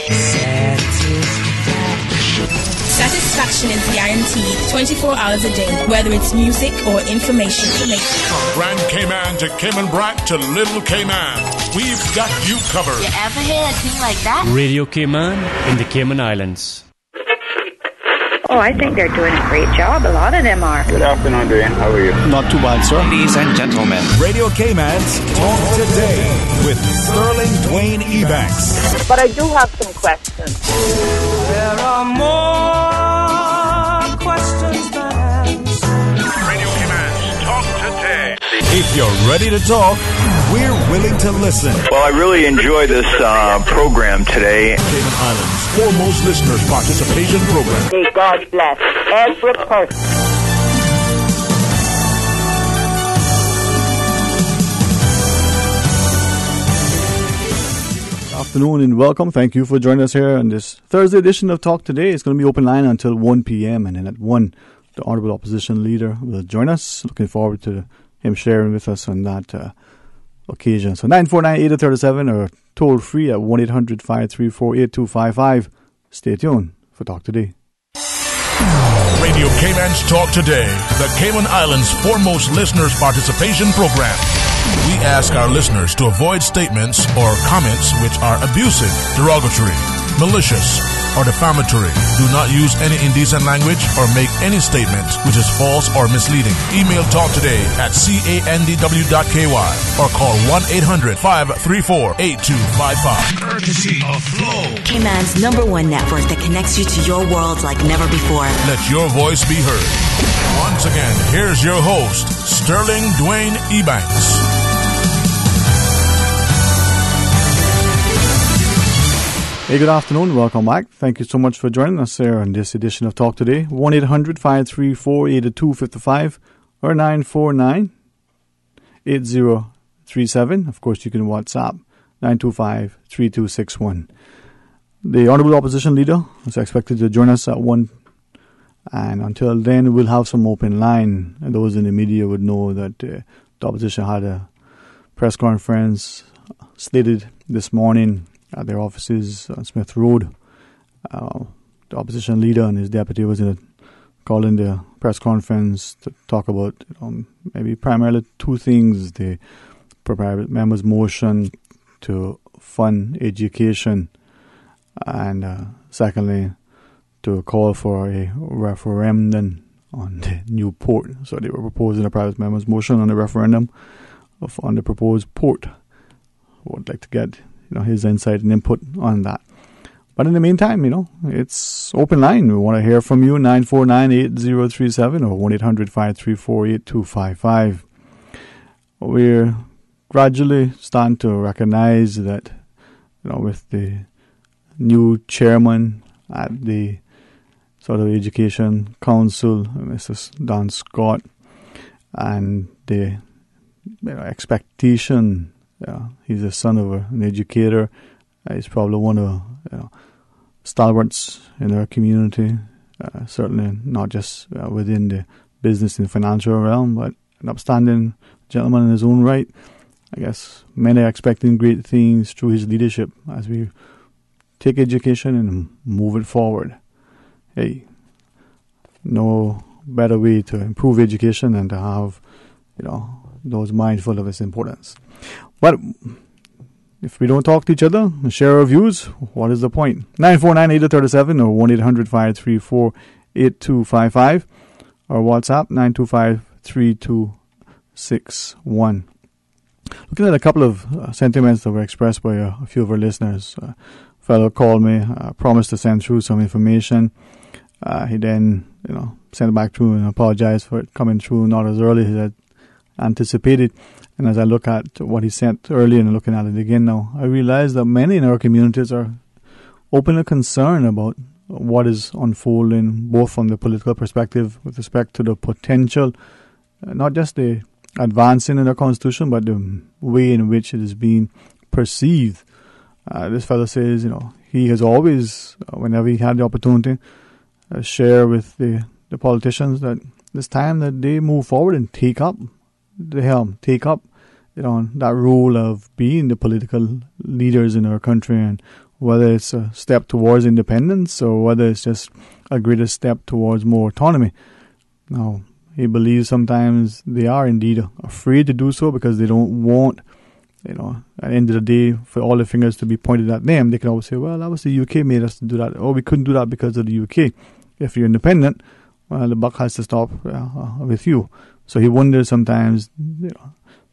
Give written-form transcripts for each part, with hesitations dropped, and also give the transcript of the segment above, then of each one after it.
Satisfaction is guaranteed 24 hours a day, whether it's music or information. From Grand Cayman to Cayman Brac to Little Cayman, we've got you covered. You ever hear a thing like that? Radio Cayman in the Cayman Islands. Oh, I think they're doing a great job. A lot of them are. Good afternoon, Dwayne. How are you? Not too bad, sir. Ladies and gentlemen, Radio Cayman's Talk Today with Sterling Dwayne Ebanks. But I do have some questions. There are more questions than answers. Radio Cayman's Talk Today. If you're ready to talk, we're willing to listen. Well, I really enjoy this program today. Cayman Islands' foremost listeners participation program. May God bless every person. Afternoon and welcome. Thank you for joining us here on this Thursday edition of Talk Today. It's going to be open line until 1 p.m. and then at 1, the Honorable Opposition Leader will join us. Looking forward to him sharing with us on that occasion. So 949-8037 or toll free at 1-800-534-8255. Stay tuned for Talk Today. Radio Cayman's Talk Today, the Cayman Islands' foremost listeners participation program. We ask our listeners to avoid statements or comments which are abusive, derogatory, malicious, or defamatory. Do not use any indecent language or make any statement which is false or misleading. Email talktoday@candw.ky or call 1-800-534-8255. Courtesy of Flow. Cayman's #1 network that connects you to your world like never before. Let your voice be heard. Once again, here's your host, Sterling Dwayne Ebanks. Hey, good afternoon. Welcome back. Thank you so much for joining us here on this edition of Talk Today. 1-800-534-8255 or 949-8037. Of course, you can WhatsApp 925-3261. The Honorable Opposition Leader is expected to join us at 1. And until then, we'll have some open line. And those in the media would know that the opposition had a press conference slated this morning at their offices on Smith Road. The opposition leader and his deputy was calling the press conference to talk about maybe primarily two things: the private members' motion to fund education, and secondly, to call for a referendum on the new port. So they were proposing a private members' motion on the referendum on the proposed port. Would like to get his insight and input on that. But in the meantime, it's open line. We want to hear from you, 949-8037 or 1-800-534-8255. We're gradually starting to recognize that, with the new chairman at the sort of Education Council, Mrs. Don Scott, and the expectation. He's the son of an educator. He's probably one of stalwarts in our community. Certainly not just within the business and financial realm, but an upstanding gentleman in his own right. I guess many are expecting great things through his leadership as we take education and move it forward. Hey, no better way to improve education than to have, those mindful of its importance. But if we don't talk to each other and share our views, what is the point? 949-8037 or 1-800-534-8255 or WhatsApp 925-3261. Looking at a couple of sentiments that were expressed by a few of our listeners. A fellow called me, promised to send through some information. He then, sent it back through and apologized for it coming through not as early as he had anticipated. And as I look at what he sent earlier and looking at it again now, I realize that many in our communities are openly concerned about what is unfolding, both from the political perspective with respect to the potential, not just the advancing in our constitution, but the way in which it is being perceived. This fellow says, he has always, whenever he had the opportunity, share with the politicians that it's time that they move forward and take up the helm, take up that role of being the political leaders in our country and whether it's a step towards independence or whether it's just a greater step towards more autonomy. Now, he believes sometimes they are indeed afraid to do so because they don't want, at the end of the day, for all the fingers to be pointed at them. They can always say, well, that was the UK made us to do that. Or we couldn't do that because of the UK. If you're independent, well, the buck has to stop with you. So he wonders sometimes,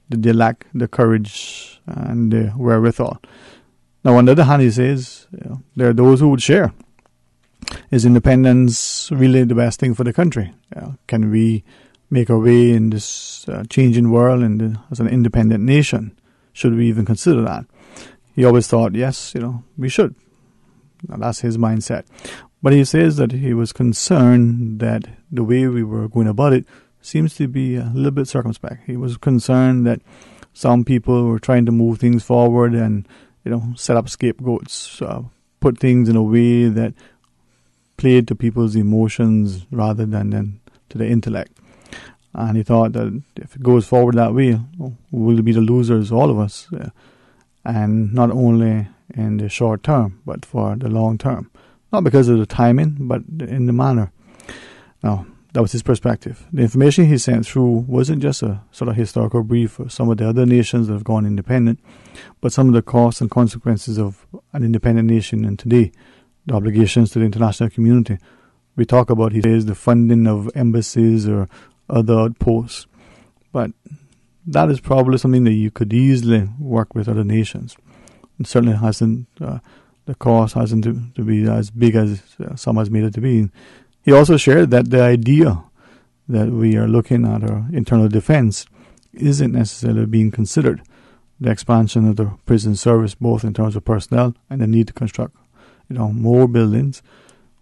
did they lack the courage and the wherewithal? Now, on the other hand, he says, there are those who would share. Is independence really the best thing for the country? Can we make our way in this changing world and as an independent nation? Should we even consider that? He always thought, yes, we should. Now, that's his mindset. But he says that he was concerned that the way we were going about it seems to be a little bit circumspect. He was concerned that some people were trying to move things forward and, set up scapegoats, put things in a way that played to people's emotions rather than to the intellect. And he thought that if it goes forward that way, we'll be the losers, all of us. And not only in the short term, but for the long term. Not because of the timing, but in the manner. Now, that was his perspective. The information he sent through wasn't just a sort of historical brief of some of the other nations that have gone independent, but some of the costs and consequences of an independent nation and today, the obligations to the international community. We talk about, he says, the funding of embassies or other outposts. But that is probably something that you could easily work with other nations. It certainly hasn't, the cost hasn't to be as big as some has made it to be. He also shared that the idea that we are looking at our internal defense isn't necessarily being considered. The expansion of the prison service, both in terms of personnel and the need to construct, more buildings.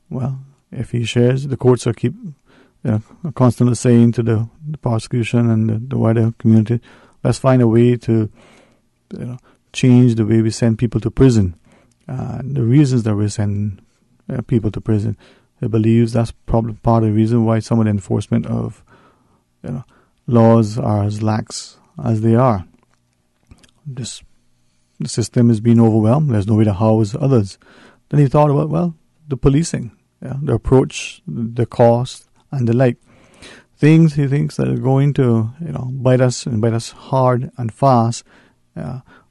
Well, if he shares, the courts are constantly saying to the prosecution and the wider community, let's find a way to, change the way we send people to prison. The reasons that we send people to prison, he believes that's probably part of the reason why some of the enforcement of laws are as lax as they are. The system is being overwhelmed. There's no way to house others. Then he thought about, the policing, the approach, the cost, and the like. Things he thinks that are going to, bite us hard and fast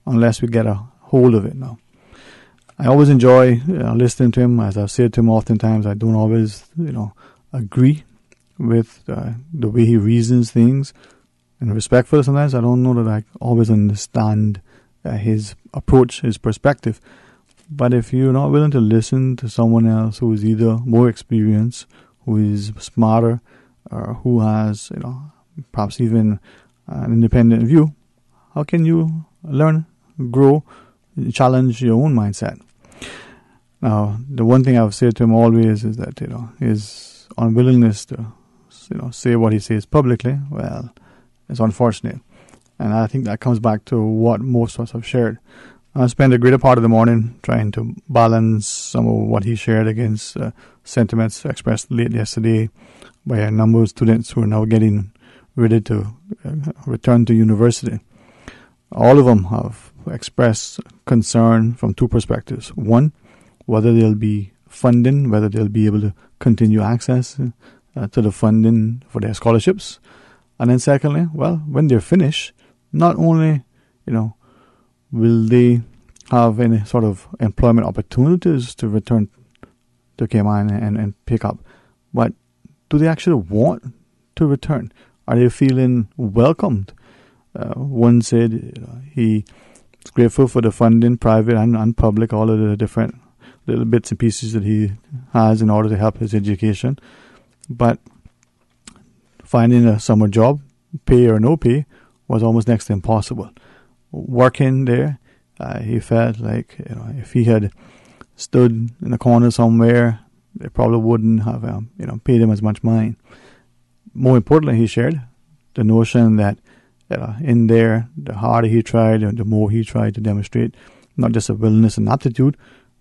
unless we get a hold of it now. I always enjoy listening to him. As I've said to him oftentimes, I don't always, agree with the way he reasons things. And respectful sometimes, I don't know that I always understand his approach, his perspective. But if you're not willing to listen to someone else who is either more experienced, who is smarter, or who has, perhaps even an independent view, how can you learn, grow, challenge your own mindset? Now, the one thing I've said to him always is that, his unwillingness to, say what he says publicly, well, it's unfortunate. And I think that comes back to what most of us have shared. I spent a greater part of the morning trying to balance some of what he shared against sentiments expressed late yesterday by a number of students who are now getting ready to return to university. All of them have expressed concern from two perspectives. One, whether there'll be funding, whether they'll be able to continue access to the funding for their scholarships. And then secondly, when they're finished, not only, will they have any sort of employment opportunities to return to Cayman and pick up, but do they actually want to return? Are they feeling welcomed? One said he's grateful for the funding, private and public, all of the different little bits and pieces that he has in order to help his education. But finding a summer job, pay or no pay, was almost next to impossible. Working there, he felt like if he had stood in a corner somewhere, they probably wouldn't have paid him as much mind. More importantly, he shared the notion that in there, the harder he tried, and the more he tried to demonstrate not just a willingness and aptitude,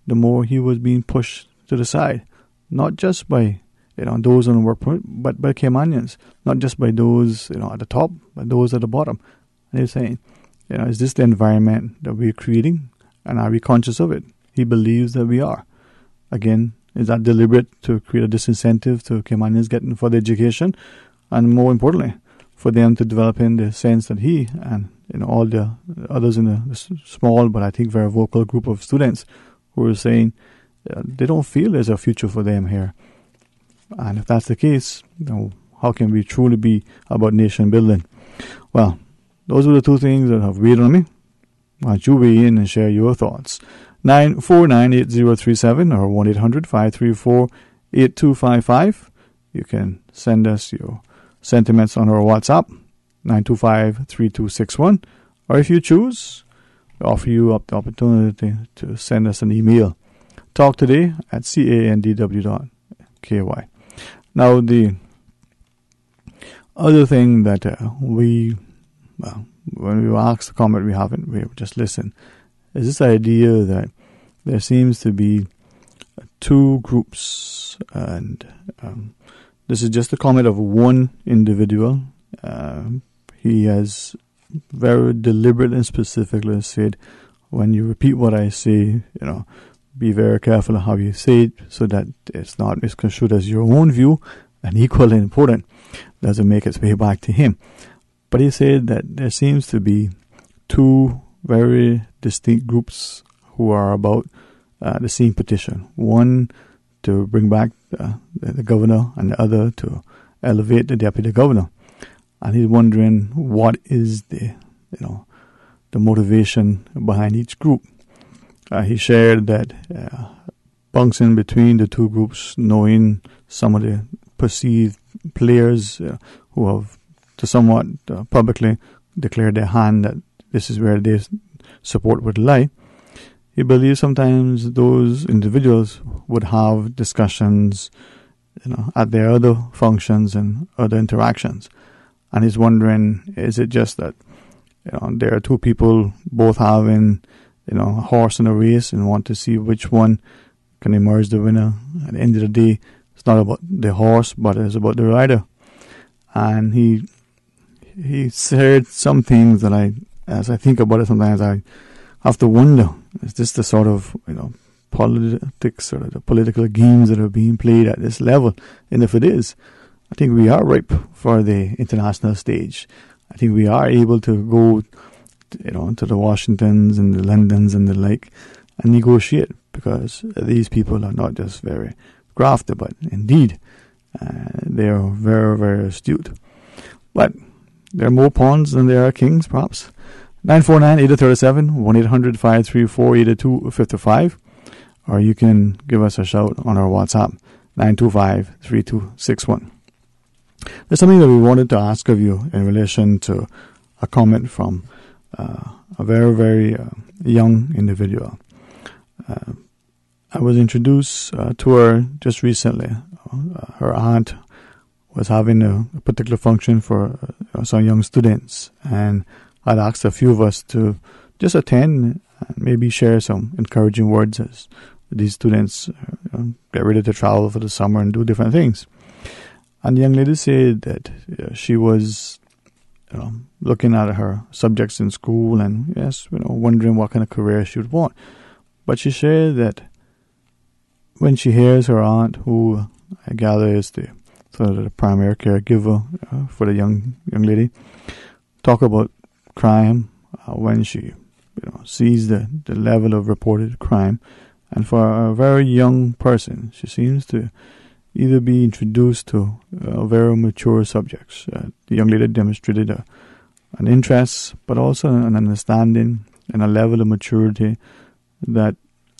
the more he was being pushed to the side, not just by those on the work permit, but by Caymanians, not just by those at the top, but those at the bottom. And he's saying, is this the environment that we're creating, and are we conscious of it? he believes that we are. Again, is that deliberate to create a disincentive to Caymanians getting further education, and more importantly, for them to develop in the sense that he and all the others in the small but I think very vocal group of students who are saying they don't feel there's a future for them here. And if that's the case, how can we truly be about nation building? Well, those are the two things that have weighed on me. Why don't you weigh in and share your thoughts? 9498037 or 1-800-534-8255. You can send us your sentiments on our WhatsApp, 925-3261. Or if you choose, we offer you up the opportunity to send us an email. talktoday@candw.ky. Now, the other thing that when we were asked to comment, we just listened, is this idea that there seems to be two groups, and this is just a comment of one individual. He has very deliberate and specifically said, when you repeat what I say, be very careful of how you say it so that it's not misconstrued as your own view, and equally important, doesn't make its way back to him. But he said that there seems to be two very distinct groups who are about the same petition. One to bring back the governor, and the other to elevate the deputy governor. And he's wondering what is the motivation behind each group. He shared that bouncing between the two groups, knowing some of the perceived players who have to somewhat publicly declared their hand that this is where their support would lie. He believes sometimes those individuals would have discussions, at their other functions and other interactions. And he's wondering, is it just that, there are two people both having, a horse in a race and want to see which one can emerge the winner. At the end of the day, it's not about the horse, but it's about the rider. And he said some things that as I think about it, sometimes I have to wonder, is this the sort of, politics or the political games that are being played at this level? And if it is, I think we are ripe for the international stage. I think we are able to go, to the Washingtons and the Londons and the like and negotiate, because these people are not just very crafty, but indeed they are very, very astute. But there are more pawns than there are kings, perhaps. 949-8037, 1-800-534-8255. Or you can give us a shout on our WhatsApp, 925-3261. There's something that we wanted to ask of you in relation to a comment from a very, very young individual. I was introduced to her just recently. Her aunt was having a particular function for some young students, and I'd asked a few of us to just attend and maybe share some encouraging words as these students get ready to travel for the summer and do different things. And the young lady said that she was looking at her subjects in school and wondering what kind of career she would want. But she shared that when she hears her aunt, who I gather is the primary caregiver for the young lady, talk about crime, when she sees the level of reported crime, and for a very young person, she seems to either be introduced to very mature subjects. The young lady demonstrated an interest, but also an understanding and a level of maturity that,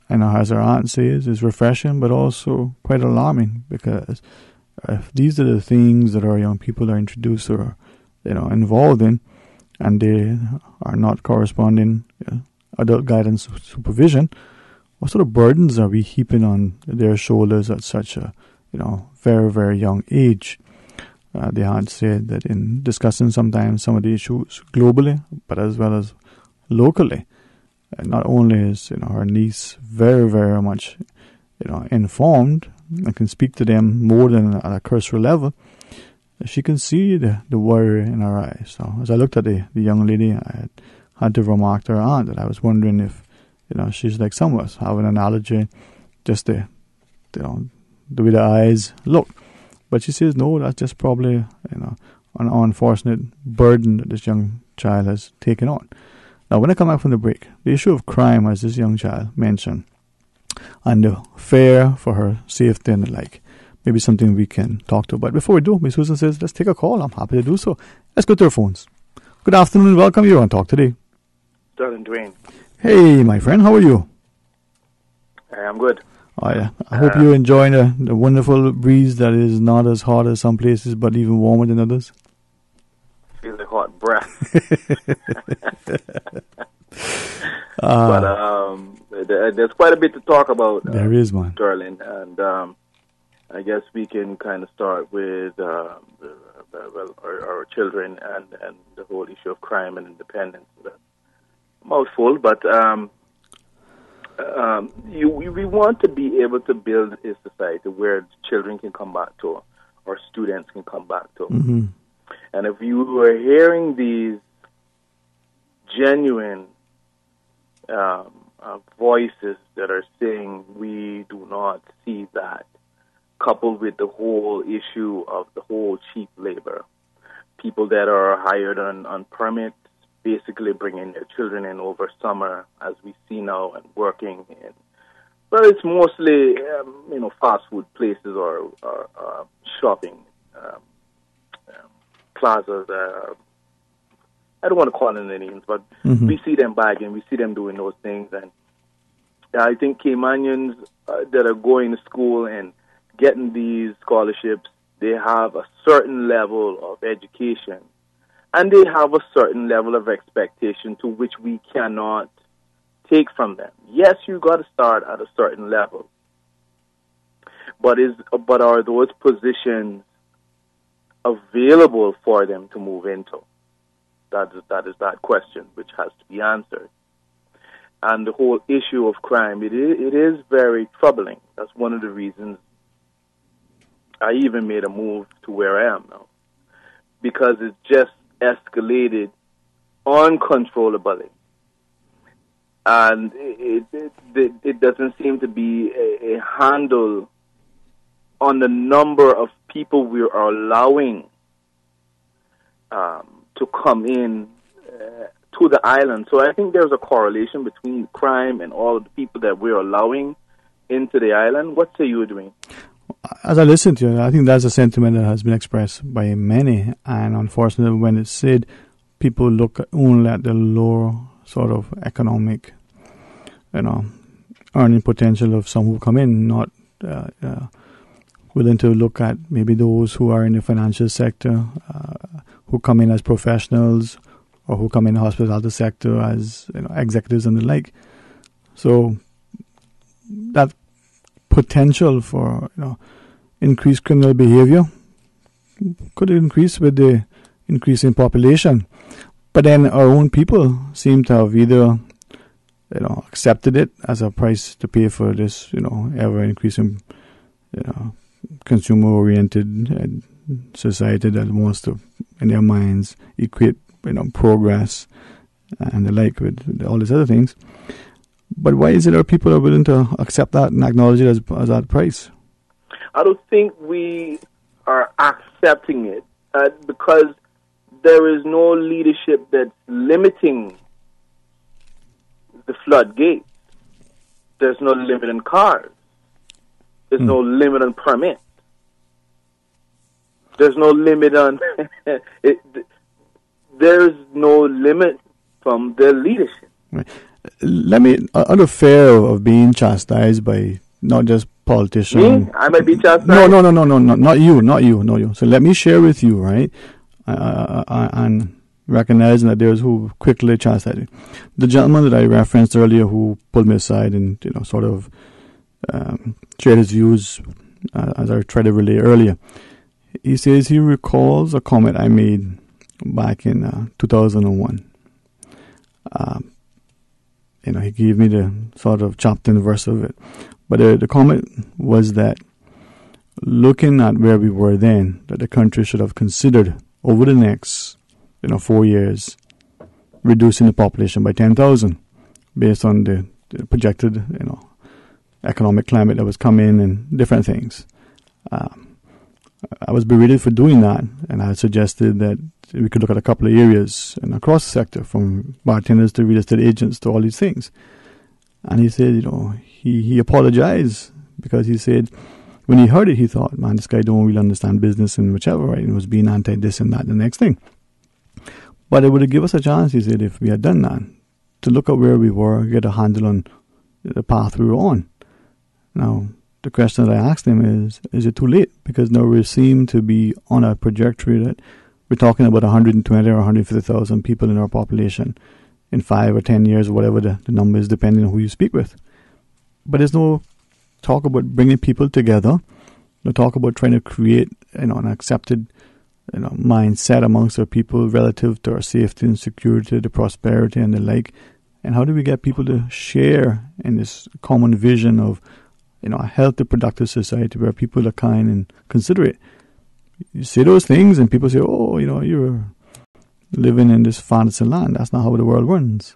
as her aunt says, is refreshing, but also quite alarming, because if these are the things that our young people are introduced or involved in, and they are not corresponding adult guidance supervision, what sort of burdens are we heaping on their shoulders at such a very, very young age? The aunt said that in discussing sometimes some of the issues globally, but as well as locally, not only is her niece very, very much informed and can speak to them more than at a cursory level, she can see the worry in her eyes. So as I looked at the young lady, I had to remark to her aunt that I was wondering if she's like some of us, having an allergy, just the way the eyes look. But she says, no, that's just probably, an unfortunate burden that this young child has taken on. Now, when I come back from the break, the issue of crime, as this young child mentioned, and the fear for her safety and the like, maybe something we can talk to. But before we do, Miss Susan says, let's take a call. I'm happy to do so. Let's go to our phones. Good afternoon. Welcome. You're on Talk Today. Sterling Dwayne. Hey, my friend. How are you? I'm good. Oh, yeah. I hope you're enjoying the wonderful breeze that is not as hot as some places, but even warmer than others. Feels like hot breath. But there's quite a bit to talk about. There is, man. Sterling, and I guess we can kind of start with our children and the whole issue of crime and independence. Mouthful, but we want to be able to build a society where children can come back to, or students can come back to. Mm-hmm. And if you are hearing these genuine voices that are saying we do not see that, coupled with the whole issue of the whole cheap labor, people that are hired on permits, basically bringing their children in over summer, as we see now, and working in, well, it's mostly fast food places or shopping plazas. I don't want to call them names, but we see them bagging, we see them doing those things, and I think Caymanians that are going to school and getting these scholarships, they have a certain level of education, and they have a certain level of expectation to which we cannot take from them. Yes, you got to start at a certain level, but are those positions available for them to move into? That is that question which has to be answered. And the whole issue of crime, it is very troubling. That's one of the reasons I even made a move to where I am now, because it's just escalated uncontrollably, and it doesn't seem to be a handle on the number of people we are allowing to come in to the island. So I think there's a correlation between crime and all of the people that we're allowing into the island. What say you, Dwayne? As I listen to you, I think that's a sentiment that has been expressed by many, and unfortunately, when it's said, people look only at the lower sort of economic, earning potential of some who come in, not willing to look at maybe those who are in the financial sector, who come in as professionals, or who come in the hospitality sector as executives and the like. So that potential for increased criminal behavior could increase with the increase in population, but then our own people seem to have either accepted it as a price to pay for this ever increasing consumer oriented society that wants to, in their minds, equate progress and the like with all these other things. But why is it our people are willing to accept that and acknowledge it as that price? I don't think we are accepting it because there is no leadership that's limiting the floodgates. There's no limit on cars. There's no limit on permits. There's no limit on... There's no limit from their leadership. Right. Let me, out of fear of being chastised by not just politicians. Me? I might be chastised? No, not you. So let me share with you, right? And recognizing that there's who quickly chastise you. The gentleman that I referenced earlier who pulled me aside and, sort of shared his views as I tried to relay earlier. He says he recalls a comment I made back in 2001. He gave me the sort of chopped in verse of it. But the comment was that looking at where we were then, that the country should have considered over the next 4 years reducing the population by 10,000 based on the the projected, economic climate that was coming and different things. I was berated for doing that, and I suggested that we could look at a couple of areas and across the sector, from bartenders to real estate agents to all these things. And he said, he apologized, because he said when he heard it, he thought, man, this guy don't really understand business and whichever, right? And was being anti this and that and the next thing. But it would have given us a chance, he said, if we had done that, to look at where we were, get a handle on the path we were on. Now, the question that I asked him is it too late? Because now we seem to be on a trajectory that we're talking about 120 or 150,000 people in our population in 5 or 10 years, or whatever the number is, depending on who you speak with. But there's no talk about bringing people together, no talk about trying to create an accepted mindset amongst our people relative to our safety and security, the prosperity and the like. And how do we get people to share in this common vision of a healthy, productive society where people are kind and considerate? You say those things and people say, oh, you're living in this fantasy land. That's not how the world runs.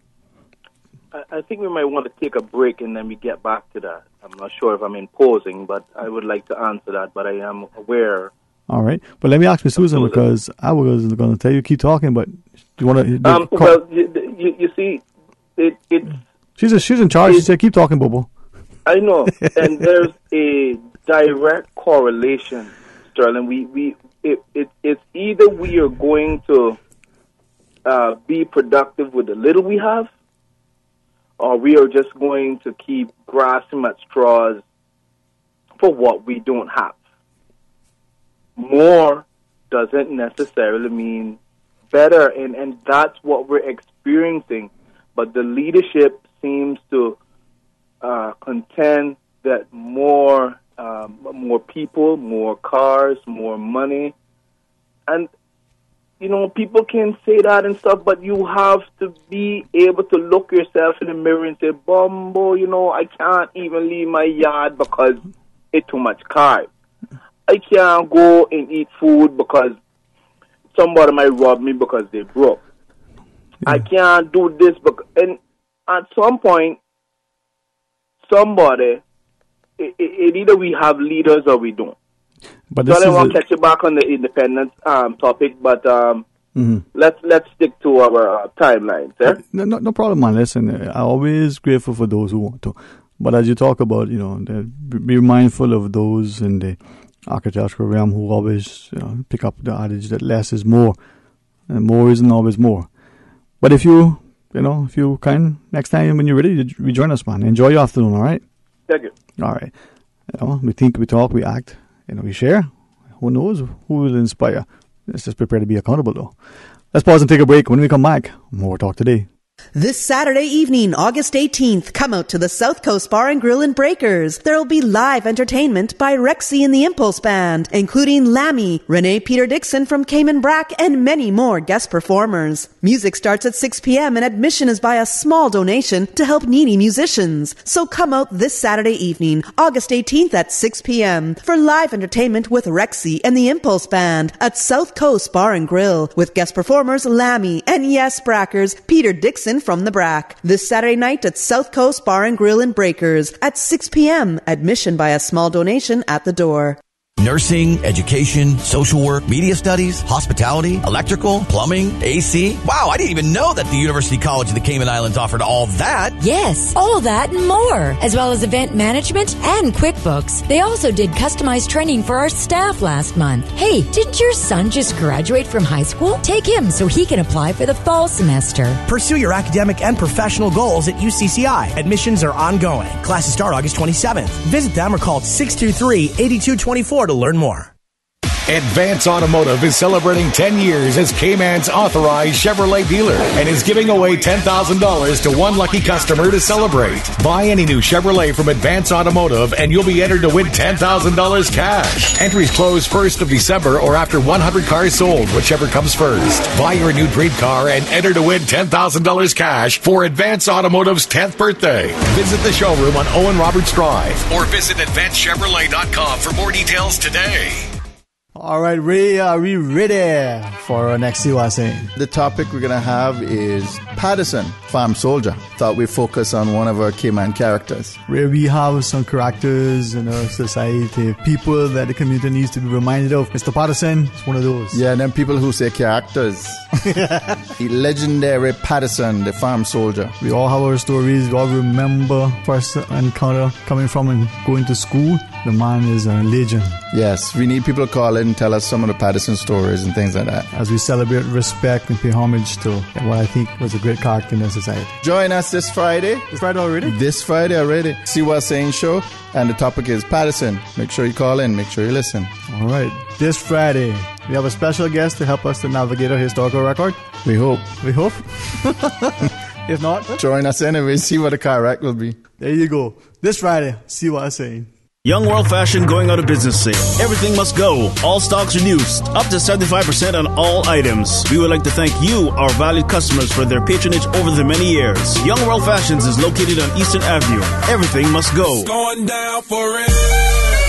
I think we might want to take a break and then we get back to that. I'm not sure if I'm imposing, but I would like to answer that, but I am aware. All right. But let me ask Ms. Susan, because I was going to tell you, keep talking, but do you want to... well, you see, it's... She's in charge. She said, keep talking, Bobo. I know. And there's a direct correlation, Sterling. It's either we are going to be productive with the little we have, or we are just going to keep grasping at straws for what we don't have. More doesn't necessarily mean better, and that's what we're experiencing. But the leadership seems to contend that more people, more cars, more money, and people can say that and stuff, but you have to be able to look yourself in the mirror and say, Bumbo, I can't even leave my yard because it's too much carbs. I can't go and eat food because somebody might rob me because they broke. I can't do this and at some point, somebody, it either we have leaders or we don't. But so I don't want to catch you back on the independence topic, but let's stick to our timeline, sir. No problem, man. Listen, I'm always grateful for those who want to. But as you talk about, be mindful of those in the architectural realm who always pick up the adage that less is more, and more isn't always more. But if you can, next time when you're ready, rejoin us, man. Enjoy your afternoon, all right? Thank you. All right. We think, we talk, we act, we share. Who knows who will inspire? Let's just prepare to be accountable, though. Let's pause and take a break. When we come back, more talk today. This Saturday evening, August 18th, come out to the South Coast Bar and Grill in Breakers. There will be live entertainment by Rexy and the Impulse Band, including Lammy, Renee Peter Dixon from Cayman Brack, and many more guest performers. Music starts at 6 p.m. and admission is by a small donation to help needy musicians. So come out this Saturday evening, August 18th at 6 p.m. for live entertainment with Rexy and the Impulse Band at South Coast Bar and Grill, with guest performers Lammy and, yes, Brackers, Peter Dixon from the Brack. This Saturday night at South Coast Bar and Grill in Breakers at 6 p.m. Admission by a small donation at the door. Nursing, education, social work, media studies, hospitality, electrical, plumbing, AC. Wow, I didn't even know that the University College of the Cayman Islands offered all that. Yes, all that and more, as well as event management and QuickBooks. They also did customized training for our staff last month. Hey, didn't your son just graduate from high school? Take him so he can apply for the fall semester. Pursue your academic and professional goals at UCCI. Admissions are ongoing. Classes start August 27th. Visit them or call 623-8224 to learn more. Advance Automotive is celebrating 10 years as Cayman's authorized Chevrolet dealer and is giving away $10,000 to one lucky customer to celebrate. Buy any new Chevrolet from Advance Automotive and you'll be entered to win $10,000 cash. Entries close 1st of December or after 100 cars sold, whichever comes first. Buy your new dream car and enter to win $10,000 cash for Advance Automotive's 10th birthday. Visit the showroom on Owen Roberts Drive or visit AdvanceChevrolet.com for more details today. All right, Ray, are we ready for our next See What I Say? The topic we're going to have is Patterson, farm soldier. Thought we'd focus on one of our Cayman characters. Ray, we have some characters in our society, people that the community needs to be reminded of. Mr. Patterson is one of those. Yeah, and then people who say characters. The legendary Patterson, the farm soldier. We all have our stories. We all remember first encounter coming from and going to school. The man is a legend. Yes, we need people to call in and tell us some of the Patterson stories and things like that. As we celebrate, respect, and pay homage to what I think was a great character in our society. Join us this Friday. This Friday already? This Friday already. See What I'm Saying show. And the topic is Patterson. Make sure you call in. Make sure you listen. All right. This Friday, we have a special guest to help us to navigate our historical record. We hope. We hope. If not, join us anyway. See what the correct will be. There you go. This Friday, See What I'm Saying. Young World Fashion going out of business sale. Everything must go. All stocks reduced. Up to 75% on all items. We would like to thank you, our valued customers, for their patronage over the many years. Young World Fashions is located on Eastern Avenue. Everything must go. It's going down for it.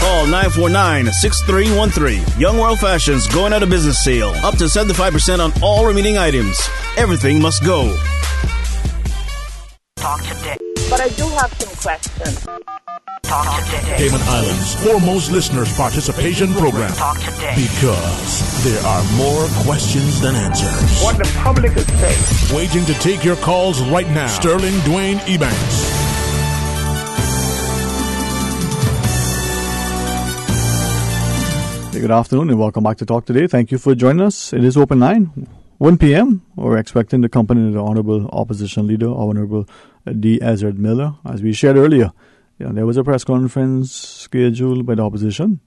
Call 949-6313. Young World Fashions going out of business sale. Up to 75% on all remaining items. Everything must go. Talk today. But I do have some questions. Talk today. Cayman Islands' foremost listeners' participation program. Talk today. Because there are more questions than answers. What the public is saying. Waiting to take your calls right now. Sterling Dwayne Ebanks. Good afternoon and welcome back to Talk Today. Thank you for joining us. It is open line, 1 p.m. We're expecting to accompany the Honorable Opposition Leader, Honorable D. Ezzard Miller. As we shared earlier, there was a press conference scheduled by the opposition.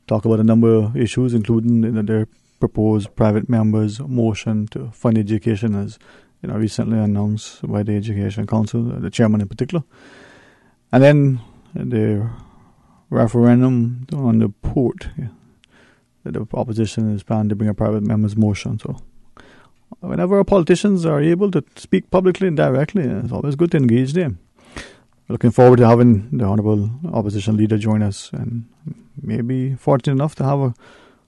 Talk about a number of issues, including their proposed private members' motion to fund education, as recently announced by the Education Council, the chairman in particular. And then the referendum on the port. That the opposition is planning to bring a private members' motion. So whenever our politicians are able to speak publicly and directly, it's always good to engage them. Looking forward to having the Honourable Opposition Leader join us, and maybe fortunate enough to have a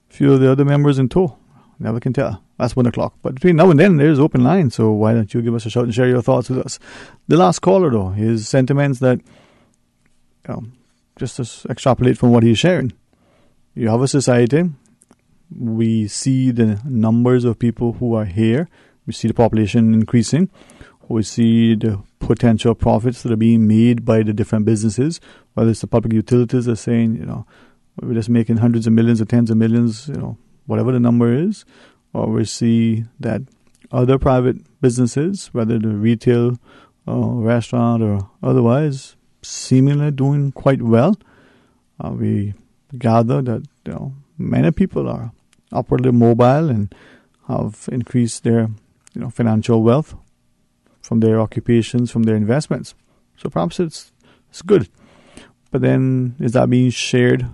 few of the other members in tow. Never can tell. That's 1 o'clock. But between now and then, there's open line, so why don't you give us a shout and share your thoughts with us. The last caller, though, his sentiments that, just to extrapolate from what he's sharing, you have a society. We see the numbers of people who are here. We see the population increasing. We see the potential profits that are being made by the different businesses, whether it's the public utilities are saying, we're just making hundreds of millions or tens of millions, whatever the number is. Or we see that other private businesses, whether the retail or restaurant or otherwise, seemingly doing quite well. We gather that many people are upwardly mobile and have increased their financial wealth from their occupations, from their investments. So perhaps it's good. But then is that being shared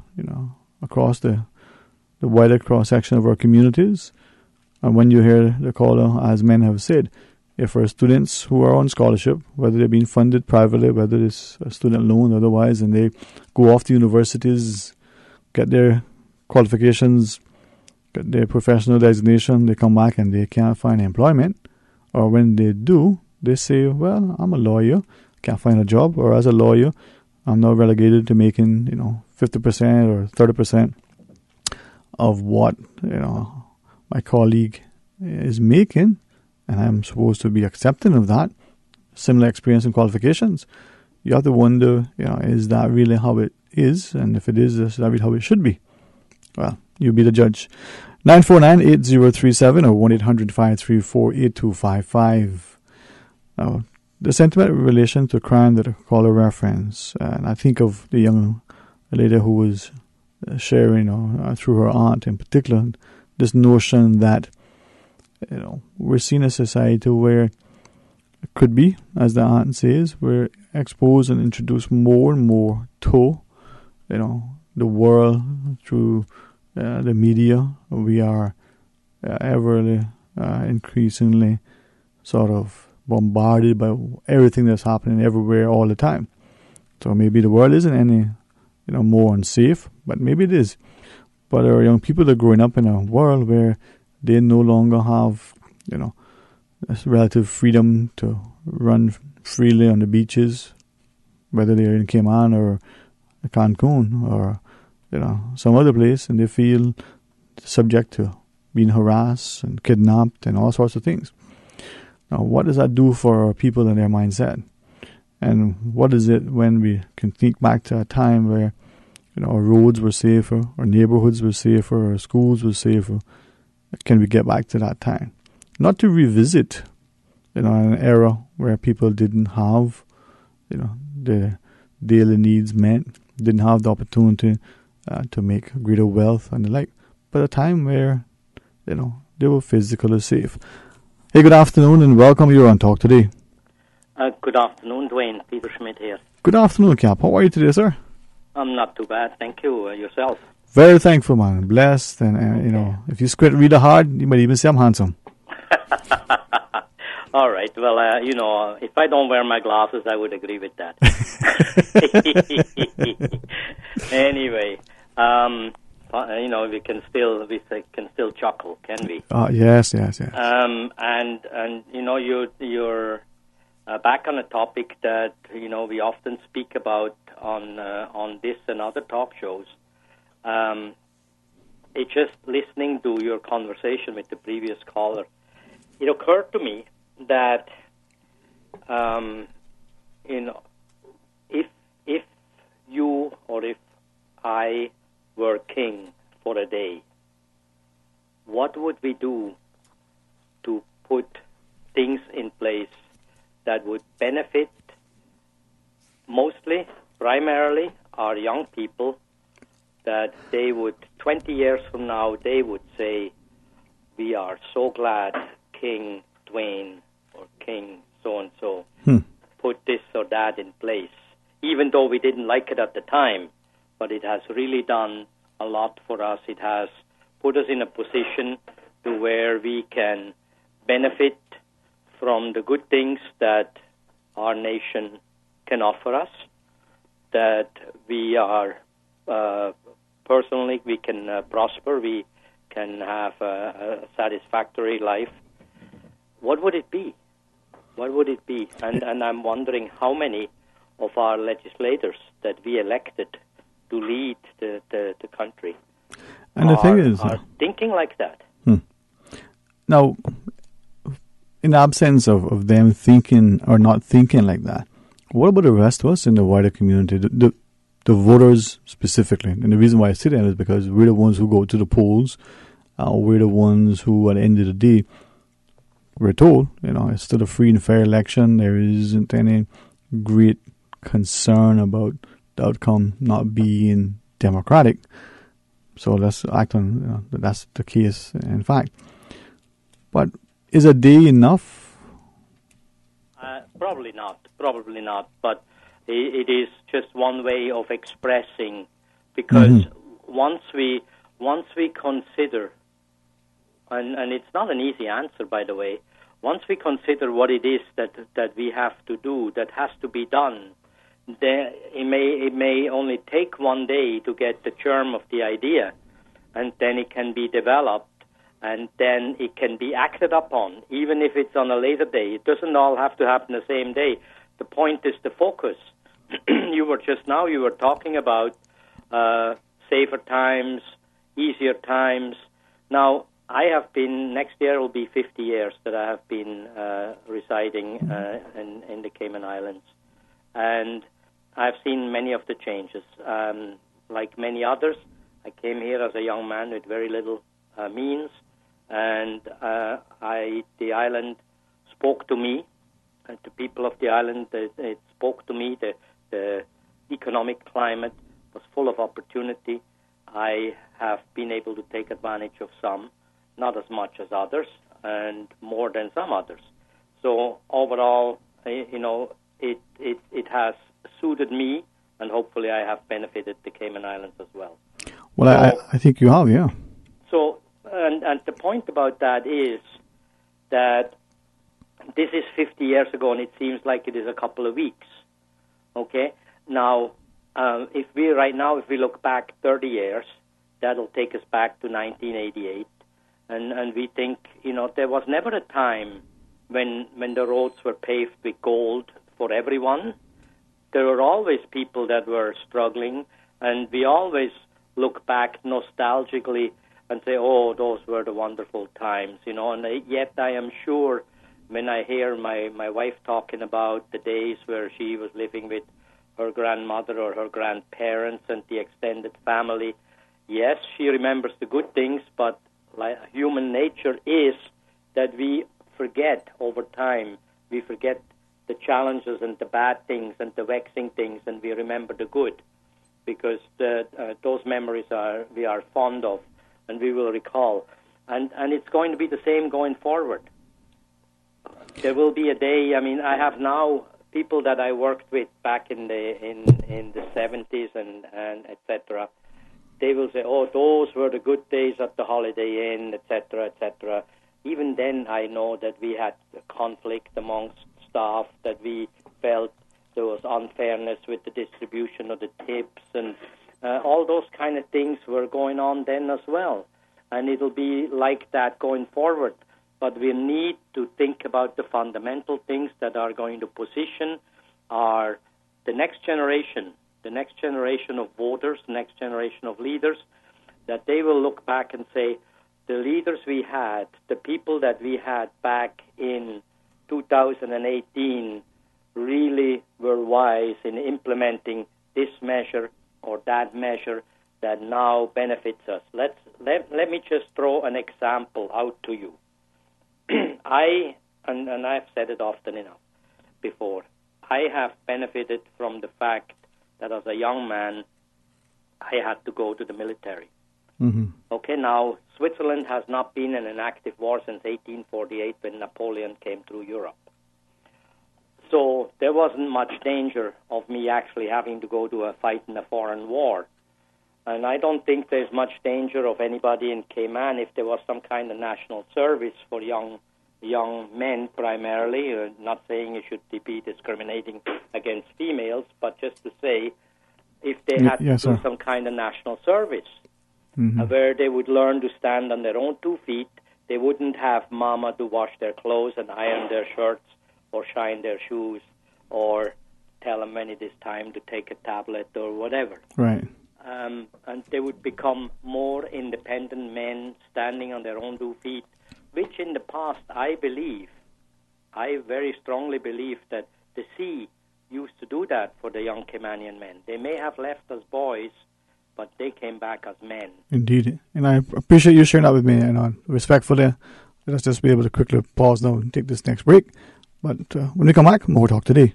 across the wider cross-section of our communities? And when you hear the caller, as men have said, if our students who are on scholarship, whether they're being funded privately, whether it's a student loan or otherwise, and they go off to universities, get their qualifications, get their professional designation, they come back and they can't find employment. Or when they do, they say, well, I'm a lawyer, can't find a job. Or as a lawyer, I'm now relegated to making, 50% or 30% of what, my colleague is making. And I'm supposed to be accepting of that. Similar experience and qualifications. You have to wonder, is that really how it is? And if it is that really how it should be? Well, you be the judge. 949-8037 or 1-800-534-8255. Now, the sentiment in relation to crime that a caller reference, and I think of the young lady who was sharing, through her aunt in particular, this notion that, we're seeing a society where it could be, as the aunt says, we're exposed and introduced more and more to, the world through the media. We are ever increasingly sort of bombarded by everything that's happening everywhere all the time. So maybe the world isn't any, more unsafe, but maybe it is. But there are young people that are growing up in a world where they no longer have, this relative freedom to run freely on the beaches, whether they're in Cayman or Cancun or, some other place, and they feel subject to being harassed and kidnapped and all sorts of things. Now, what does that do for people and their mindset? And what is it when we can think back to a time where, our roads were safer, our neighborhoods were safer, our schools were safer? Can we get back to that time? Not to revisit, an era where people didn't have, their daily needs met, didn't have the opportunity to make greater wealth and the like, but a time where, they were physically safe. Hey, good afternoon and welcome. You're on Talk Today. Good afternoon, Dwayne. Peter Schmidt here. Good afternoon, Cap. How are you today, sir? I'm not too bad, thank you. Yourself? Very thankful, man. Blessed. And, if you squint really hard, you might even say I'm handsome. All right. Well, if I don't wear my glasses, I would agree with that. Anyway, we can still chuckle, can we? Yes. And you're back on a topic that we often speak about on this and other talk shows. It's just listening to your conversation with the previous caller. It occurred to me that if you or if I were king for a day, what would we do to put things in place that would benefit primarily our young people, that they would, 20 years from now, they would say, we are so glad King Dwayne or King so-and-so put this or that in place, even though we didn't like it at the time, but it has really done a lot for us. It has put us in a position to where we can benefit from the good things that our nation can offer us, that we are personally, we can prosper, we can have a satisfactory life. What would it be? What would it be? And I'm wondering how many of our legislators that we elected to lead the country and the thing is, are thinking like that. Now, in absence of them thinking or not thinking like that, what about the rest of us in the wider community, the voters specifically? And the reason why I say that is because we're the ones who go to the polls. We're the ones who, at the end of the day, we're told, it's still a free and fair election. There isn't any great concern about the outcome not being democratic. So let's act on that that's the case, in fact. But is a day enough? Probably not. But it is just one way of expressing, because once we consider, and it's not an easy answer, by the way, once we consider what it is that we have to do, that has to be done, then it may only take one day to get the germ of the idea, and then it can be developed, and then it can be acted upon, even if it's on a later day. It doesn't all have to happen the same day. The point is the focus. You were talking about safer times, easier times. Now, next year will be 50 years that I have been residing in the Cayman Islands. And I've seen many of the changes. Like many others, I came here as a young man with very little means, and the island spoke to me, and the people of the island, it spoke to me. The economic climate was full of opportunity. I have been able to take advantage of some, not as much as others, and more than some others. So overall, it has suited me, and hopefully I have benefited the Cayman Islands as well. Well, I think you have, yeah. So, and the point about that is that this is 50 years ago, and it seems like it is a couple of weeks. Okay? Now, if we look back 30 years, that'll take us back to 1988. And we think, there was never a time when the roads were paved with gold for everyone. There were always people that were struggling, and we always look back nostalgically and say, oh, those were the wonderful times, and yet I am sure when I hear my wife talking about the days where she was living with her grandmother or her grandparents and the extended family, yes, she remembers the good things, but human nature is that we forget over time. We forget the challenges and the bad things and the vexing things, and we remember the good, because those memories we are fond of and we will recall. And it's going to be the same going forward. There will be a day, I have now people that I worked with back in the 70s and et cetera. They will say, oh, those were the good days at the Holiday Inn, et cetera, et cetera. Even then, I know that we had conflict amongst staff, that we felt there was unfairness with the distribution of the tips, and all those kind of things were going on then as well. And it'll be like that going forward. But we need to think about the fundamental things that are going to position the next generation of voters, next generation of leaders, that they will look back and say, the leaders we had, the people that we had back in 2018 really were wise in implementing this measure or that measure that now benefits us. Let me just throw an example out to you. And I've said it often enough before, I have benefited from the fact that as a young man, I had to go to the military. Mm-hmm. Okay, now, Switzerland has not been in an active war since 1848 when Napoleon came through Europe. So there wasn't much danger of me actually having to go to a fight in a foreign war. And I don't think there's much danger of anybody in Cayman if there was some kind of national service for young men primarily. Not saying you should be discriminating against females, but just to say if they had to do some kind of national service where they would learn to stand on their own 2 feet, they wouldn't have mama to wash their clothes and iron their shirts or shine their shoes or tell them when it is time to take a tablet or whatever. Right. And they would become more independent men standing on their own 2 feet, which in the past I very strongly believe that the sea used to do that for the young Caymanian men. They may have left as boys, but they came back as men. Indeed. And I appreciate you sharing that with me, and respectfully, let us just be able to quickly pause now and take this next break. But when we come back, more talk today.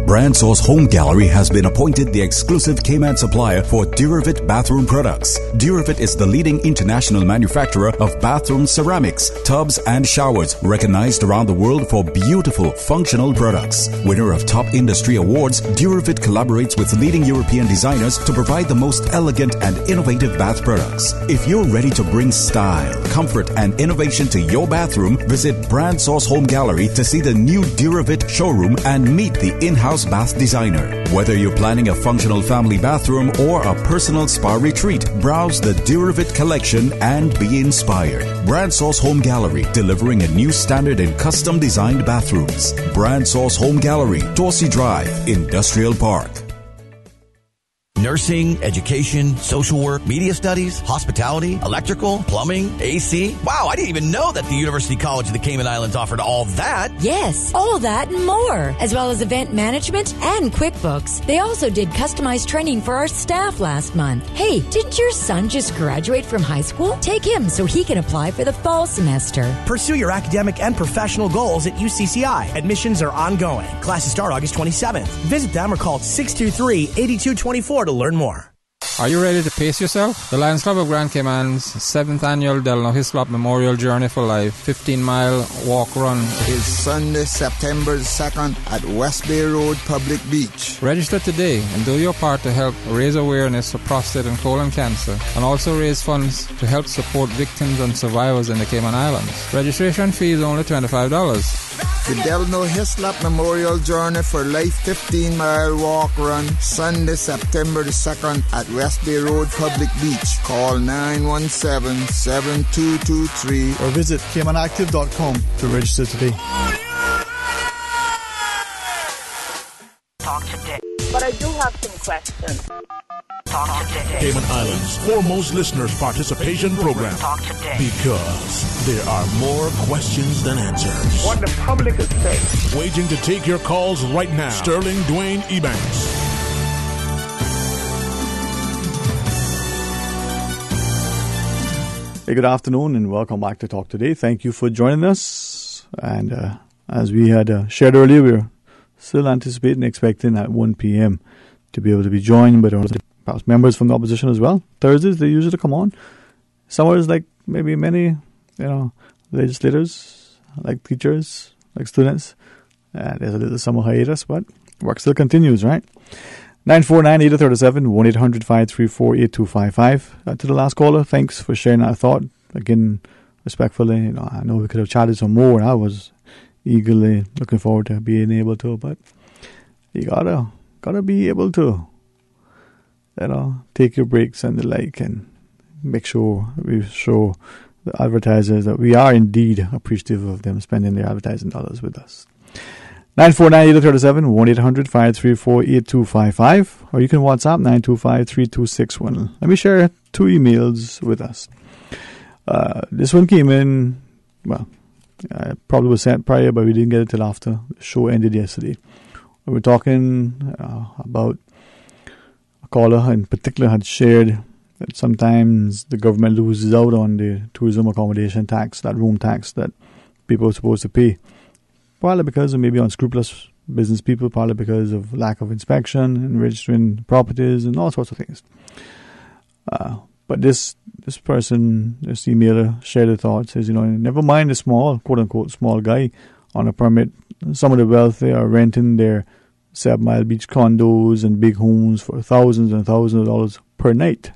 Brandsource Home Gallery has been appointed the exclusive Cayman supplier for Duravit bathroom products. Duravit is the leading international manufacturer of bathroom ceramics, tubs, and showers, recognized around the world for beautiful, functional products. Winner of top industry awards, Duravit collaborates with leading European designers to provide the most elegant and innovative bath products. If you're ready to bring style, comfort, and innovation to your bathroom, visit Brandsource Home Gallery to see the new Duravit showroom and meet the in-house bath designer. Whether you're planning a functional family bathroom or a personal spa retreat, browse the Duravit collection and be inspired. Brandsource Home Gallery, delivering a new standard in custom designed bathrooms. Brandsource Home Gallery, Dorsey Drive, Industrial Park. Nursing, education, social work, media studies, hospitality, electrical, plumbing, AC. Wow, I didn't even know that the University College of the Cayman Islands offered all that. Yes, all that and more, as well as event management and QuickBooks. They also did customized training for our staff last month. Hey, didn't your son just graduate from high school? Take him so he can apply for the fall semester. Pursue your academic and professional goals at UCCI. Admissions are ongoing. Classes start August 27th. Visit them or call 623-8224 to learn more. Are you ready to pace yourself? The Lions Club of Grand Cayman's 7th annual Delano Hislop Memorial Journey for Life 15-mile walk-run is Sunday, September 2nd at West Bay Road, Public Beach. Register today and do your part to help raise awareness for prostate and colon cancer, and also raise funds to help support victims and survivors in the Cayman Islands. Registration fee is only $25. The Delno Hislop Memorial Journey for Life 15-mile walk run, Sunday, September the 2nd at West Bay Road, Public Beach. Call 917-7223 or visit caymanactive.com to register today. Talk today. But I do have some questions. Talk today. Cayman Islands' foremost listeners' participation program. Talk today. Because there are more questions than answers. What the public is saying. Waging to take your calls right now. Sterling Dwayne Ebanks. Hey, good afternoon and welcome back to Talk Today. Thank you for joining us. And as we had shared earlier, we're still anticipating, expecting at 1 p.m. to be able to be joined by perhaps members from the opposition as well. Thursdays, they usually come on. Summers, like maybe many, legislators, like teachers, like students. There's a little summer hiatus, but work still continues, right? 949-8037, 1-800-534-8255. To the last caller, thanks for sharing that thought. Again, respectfully, I know we could have chatted some more. I was eagerly looking forward to being able to, but you gotta be able to, take your breaks and the like, and make sure we show the advertisers that we are indeed appreciative of them spending their advertising dollars with us. 949-8037, 1-800-534-8255, or you can WhatsApp 925-3261. Let me share 2 emails with us. This one came in, probably was sent prior, but we didn't get it till after the show ended yesterday. We were talking about a caller in particular had shared that sometimes the government loses out on the tourism accommodation tax, that room tax that people are supposed to pay. Partly because of maybe unscrupulous business people, partly because of lack of inspection and registering properties and all sorts of things. But this person, this emailer, shared a thought, says, never mind the small, quote-unquote, small guy on a permit. Some of the wealthy are renting their 7-mile beach condos and big homes for thousands and thousands of dollars per night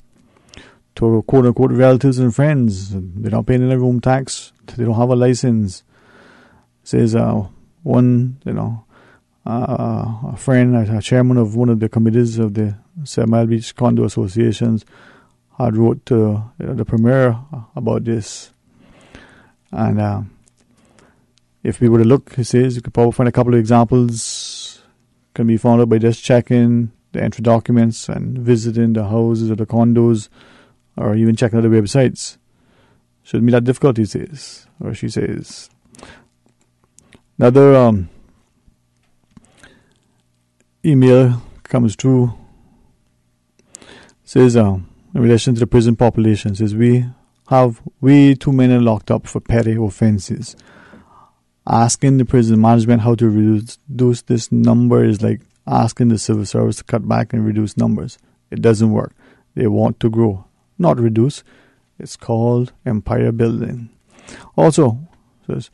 to quote-unquote relatives and friends. They're not paying any room tax. They don't have a license. Says one, a friend, a chairman of one of the committees of the 7-mile beach condo associations had wrote to the premier about this. And if we were to look, he says, you could probably find a couple of examples. Can be found out by just checking the entry documents and visiting the houses or the condos, or even checking out the websites. Shouldn't be that difficult, he says, or she says. Another email comes through, says, in relation to the prison population, says, we have way too many locked up for petty offences. Asking the prison management how to reduce this number is like asking the civil service to cut back and reduce numbers. It doesn't work. They want to grow, not reduce. It's called empire building. Also, says,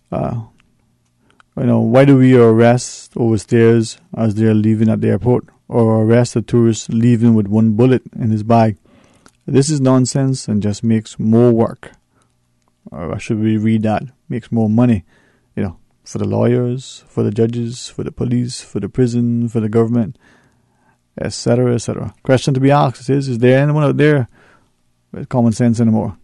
why do we arrest overstayers as they are leaving at the airport, or arrest a tourist leaving with 1 bullet in his bag? This is nonsense and just makes more work. Or should we read that? Makes more money, for the lawyers, for the judges, for the police, for the prison, for the government, etc., etc. Question to be asked is there anyone out there with common sense anymore?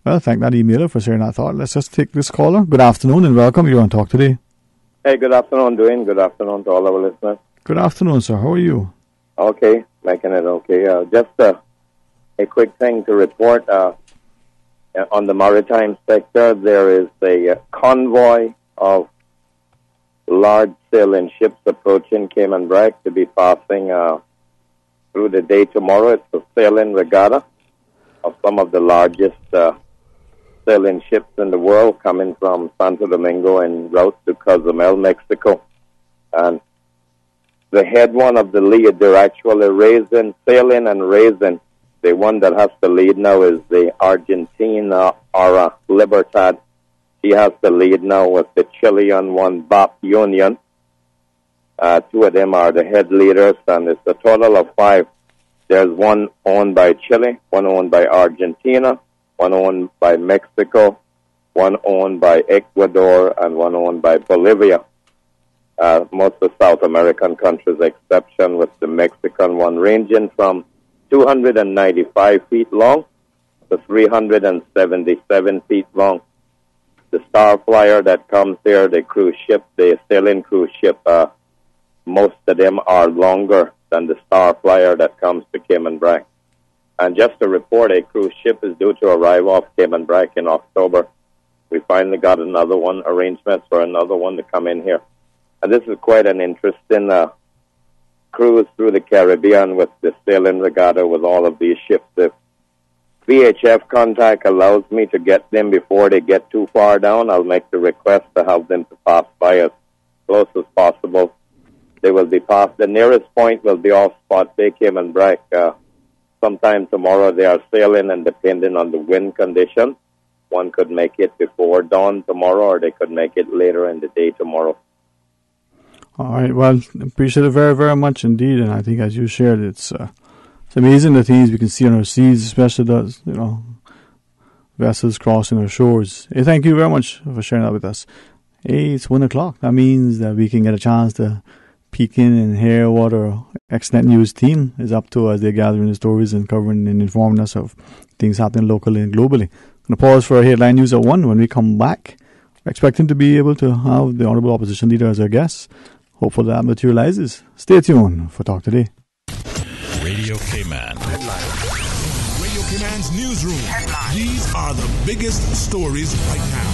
Well, thank that emailer for sharing that thought. Let's just take this caller. Good afternoon and welcome. You're on Talk Today. Hey, good afternoon, Dwayne. Good afternoon to all our listeners. Good afternoon, sir. How are you? Okay, making it okay. Just a quick thing to report. On the maritime sector, there is a convoy of large sailing ships approaching Cayman Brac to be passing through the day tomorrow. It's a sailing regatta of some of the largest sailing ships in the world coming from Santo Domingo en route to Cozumel, Mexico. And the head one of the lead, they're actually sailing and raising. The one that has the lead now is the Argentina or Libertad. She has the lead now with the Chilean one, BAP Union. 2 of them are the head leaders, and it's a total of 5. There's one owned by Chile, one owned by Argentina, one owned by Mexico, one owned by Ecuador and one owned by Bolivia. Most of South American countries, exception with the Mexican one, ranging from 295 feet long to 377 feet long. The Star Flyer that comes here, the cruise ship, the sailing cruise ship, most of them are longer than the Star Flyer that comes to Cayman Brac. And just to report, a cruise ship is due to arrive off Cayman Brac in October. We finally got another one, arrangements for another one to come in here. And this is quite an interesting cruise through the Caribbean with the sailing regatta with all of these ships. If VHF contact allows me to get them before they get too far down, I'll make the request to have them to pass by as close as possible. They will be passed. The nearest point will be off Spot Bay, Cayman Brac. Sometime tomorrow they are sailing, and depending on the wind condition, one could make it before dawn tomorrow, or they could make it later in the day tomorrow. All right. Well, appreciate it very, very much indeed. And I think, as you shared, it's amazing the things we can see on our seas, especially those, vessels crossing our shores. Hey, thank you very much for sharing that with us. Hey, it's 1 o'clock. That means that we can get a chance to peek in and hear what our Xnet News team is up to as they're gathering the stories and covering and informing us of things happening locally and globally. I'm going to pause for a headline news at 1. When we come back, we're expecting to be able to have the Honourable Opposition Leader as our guest. Hopefully that materializes. Stay tuned for Talk Today. Radio Cayman. Radio Cayman's newsroom. These are the biggest stories right now.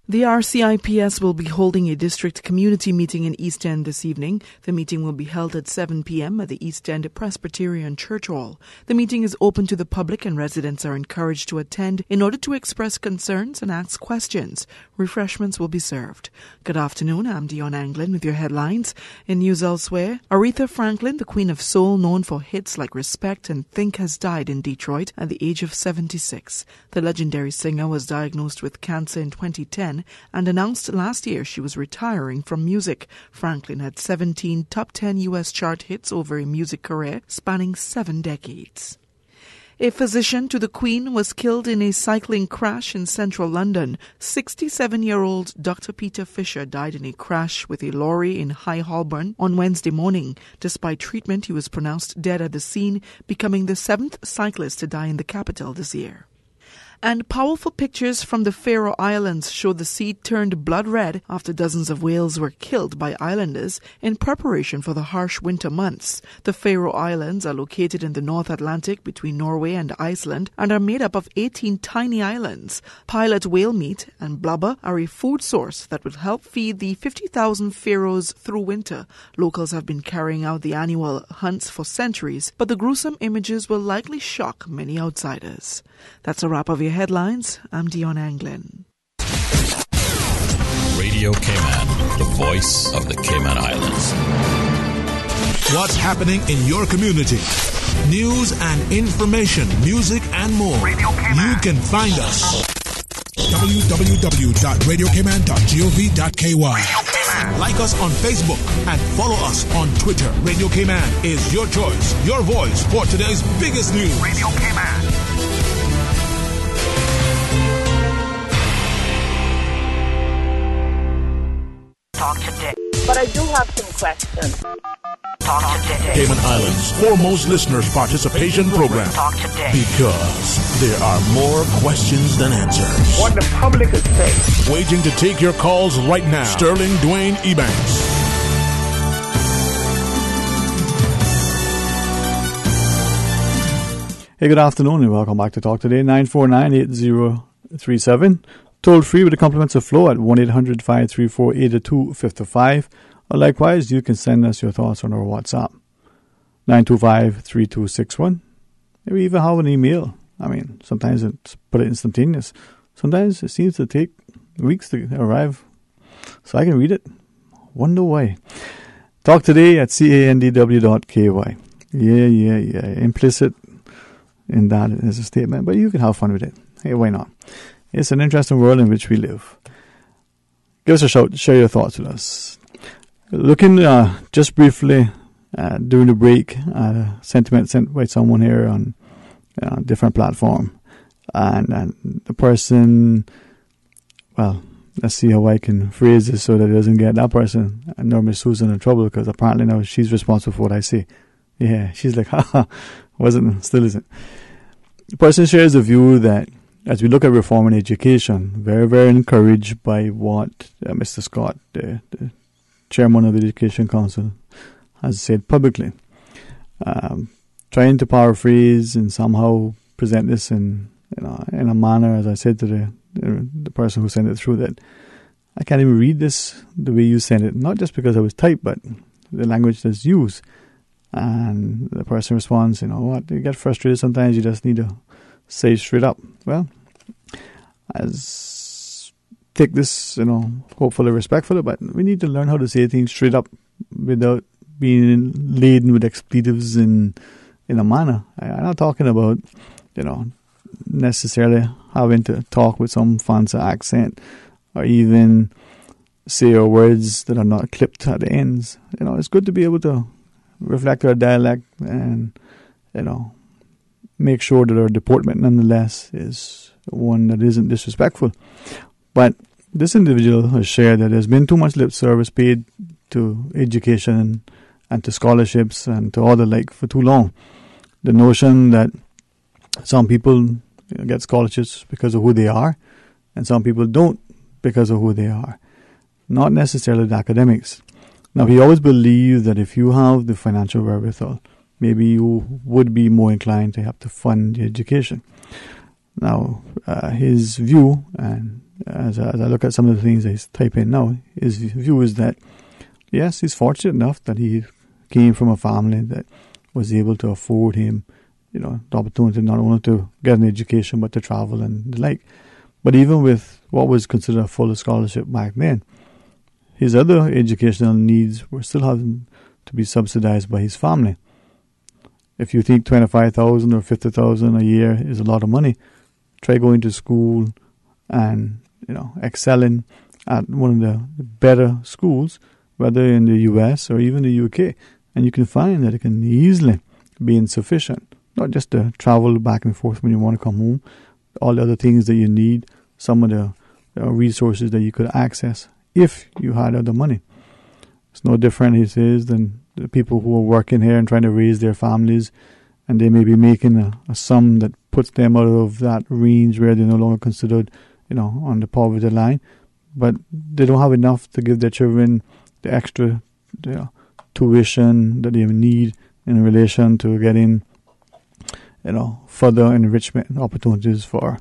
The RCIPS will be holding a district community meeting in East End this evening. The meeting will be held at 7 p.m. at the East End Presbyterian Church Hall. The meeting is open to the public, and residents are encouraged to attend in order to express concerns and ask questions. Refreshments will be served. Good afternoon, I'm Dion Anglin with your headlines. In news elsewhere, Aretha Franklin, the Queen of Soul, known for hits like Respect and Think, has died in Detroit at the age of 76. The legendary singer was diagnosed with cancer in 2010 and announced last year she was retiring from music. Franklin had 17 top 10 U.S. chart hits over a music career spanning 7 decades. A physician to the Queen was killed in a cycling crash in central London. 67-year-old Dr. Peter Fisher died in a crash with a lorry in High Holborn on Wednesday morning. Despite treatment, he was pronounced dead at the scene, becoming the 7th cyclist to die in the capital this year. And powerful pictures from the Faroe Islands show the sea turned blood red after dozens of whales were killed by islanders in preparation for the harsh winter months. The Faroe Islands are located in the North Atlantic between Norway and Iceland and are made up of 18 tiny islands. Pilot whale meat and blubber are a food source that will help feed the 50,000 Faroes through winter. Locals have been carrying out the annual hunts for centuries, but the gruesome images will likely shock many outsiders. That's a wrap of your headlines. I'm Dion Anglin. Radio Cayman, the voice of the Cayman Islands. What's happening in your community? News and information, music and more. You can find us. www.radiocayman.gov.ky. Like us on Facebook and follow us on Twitter. Radio Cayman is your choice, your voice for today's biggest news. Radio Cayman. Talk today. But I do have some questions. Talk today. Cayman Islands' foremost listeners' participation program. Talk today. Because there are more questions than answers. What the public is saying. Waiting to take your calls right now. Sterling Dwayne Ebanks. Hey, good afternoon and welcome back to Talk Today. 949-8037. Toll free with the compliments of Flow at 1-800-534-8255. Or likewise, you can send us your thoughts on our WhatsApp, 925-3261. Maybe even have an email. I mean, sometimes it's put it instantaneous. Sometimes it seems to take weeks to arrive. So I can read it. Wonder why. Talk today at candw.ky. Yeah. Implicit in that is a statement, but you can have fun with it. Hey, why not? It's an interesting world in which we live. Give us a shout. Share your thoughts with us. Looking just briefly during the break, sentiment sent by someone here on different platform. And the person, well, let's see how I can phrase this so that it doesn't get that person, and nor Miss Susan, in trouble, because apparently now she's responsible for what I say. Yeah, she's like, haha, wasn't, still isn't. The person shares the view that as we look at reform in education, very, very encouraged by what Mr. Scott, the chairman of the Education Council, has said publicly. Trying to paraphrase and somehow present this in a manner, as I said to the person who sent it through, that I can't even read this the way you sent it, not just because I was typed, but the language that's used. And the person responds, you know what, you get frustrated sometimes, you just need to say straight up. Well, take this, hopefully respectfully, but we need to learn how to say things straight up without being laden with expletives in a manner. I'm not talking about, necessarily having to talk with some fancy accent or even say words that are not clipped at the ends. It's good to be able to reflect our dialect and, make sure that our deportment nonetheless is one that isn't disrespectful. But this individual has shared that there's been too much lip service paid to education and to scholarships and to all the like for too long. The notion that some people get scholarships because of who they are and some people don't because of who they are. Not necessarily the academics. Now, he always believed that if you have the financial wherewithal, maybe you would be more inclined to have to fund your education. Now, his view, and as I look at some of the things that he's typing now, his view is that, yes, he's fortunate enough that he came from a family that was able to afford him, the opportunity not only to get an education, but to travel and the like. But even with what was considered a full scholarship back then, his other educational needs were still having to be subsidized by his family. If you think $25,000 or $50,000 a year is a lot of money, try going to school and excelling at one of the better schools, whether in the US or even the UK, and you can find that it can easily be insufficient. Not just to travel back and forth when you want to come home, all the other things that you need, some of the resources that you could access if you had other money. It's no different, he says, than the people who are working here and trying to raise their families, and they may be making a sum that puts them out of that range where they're no longer considered, on the poverty line, but they don't have enough to give their children the extra tuition that they need in relation to getting, further enrichment opportunities for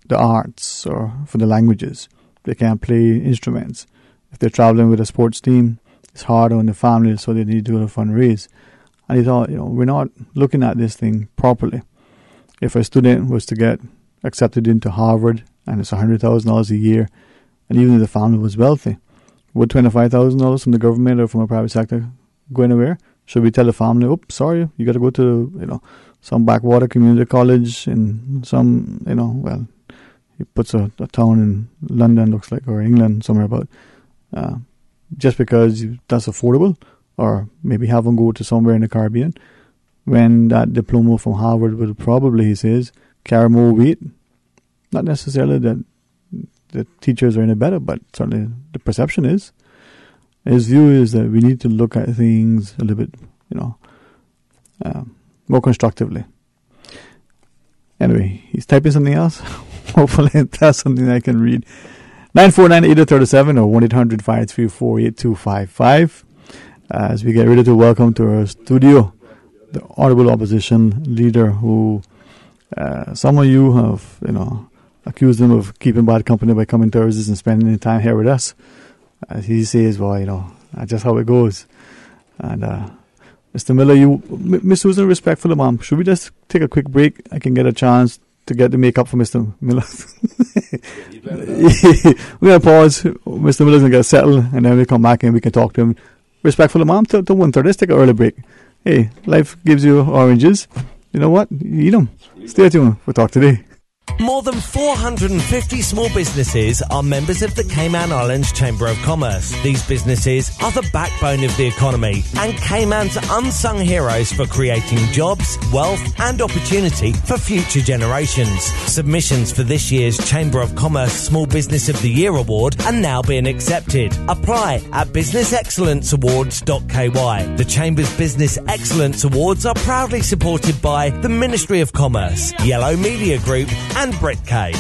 the arts or for the languages. They can't play instruments. If they're traveling with a sports team, it's harder on the family, so they need to do a fundraise. And he thought, we're not looking at this thing properly. If a student was to get accepted into Harvard and it's $100,000 a year, and even if the family was wealthy, would $25,000 from the government or from a private sector go anywhere? Should we tell the family, oh, sorry, you got to go to, some backwater community college in some, well, he puts a town in London, looks like, or England, somewhere about, just because that's affordable, or maybe have them go to somewhere in the Caribbean, when that diploma from Harvard would probably, he says, carry more weight. Not necessarily that the teachers are any better, but certainly the perception is. His view is that we need to look at things a little bit, more constructively. Anyway, he's typing something else. Hopefully that's something I can read. 949-8037 or 1-800-534-8255. As we get ready to welcome to our studio the Honorable Opposition Leader who some of you have, accused him of keeping bad company by coming Thursdays and spending time here with us. As he says, well, that's just how it goes. And Mr. Miller, Miss Susan, respectfully, ma'am, should we just take a quick break? I can get a chance to get the makeup for Mr. Miller. We're going to pause. Mr. Miller's going to get settled, and then we come back and we can talk to him. Respectfully, ma'am, till 1:30. Let's take an early break. Hey, life gives you oranges. You know what? Eat them. Stay tuned. We'll talk today. More than 450 small businesses are members of the Cayman Islands Chamber of Commerce. These businesses are the backbone of the economy and Cayman's unsung heroes for creating jobs, wealth and opportunity for future generations. Submissions for this year's Chamber of Commerce Small Business of the Year Award are now being accepted. Apply at businessexcellenceawards.ky. The Chamber's Business Excellence Awards are proudly supported by the Ministry of Commerce, Yellow Media Group and Brit K.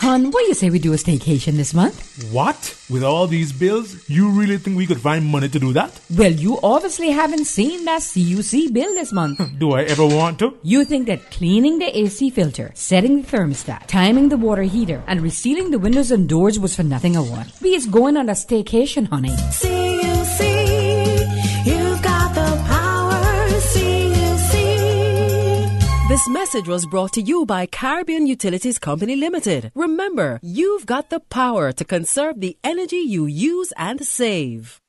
Hon, what do you say we do a staycation this month? What? With all these bills, you really think we could find money to do that? Well, you obviously haven't seen that CUC bill this month. Do I ever want to? You think that cleaning the AC filter, setting the thermostat, timing the water heater, and resealing the windows and doors was for nothing or what? Be it's going on a staycation, honey. CUC, you've got the power. CUC. This message was brought to you by Caribbean Utilities Company Limited. Remember, you've got the power to conserve the energy you use and save.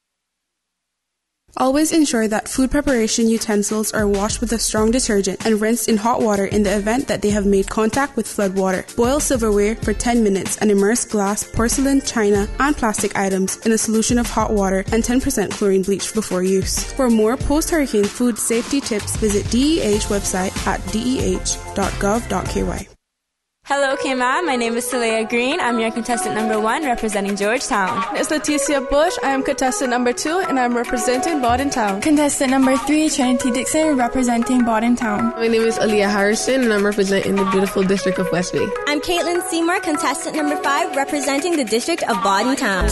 Always ensure that food preparation utensils are washed with a strong detergent and rinsed in hot water in the event that they have made contact with flood water. Boil silverware for 10 minutes and immerse glass, porcelain, china, and plastic items in a solution of hot water and 10% chlorine bleach before use. For more post-hurricane food safety tips, visit DEH website at deh.gov.ky. Hello, Cayman. My name is Talia Green. I'm your contestant number 1 representing Georgetown. It's Leticia Bush. I am contestant number 2 and I'm representing Bodden Town. Contestant number 3, Trinity Dixon, representing Bodden Town. My name is Aaliyah Harrison and I'm representing the beautiful district of West Bay. I'm Caitlin Seymour, contestant number 5, representing the district of Bodden Town.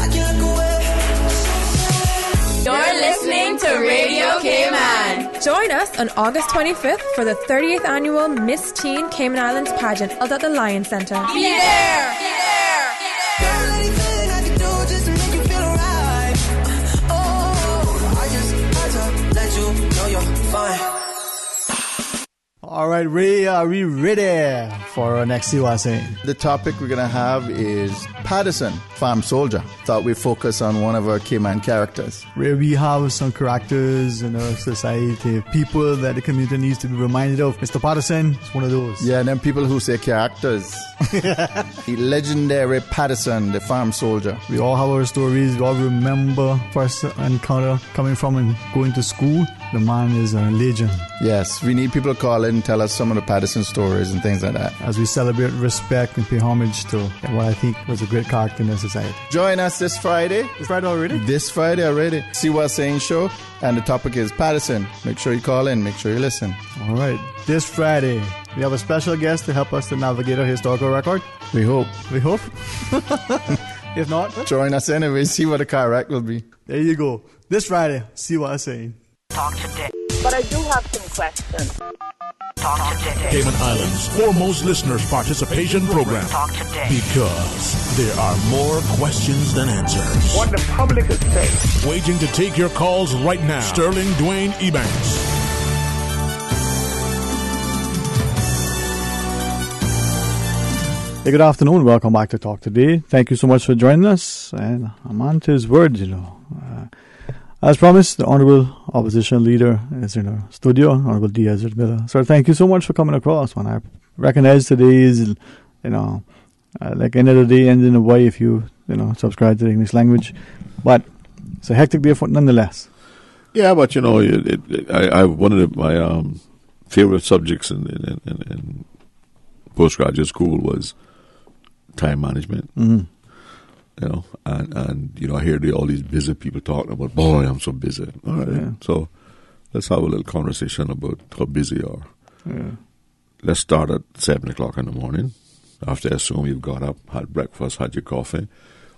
You're listening to Radio Cayman. Join us on August 25th for the 30th annual Miss Teen Cayman Islands pageant held at the Lion Center. Be there! Be there! Be there! Anything I can do just to make you feel alright. Oh, I just had to let you know you're fine. All right, Ray, are we ready for our next CYC? The topic we're going to have is Patterson, farm soldier. Thought we'd focus on one of our Cayman characters. Where we have some characters in our society, people that the community needs to be reminded of. Mr. Patterson is one of those. Yeah, and then people who say characters. The legendary Patterson, the farm soldier. We all have our stories. We all remember first encounter coming from and going to school. The man is a legend. Yes, we need people to call in and tell us some of the Patterson stories and things like that. As we celebrate, respect, and pay homage to what I think was a great character in our society. Join us this Friday. This Friday already? This Friday already. See what's saying show. And the topic is Patterson. Make sure you call in. Make sure you listen. All right. This Friday, we have a special guest to help us to navigate our historical record. We hope. We hope. If not, join us anyway. See what the car wreck will be. There you go. This Friday. See what I'm saying. Talk today. But I do have some questions. Talk today. Cayman Islands' foremost listeners' participation program. Talk today. Because there are more questions than answers. What the public is saying. Waiting to take your calls right now. Sterling Dwayne Ebanks. Hey, good afternoon. Welcome back to Talk Today. Thank you so much for joining us. And I'm on to his words, as promised, the Honorable Opposition Leader is in our studio, Honorable D. Ezzard Miller. Sir, thank you so much for coming across, man. I recognize today is, like end of the day, ends in a Y if you subscribe to the English language. But it's a hectic day for nonetheless. Yeah, but I one of my favorite subjects in postgraduate school was time management. Mm-hmm. And I hear all these busy people talking about, boy, I'm so busy. All right. Yeah. So let's have a little conversation about how busy you are. Yeah. Let's start at 7 o'clock in the morning. After I assume you've got up, had breakfast, had your coffee. I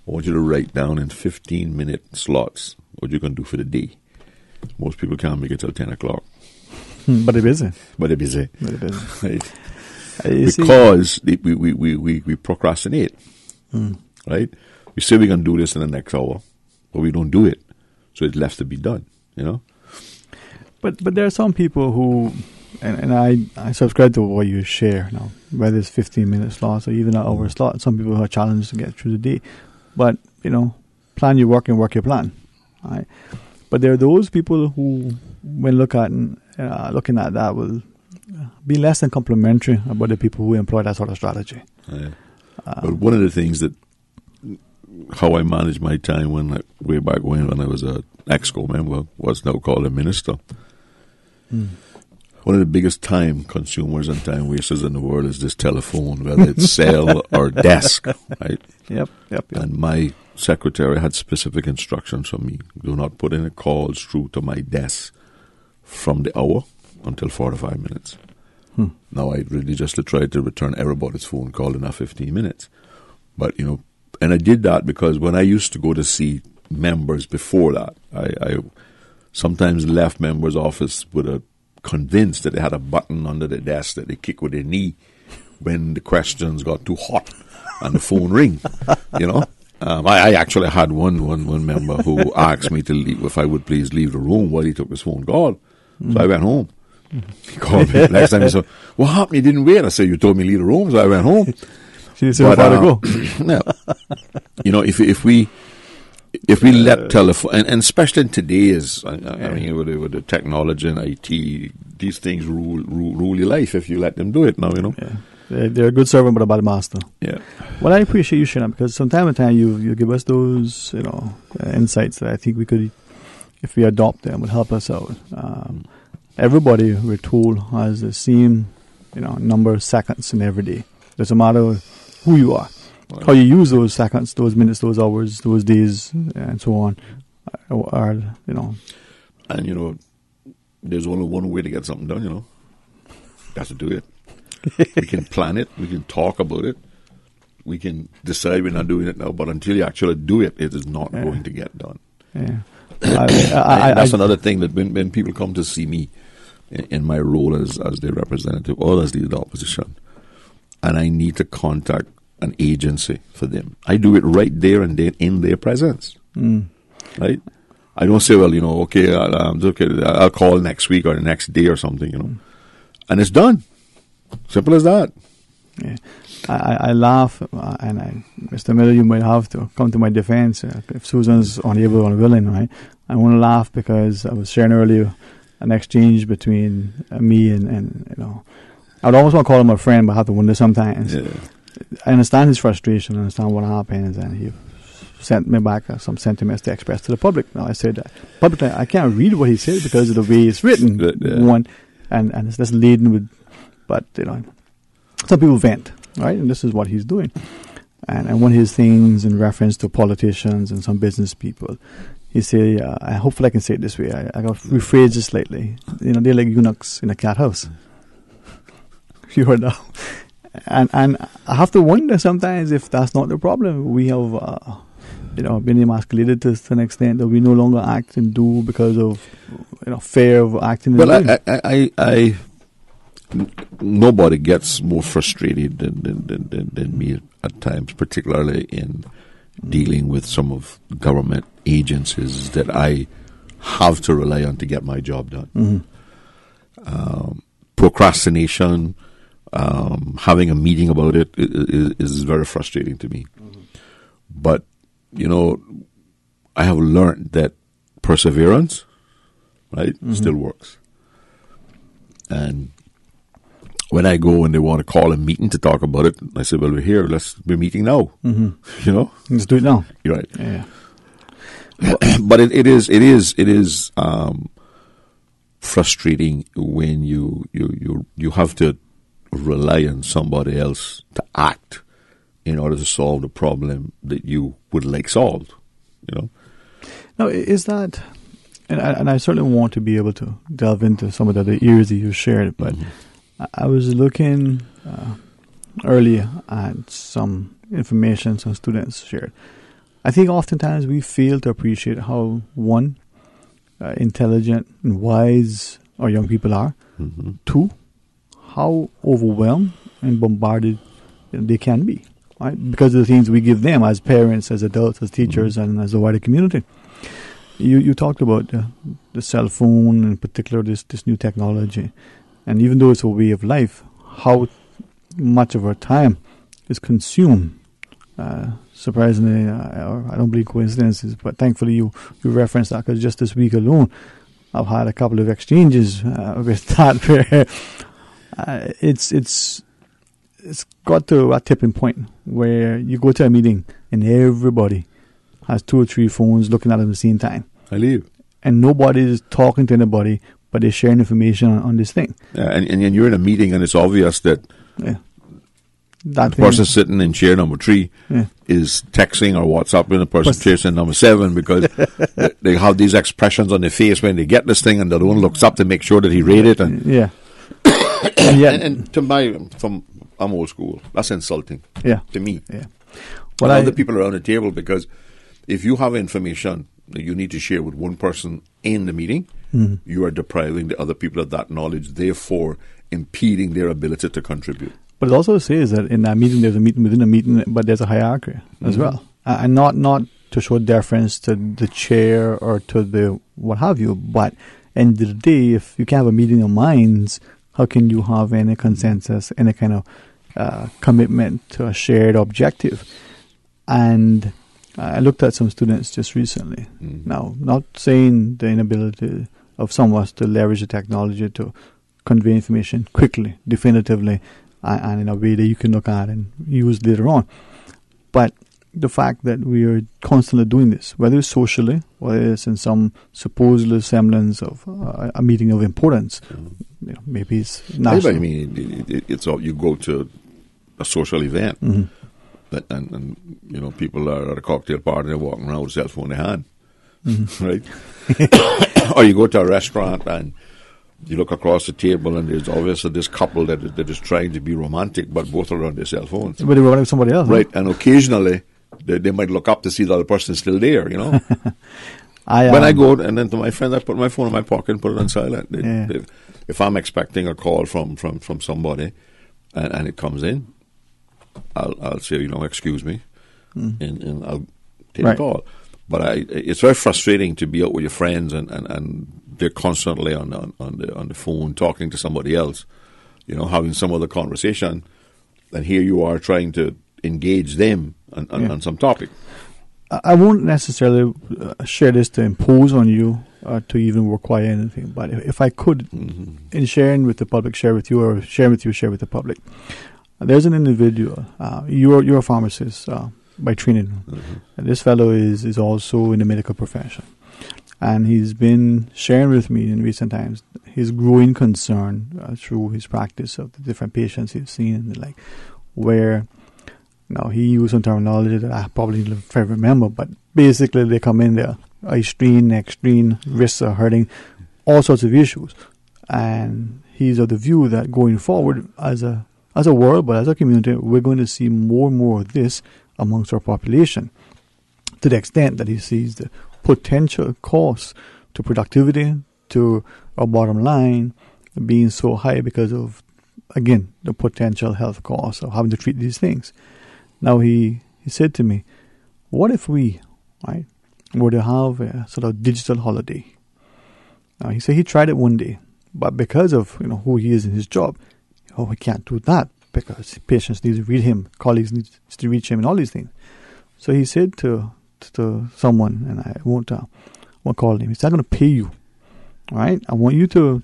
want you to write down in 15-minute slots what you're going to do for the day. Most people can't make it till 10 o'clock. But they're busy. Right. Because we procrastinate. Right? We say we're going to do this in the next hour, but we don't do it. So it's left to be done, But there are some people who, and I subscribe to what you share now, whether it's 15-minute slots or even an hour slot. Some people are challenged to get through the day. But, plan your work and work your plan. Right? But there are those people who, when looking at that, will be less than complimentary about the people who employ that sort of strategy. But one of the things that how I managed my time way back when I was a EXCO member, what's now called a minister. One of the biggest time consumers and time wasters in the world is this telephone, whether it's cell or desk, right? Yep. And my secretary had specific instructions for me. Do not put any calls through to my desk from the hour until 45 minutes. Now, I religiously tried to return everybody's phone call in 15 minutes. But, and I did that because when I used to go to see members before that, I sometimes left members' office with a convinced that they had a button under the desk that they kick with their knee when the questions got too hot and the phone ring, I actually had one member who asked me to leave, if I would please leave the room while he took his phone call. So I went home. He called me next time. He said, "What happened? You didn't wait?" I said, "You told me to leave the room," so I went home. So you said, "How to go?" No. If we let telephone, and especially in today's, I mean, with the technology and IT, these things rule your life if you let them do it now, Yeah. They're a good servant but a bad master. Yeah. Well, I appreciate you sharing that, because from time to time you give us those, insights that I think we could, if we adopt them, would help us out. Everybody, we're told, has the same, number of seconds in every day. Doesn't matter who you are. How you use those seconds, those minutes, those hours, those days, and so on, are. And, there's only one way to get something done, You have to do it. We can plan it. We can talk about it. We can decide we're not doing it now, but until you actually do it, it is not going to get done. Yeah. That's another thing that when people come to see me in my role as their representative or as leader of the opposition, and I need to contact an agency for them, I do it right there and then in their presence. Right? I don't say, well, okay, I'll call next week or the next day or something, and it's done. Simple as that. Yeah. I laugh, and Mr. Miller, you might have to come to my defense if Susan's unable or unwilling, right? I want to laugh because I was sharing earlier an exchange between me and I'd almost want to call him a friend, but I have to wonder sometimes. Yeah. I understand his frustration, I understand what happens, and he sent me back some sentiments to express to the public. Now, I said that publicly, I can't read what he said because of the way it's written. And it's just laden with, but some people vent, right? And this is what he's doing. And one of his things in reference to politicians and some business people, he said, hopefully I can say it this way. I got to rephrase it slightly. They're like eunuchs in a cat house. You heard that? And I have to wonder sometimes if that's not the problem. We have, been emasculated to an extent that we no longer act and do because of, fear of acting. Well, I nobody gets more frustrated than me at times, particularly in dealing with some of government agencies that I have to rely on to get my job done. Procrastination, having a meeting about it is very frustrating to me. But, I have learned that perseverance, right, still works. And when I go and they want to call a meeting to talk about it, I say, well, we're meeting now. Let's do it now. You're right. Yeah. But it is frustrating when you have to rely on somebody else to act in order to solve the problem that you would like solved. Now, is that, and I certainly want to be able to delve into some of the other areas that you shared, but I was looking earlier at some information some students shared. I think oftentimes we fail to appreciate how, one, intelligent and wise our young people are. Two, how overwhelmed and bombarded they can be, right? Because of the things we give them as parents, as adults, as teachers, and as a wider community. You talked about the cell phone, in particular this new technology, and even though it's a way of life, how much of our time is consumed. Surprisingly, I don't believe coincidences, but thankfully you referenced that, because just this week alone, I've had a couple of exchanges with that where It's got to a tipping point where you go to a meeting and everybody has 2 or 3 phones looking at it at the same time. I leave. And nobody is talking to anybody, but they're sharing information on this thing. And you're in a meeting and it's obvious that that the person sitting in chair number 3 is texting or WhatsApping the person chair number 7 because they have these expressions on their face when they get this thing, and the one looks up to make sure that he read it. And and to I'm old school. That's insulting. To me. Well, other people around the table, because if you have information that you need to share with one person in the meeting, you are depriving the other people of that knowledge, therefore impeding their ability to contribute. But it also says that in that meeting, there's a meeting within a meeting, but there's a hierarchy as well. And not to show deference to the chair or to the what have you, but end of the day, if you can't have a meeting of minds, how can you have any consensus, any kind of commitment to a shared objective? And I looked at some students just recently. Now, not saying the inability of some of us to leverage the technology to convey information quickly, definitively, and in a way that you can look at and use later on. But the fact that we are constantly doing this, whether it's socially, whether it's in some supposed semblance of a meeting of importance, maybe it's national. I mean, it's all, you go to a social event, and people are at a cocktail party and they're walking around with a cell phone in their hand, right? Or you go to a restaurant and you look across the table and there's obviously this couple that is trying to be romantic, but both are on their cell phones. But they're running with somebody else. Right, and occasionally they might look up to see the other person is still there, When I go and then to my friends, I put my phone in my pocket and put it on silent. If I'm expecting a call from somebody and it comes in, I'll say, excuse me, and I'll take a call. But it's very frustrating to be out with your friends and they're constantly on the phone talking to somebody else, having some other conversation, and here you are trying to engage them on some topic. I won't necessarily share this to impose on you or to even require anything, but if I could, in sharing with the public, share with you, or share with you, share with the public. There's an individual. You're a pharmacist by training. And this fellow is also in the medical profession. And he's been sharing with me in recent times his growing concern through his practice of the different patients he's seen, and where he used some terminology that I probably don't remember, but basically they come in there, eye strain, neck strain, wrists are hurting, all sorts of issues. And he's of the view that going forward as a world, but as a community, we're going to see more and more of this amongst our population, to the extent that he sees the potential cost to productivity, to our bottom line, being so high because of, again, the potential health costs of having to treat these things. Now, he said to me, what if we, were to have a sort of digital holiday? Now, he said he tried it one day, but because of who he is in his job, he can't do that because patients need to read him, colleagues need to reach him, and all these things. So he said to someone, and I won't call him, he said, I'm going to pay you, all right? I want you to,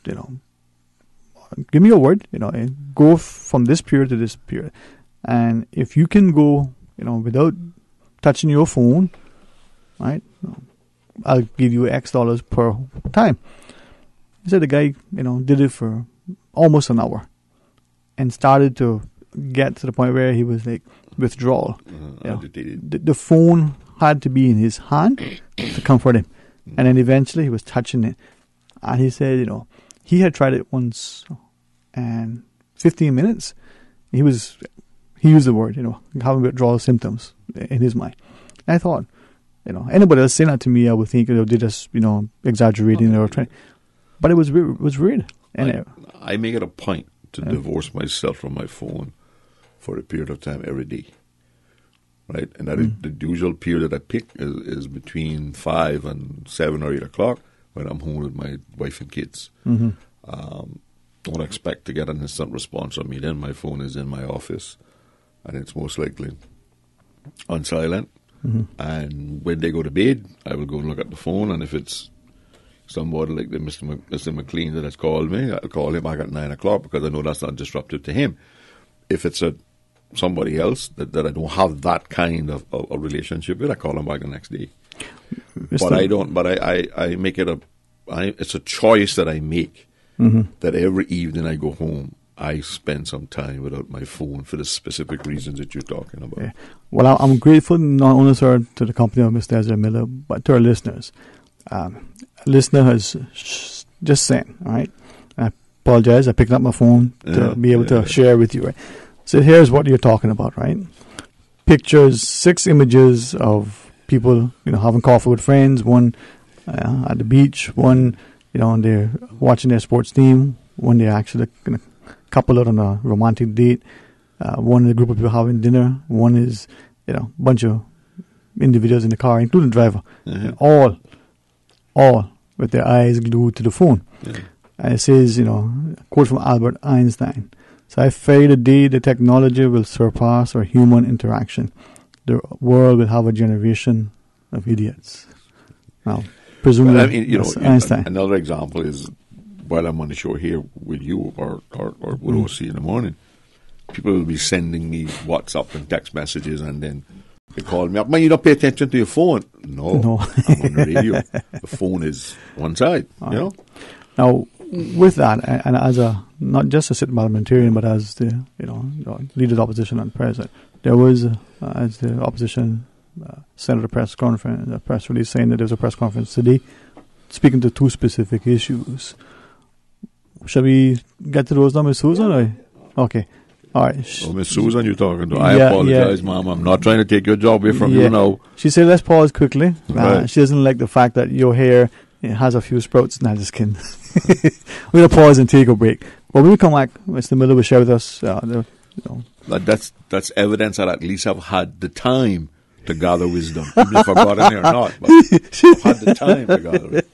give me your word, and go from this period to this period. And if you can go, without touching your phone, right, I'll give you X dollars per time. He said the guy, did it for almost an hour and started to get to the point where he was withdrawal. The phone had to be in his hand to comfort him. And then eventually he was touching it. And he said, he had tried it once and 15 minutes. He used the word, having withdrawal symptoms in his mind. And I thought, anybody else saying that to me, I would think they're just, exaggerating or trying. But it was weird. And I make it a point to divorce myself from my phone for a period of time every day. Right? And that is the usual period that I pick is between 5 and 7 or 8 o'clock when I'm home with my wife and kids. Don't expect to get an instant response from me. Then my phone is in my office, and it's most likely on silent. And when they go to bed, I will go and look at the phone, and if it's somebody like the Mr. McLean that has called me, I'll call him back at 9 o'clock because I know that's not disruptive to him. If it's somebody else that I don't have that kind of a relationship with, I call him back the next day. But I don't. But I make it it's a choice that I make. That every evening I go home, I spend some time without my phone for the specific reasons that you're talking about. Yeah. Well, I'm grateful not only, sir, to the company of Mr. Ezzard Miller, but to our listeners. A listener has just saying, all right, I apologize, I picked up my phone to be able to share with you, right? So here's what you're talking about, right? Pictures, 6 images of people, having coffee with friends, one at the beach, one, they're watching their sports team, one they're actually going to couple out on a romantic date, one is a group of people having dinner, one is, a bunch of individuals in the car, including the driver, all with their eyes glued to the phone. And it says, a quote from Albert Einstein, "So I fear the day the technology will surpass our human interaction. The world will have a generation of idiots." Now, presumably, Einstein. Another example is, while I'm on the show here with you or with OC in the morning, people will be sending me WhatsApp and text messages, and then they call me up, "Man, you don't pay attention to your phone." No. I'm on the radio. The phone is one side, Now, with that, and as not just a sitting parliamentarian, but as the leader of the opposition and president, there was, as the opposition Senator press conference, a press release saying that there was a press conference today speaking to 2 specific issues. Shall we get to those now, Ms. Susan? Okay. All right. Miss Susan, you're talking to. I apologize, Mom. I'm not trying to take your job away from you now. She said, let's pause quickly. Right. She doesn't like the fact that your hair has a few sprouts. Nah, just kidding. We're going to pause and take a break. But when we come back, Mr. Miller will share with us. That's evidence that at least I've had the time to gather wisdom. Even if I got in here or not. But I've had the time to gather it.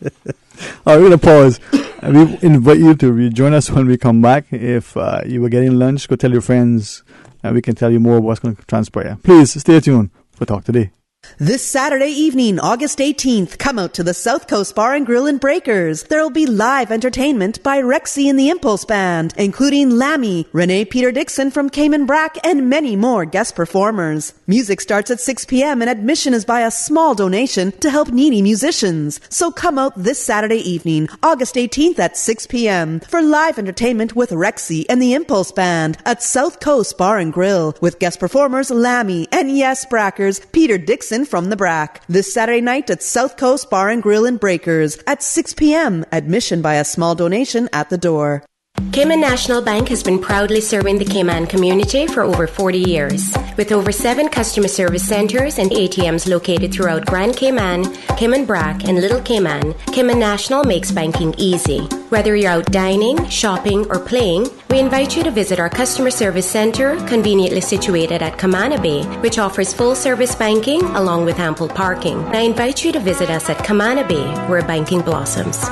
All right, we're going to pause. And we invite you to rejoin us when we come back. If you were getting lunch, go tell your friends, and we can tell you more about what's going to transpire. Please stay tuned for Talk Today. This Saturday evening, August 18th, come out to the South Coast Bar and Grill in Breakers. There will be live entertainment by Rexy and the Impulse Band, including Lammy, Renee Peter Dixon from Cayman Brack, and many more guest performers. Music starts at 6 p.m. and admission is by a small donation to help needy musicians. So come out this Saturday evening, August 18th at 6 p.m. for live entertainment with Rexy and the Impulse Band at South Coast Bar and Grill, with guest performers Lammy and, yes, Brackers, Peter Dixon from the Brack. This Saturday night at South Coast Bar and Grill in Breakers at 6 p.m. Admission by a small donation at the door. Cayman National Bank has been proudly serving the Cayman community for over 40 years. With over 7 customer service centers and ATMs located throughout Grand Cayman, Cayman Brack, and Little Cayman, Cayman National makes banking easy. Whether you're out dining, shopping, or playing, we invite you to visit our customer service center, conveniently situated at Camana Bay, which offers full-service banking along with ample parking. I invite you to visit us at Camana Bay, where banking blossoms.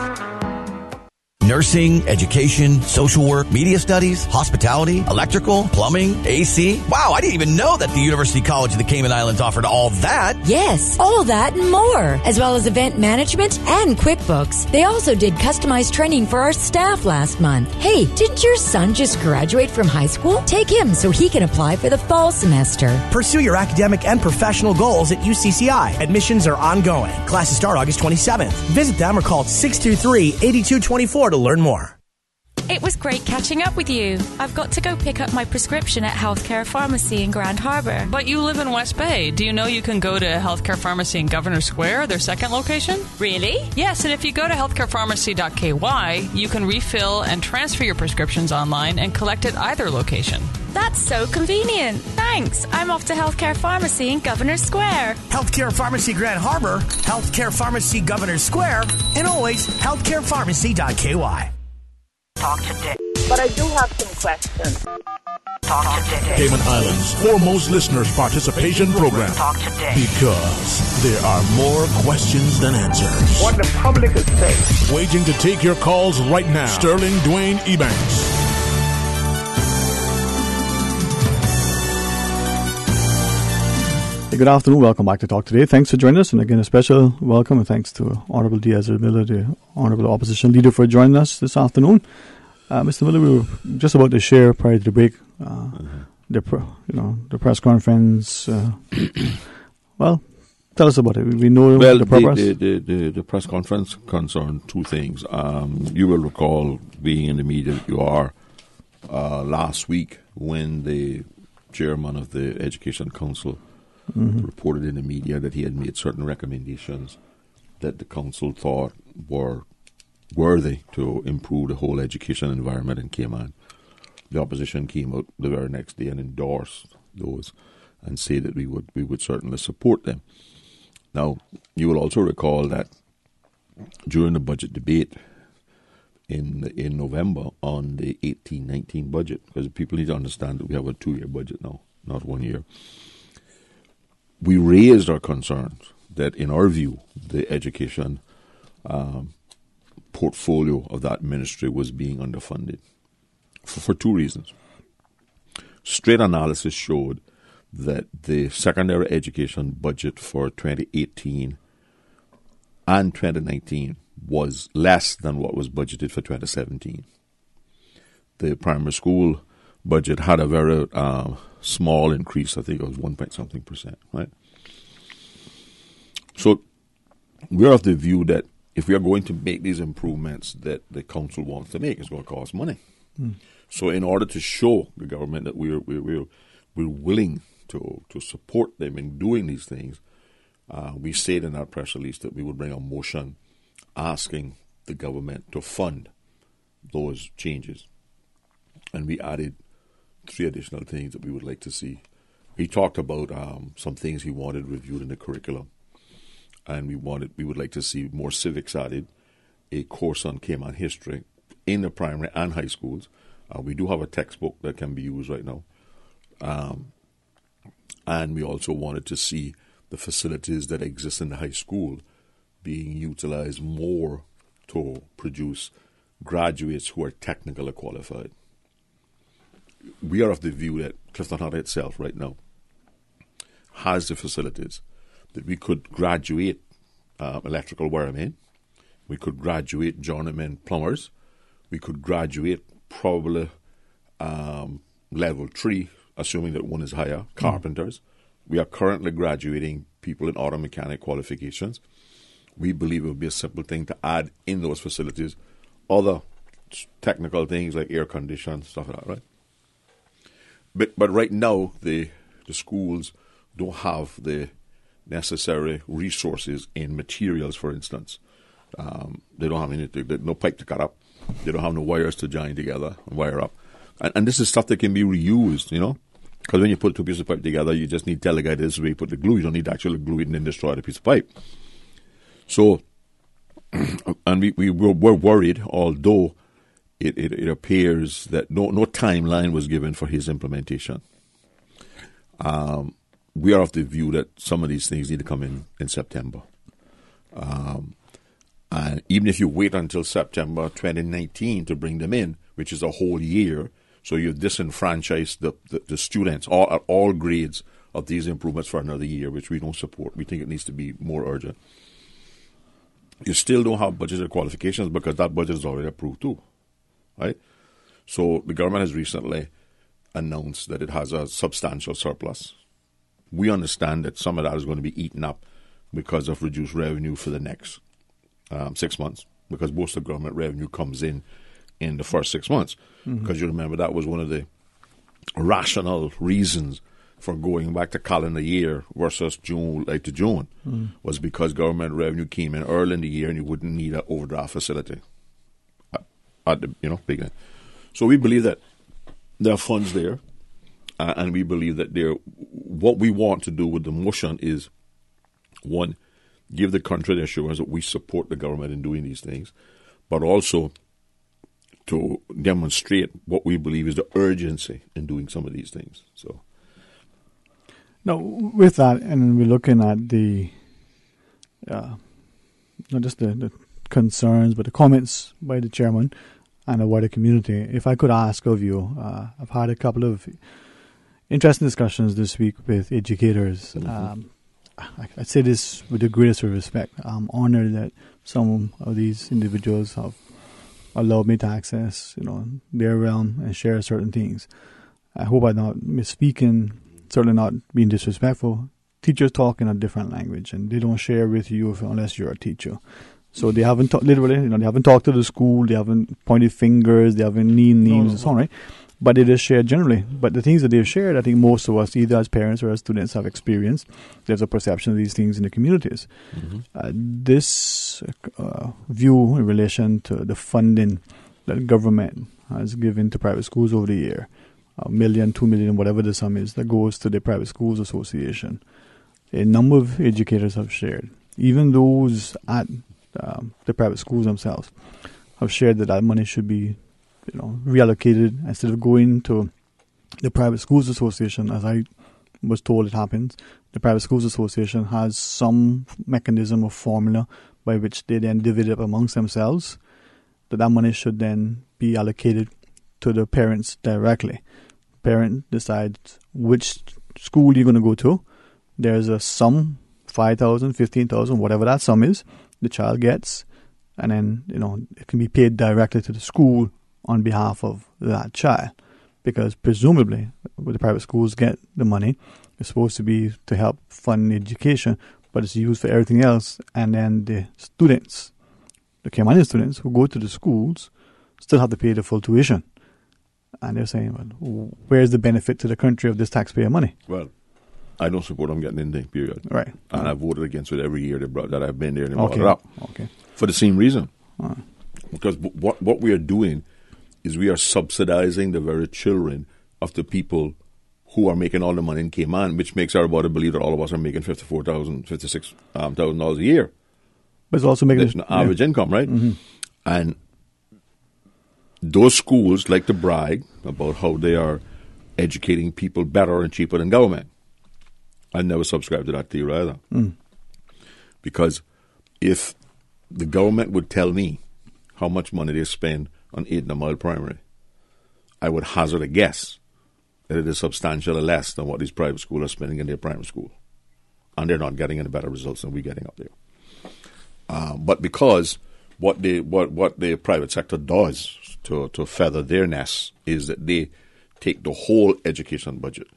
Nursing, education, social work, media studies, hospitality, electrical, plumbing, AC. Wow, I didn't even know that the University College of the Cayman Islands offered all that. Yes, all that and more, as well as event management and QuickBooks. They also did customized training for our staff last month. Hey, didn't your son just graduate from high school? Take him so he can apply for the fall semester. Pursue your academic and professional goals at UCCI. Admissions are ongoing. Classes start August 27th. Visit them or call 623-8224 to learn more. It was great catching up with you. I've got to go pick up my prescription at Healthcare Pharmacy in Grand Harbour. But you live in West Bay. Do you know you can go to Healthcare Pharmacy in Governor Square, their second location? Really? Yes, and if you go to healthcarepharmacy.ky, you can refill and transfer your prescriptions online and collect at either location. That's so convenient. Thanks. I'm off to Healthcare Pharmacy in Governor Square. Healthcare Pharmacy Grand Harbour, Healthcare Pharmacy Governor Square, and always healthcarepharmacy.ky. Talk today. But I do have some questions. Talk today. Cayman Islands' foremost listeners' participation program. Talk today. Because there are more questions than answers. What the public is saying. Waging to take your calls right now. Sterling Dwayne Ebanks. Good afternoon. Welcome back to Talk Today. Thanks for joining us. And again, a special welcome and thanks to Honorable D. Ezzard Miller, the Honorable Opposition Leader, for joining us this afternoon. Mr. Miller, we were just about to share prior to the break the press conference. Well, tell us about it. We know the purpose. The press conference concerned two things. You will recall, being in the media that you are, last week when the chairman of the Education Council reported in the media that he had made certain recommendations that the council thought were worthy to improve the whole education environment in Cayman. The opposition came out the very next day and endorsed those and say that we would certainly support them. Now, you will also recall that during the budget debate in November on the 18-19 budget, because people need to understand that we have a 2-year budget now, not 1 year, we raised our concerns that, in our view, the education portfolio of that ministry was being underfunded for two reasons. Straight analysis showed that the secondary education budget for 2018 and 2019 was less than what was budgeted for 2017. The primary school budget had a very small increase. I think it was 1.something%, right? So we're of the view that if we are going to make these improvements that the council wants to make, it's going to cost money. So in order to show the government that we're willing to support them in doing these things, we said in our press release that we would bring a motion asking the government to fund those changes. And we added 3 additional things that we would like to see. He talked about some things he wanted reviewed in the curriculum. And we would like to see more civics added, a course on Cayman history in the primary and high schools. We do have a textbook that can be used right now. And we also wanted to see the facilities that exist in the high school being utilized more to produce graduates who are technically qualified. We are of the view that Clifton Hunter itself right now has the facilities that we could graduate electrical wiremen, we could graduate journeyman plumbers, we could graduate probably level 3, assuming that one is higher, carpenters. We are currently graduating people in auto mechanic qualifications. We believe it would be a simple thing to add in those facilities other technical things like air conditioning, stuff like that, right? But right now, the schools don't have the necessary resources in materials, for instance. They don't have anything, no pipe to cut up. They don't have no wires to join together and wire up. And this is stuff that can be reused, you know? Because when you put 2 pieces of pipe together, you just need teleguide. This is where you put the glue. You don't need to actually glue it and then destroy the piece of pipe. So, and we're worried, although it appears that no timeline was given for his implementation. We are of the view that some of these things need to come in September. And even if you wait until September 2019 to bring them in, which is a whole year, so you've disenfranchised the students at all grades of these improvements for another year, which we don't support. We think it needs to be more urgent. You still don't have budgeted qualifications because that budget is already approved too, right? So the government has recently announced that it has a substantial surplus. We understand that some of that is going to be eaten up because of reduced revenue for the next 6 months, because most of the government revenue comes in the first 6 months. Because you remember that was one of the rational reasons for going back to calendar year versus June to June, was because government revenue came in early in the year and you wouldn't need an overdraft facility at the beginning. So we believe that there are funds there, and we believe that what we want to do with the motion is, one, give the country the assurance that we support the government in doing these things, but also to demonstrate what we believe is the urgency in doing some of these things. So, now, with that, and we're looking at the not just the concerns, but the comments by the chairman and the wider community. If I could ask of you, I've had a couple of interesting discussions this week with educators. I'd say this with the greatest of respect. I'm honored that some of these individuals have allowed me to access, their realm and share certain things. I hope I'm not misspeaking, certainly not being disrespectful. Teachers talk in a different language, and they don't share with you unless you're a teacher. So they haven't literally, they haven't talked to the school, they haven't pointed fingers, they haven't named names and so on, right? But it is shared generally. But the things that they've shared, I think most of us, either as parents or as students, have experienced. There's a perception of these things in the communities. This view in relation to the funding that government has given to private schools over the year, $1 million, $2 million, whatever the sum is, that goes to the Private Schools Association. A number of educators have shared, even those at the private schools themselves, have shared that money should be reallocated instead of going to the Private Schools Association. As I was told it happens, the Private Schools Association has some mechanism or formula by which they then divide it up amongst themselves, that money should then be allocated to the parents directly. Parent decides which school you're going to go to. There's a sum, 5,000, 15,000, whatever that sum is, the child gets, and then, it can be paid directly to the school on behalf of that child, because presumably when the private schools get the money, it's supposed to be to help fund education, but it's used for everything else. And then the students, the Caymanian students who go to the schools, still have to pay the full tuition. And they're saying, well, where's the benefit to the country of this taxpayer money? Well, I don't support them getting anything, period. Right. And I've voted against it every year that I've been there and they brought it up. Okay. For the same reason. Because what we are doing is we are subsidizing the very children of the people who are making all the money in Cayman, which makes everybody believe that all of us are making $54,000, $56,000 a year. But it's also making that's an average income, right? And those schools like to brag about how they are educating people better and cheaper than government. I never subscribe to that theory either. Because if the government would tell me how much money they spend on 8 Mile Primary, I would hazard a guess that it is substantially less than what these private schools are spending in their primary school. And they're not getting any better results than we're getting up there. But because what the private sector does to feather their nests is that they take the whole education budget,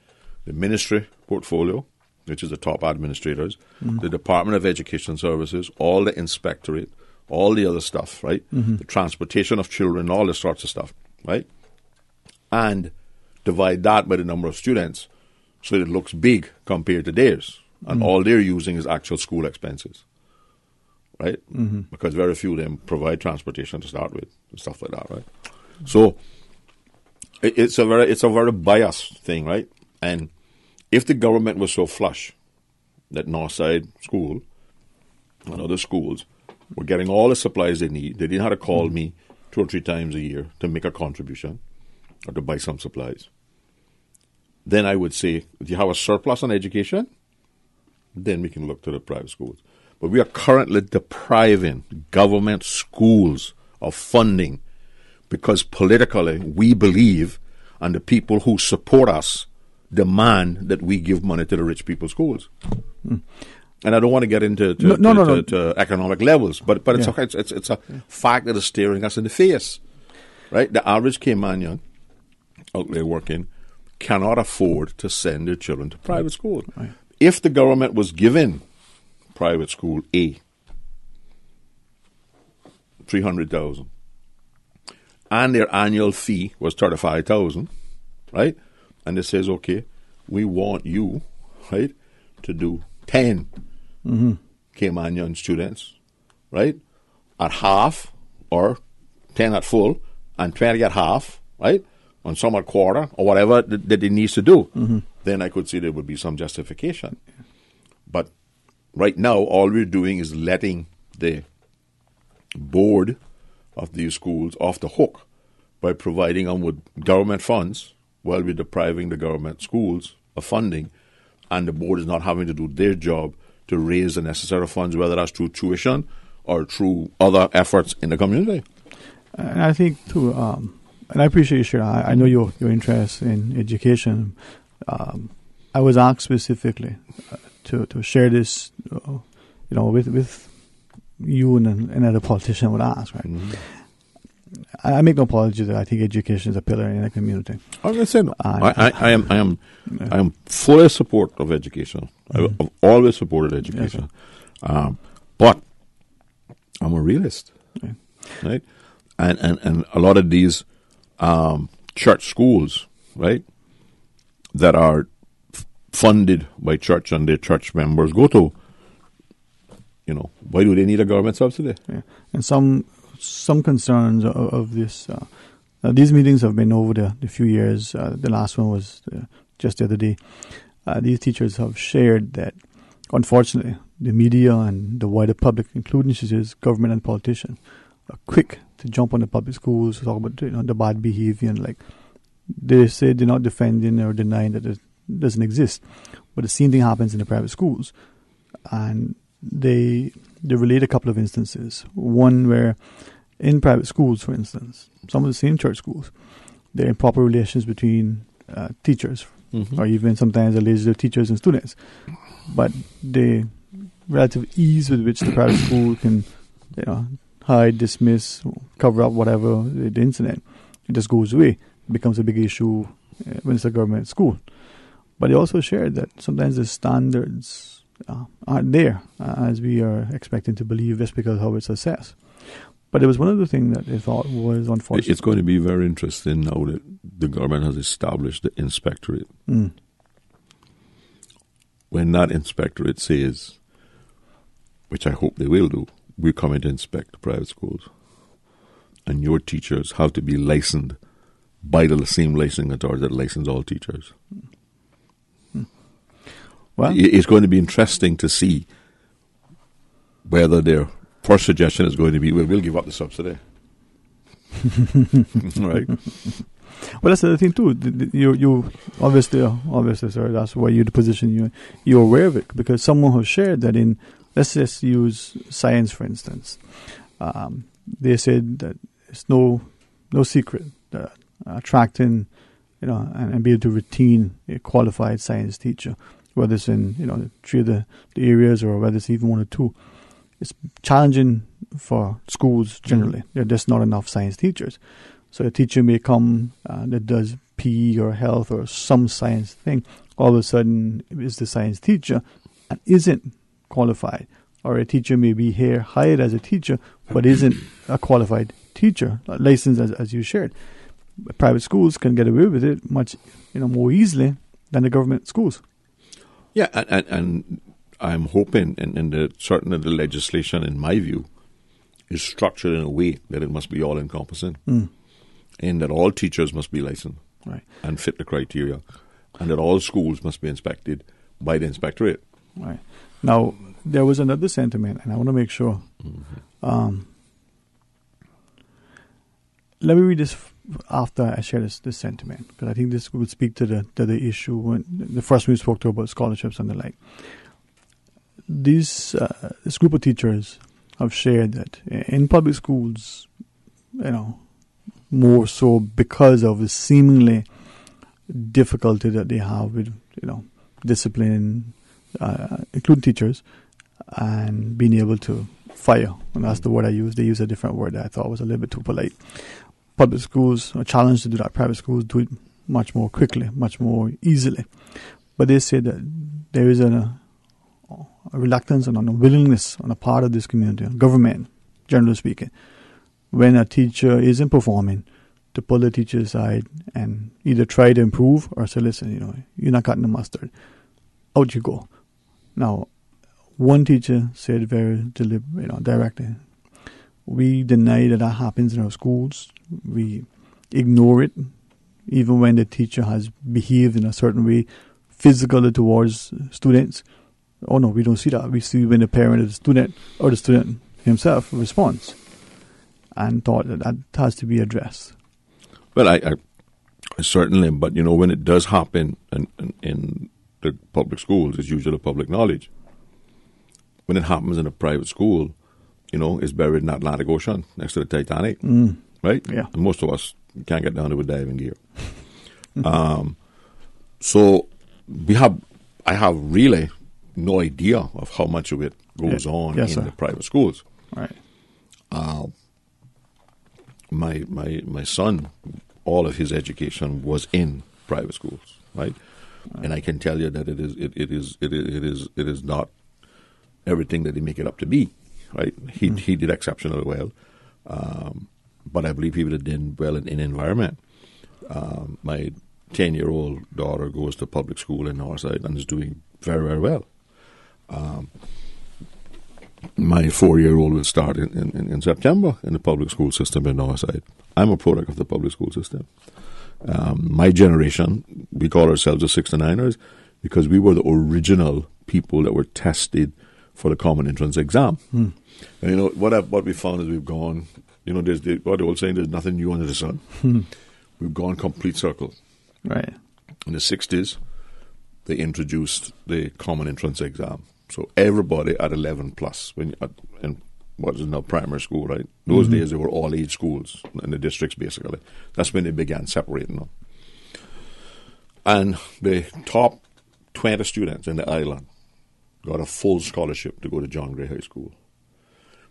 the ministry portfolio, which is the top administrators, the Department of Education Services, all the inspectorate, all the other stuff, right? The transportation of children, all this sorts of stuff, right? And divide that by the number of students so that it looks big compared to theirs. And all they're using is actual school expenses, right? Because very few of them provide transportation to start with and stuff like that, right? So it's a very biased thing, right? And if the government was so flush that Northside School and other schools were getting all the supplies they need, they didn't have to call me 2 or 3 times a year to make a contribution or to buy some supplies, then I would say, if you have a surplus on education, then we can look to the private schools. But we are currently depriving government schools of funding because politically we believe, and the people who support us demand, that we give money to the rich people's schools. And I don't want to get into to economic levels, but it's okay. It's a fact that is staring us in the face, right? The average Caymanian out there working cannot afford to send their children to private school. Right. If the government was giving private school A $300,000 and their annual fee was $35,000, right? And it says, okay, we want you, right, to do 10 Caymanian students, right, at half, or 10 at full, and 20 at half, right, on some at quarter, or whatever that it needs to do. Then I could see there would be some justification. But right now, all we're doing is letting the board of these schools off the hook by providing them with government funds while we're depriving the government schools of funding, and the board is not having to do their job to raise the necessary funds, whether that's through tuition or through other efforts in the community. And I think, too, and I appreciate you sharing. I know your interest in education. I was asked specifically to share this, with you and other politician would ask, right? Mm-hmm. I make no apology that I think education is a pillar in a community. I'm going to say no. I am fully support of education. Mm-hmm. I've always supported education, but I'm a realist, right? And a lot of these church schools, right, that are funded by church and their church members go to, why do they need a government subsidy? Yeah. And some concerns of this. These meetings have been over the few years. The last one was just the other day. These teachers have shared that, unfortunately, the media and the wider public, including government and politicians, are quick to jump on the public schools, talk about the bad behavior, and they say they're not defending or denying that it doesn't exist. But the same thing happens in the private schools, and they relate a couple of instances. One where in private schools, for instance, some of the same church schools, there are improper relations between teachers, or even sometimes alleged teachers and students. But the relative ease with which the private school can, hide, dismiss, cover up whatever the incident, it just goes away. It becomes a big issue when it's a government school. But they also shared that sometimes the standards aren't there as we are expecting to believe just because of how it's assessed. But it was one of the things that they thought was unfortunate. It's going to be very interesting now that the government has established the inspectorate. Mm. When that inspectorate says, which I hope they will do, we're coming to inspect the private schools, and your teachers have to be licensed by the same licensing authority that license all teachers. Well, it's going to be interesting to see whether their first suggestion is going to be, we'll give up the subsidy. Right? Well, that's the other thing too. You obviously, sir, that's why you're the position you're aware of it, because someone has shared that let's just use science for instance. They said that it's no secret that attracting, and be able to retain a qualified science teacher, whether it's in three of the areas or whether it's even one or two, it's challenging for schools generally. Mm-hmm. There are just not enough science teachers. So a teacher may come that does PE or health or some science thing, all of a sudden is the science teacher and isn't qualified. Or a teacher may be hired as a teacher but isn't a qualified teacher, licensed as you shared. Private schools can get away with it much more easily than the government schools. Yeah, and I'm hoping, and certainly the legislation, in my view, is structured in a way that it must be all-encompassing, and that all teachers must be licensed and fit the criteria, and that all schools must be inspected by the inspectorate. Right. Now, there was another sentiment, and I want to make sure. Let me read this after I share this sentiment, because I think this would speak to the issue when the first we spoke to about scholarships and the like. This group of teachers have shared that in public schools, more so because of the seemingly difficulty that they have with, discipline, including teachers, and being able to fire. And that's the word I used. They used a different word that I thought was a little bit too polite. Public schools are challenged to do that. Private schools do it much more quickly, much more easily. But they say that there is a reluctance and an unwillingness on the part of this community, government, generally speaking, when a teacher isn't performing, to pull the teacher aside and either try to improve or say, listen, you're not cutting the mustard. Out you go. Now, one teacher said very directly, we deny that happens in our schools. We ignore it, even when the teacher has behaved in a certain way physically towards students. Oh no, we don't see that. We see when the parent of the student or the student himself responds, and thought that has to be addressed. Well, I certainly, but when it does happen in the public schools, it's usually public knowledge. When it happens in a private school, it's buried in the Atlantic Ocean next to the Titanic, right? Yeah. And most of us can't get down there with diving gear. So I have really no idea of how much of it goes on in the private schools. Right. My son, all of his education was in private schools, right? And I can tell you that it is not everything that they make it up to be, right? He did exceptionally well, but I believe he would have done well in environment. My 10-year-old daughter goes to public school in Northside and is doing very, very well. My 4-year-old will start in September in the public school system in Northside. I'm a product of the public school system. My generation, we call ourselves the 69ers because we were the original people that were tested for the common entrance exam. And you know what we found is we've gone. You know, there's what the old saying: "There's nothing new under the sun." We've gone complete circle. Right. In the 60s, they introduced the common entrance exam. So everybody at 11 plus, in what is now primary school, right? Those days they were all age schools in the districts, basically. That's when they began separating them. And the top 20 students in the island got a full scholarship to go to John Gray High School.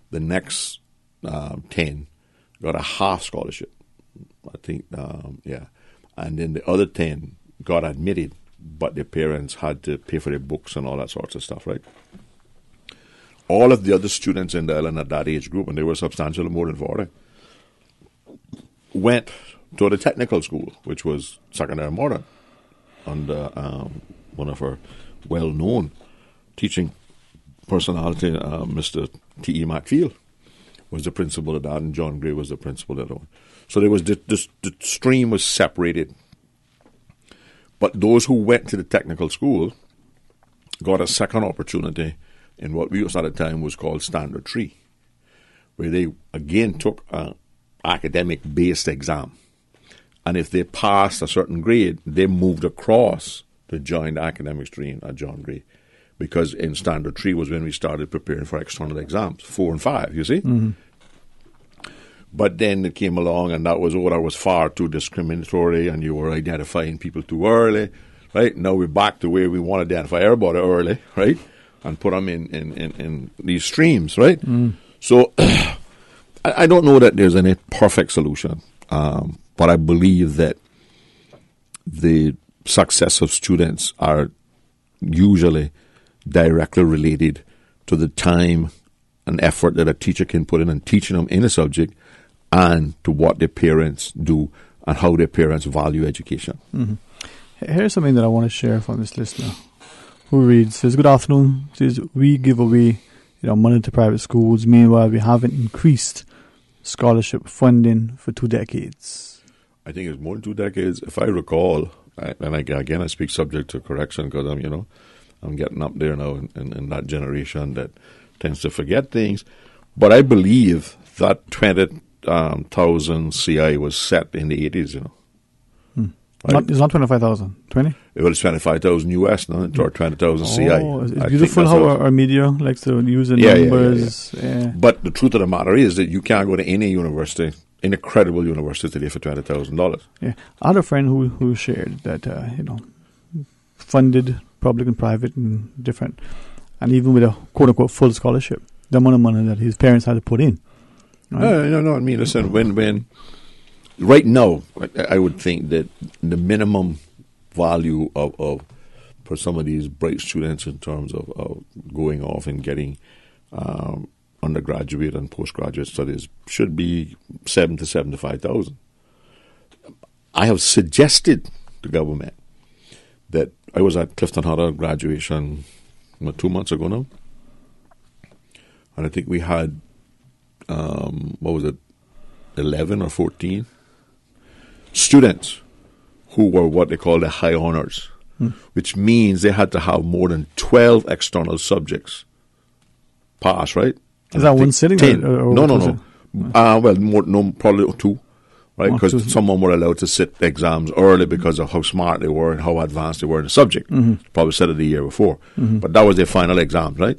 The next 10 got a half scholarship, I think, And then the other 10 got admitted, but their parents had to pay for their books and all that sorts of stuff, right? All of the other students in the island at that age group, and they were substantially more than 40, went to the technical school, which was secondary modern, under one of our well-known teaching personality, Mr. T.E. McField, was the principal of that, and John Gray was the principal of that one. So there was the stream was separated. But those who went to the technical school got a second opportunity in what we at the time was called Standard 3, where they again took an academic-based exam. And if they passed a certain grade, they moved across to join the academic stream at John Gray. Because in Standard 3 was when we started preparing for external exams, 4 and 5, you see? But then it came along, and that was far too discriminatory, and you were identifying people too early, right? Now we're back to where we want to identify everybody early, right? And put them in these streams, right? So I don't know that there's any perfect solution, but I believe that the success of students are usually directly related to the time and effort that a teacher can put in teaching them in a subject, and to what their parents do and how their parents value education. Here's something that I want to share from this listener who reads, says, "Good afternoon. Says, we give away money to private schools. Meanwhile, we haven't increased scholarship funding for 2 decades. I think it's more than 2 decades. If I recall, and I speak subject to correction because I'm getting up there now in that generation that tends to forget things. But I believe that 20,000 CI was set in the 80s, Right? It's not 25,000, 20? It was 25,000 US, no? Or 20,000 CI. It's beautiful how our media likes to use the numbers. Yeah. But the truth of the matter is that you can't go to any university, any credible university today for $20,000. Yeah. I had a friend who shared that, funded public and private and different, and even with a quote-unquote full scholarship, the amount of money that his parents had to put in. Right? No. I mean, listen, when right now, I would think that the minimum value of for some of these bright students in terms of going off and getting undergraduate and postgraduate studies should be 7,000 to 75,000. I have suggested to government that I was at Clifton Hunter graduation 2 months ago now, and I think we had 11 or 14 students who were what they call the high honors, which means they had to have more than 12 external subjects pass, right? Is that one sitting? 10. No. Well, probably 2, right? Because someone were allowed to sit exams early because of how smart they were and how advanced they were in the subject. Probably said it the year before. But that was their final exams, right?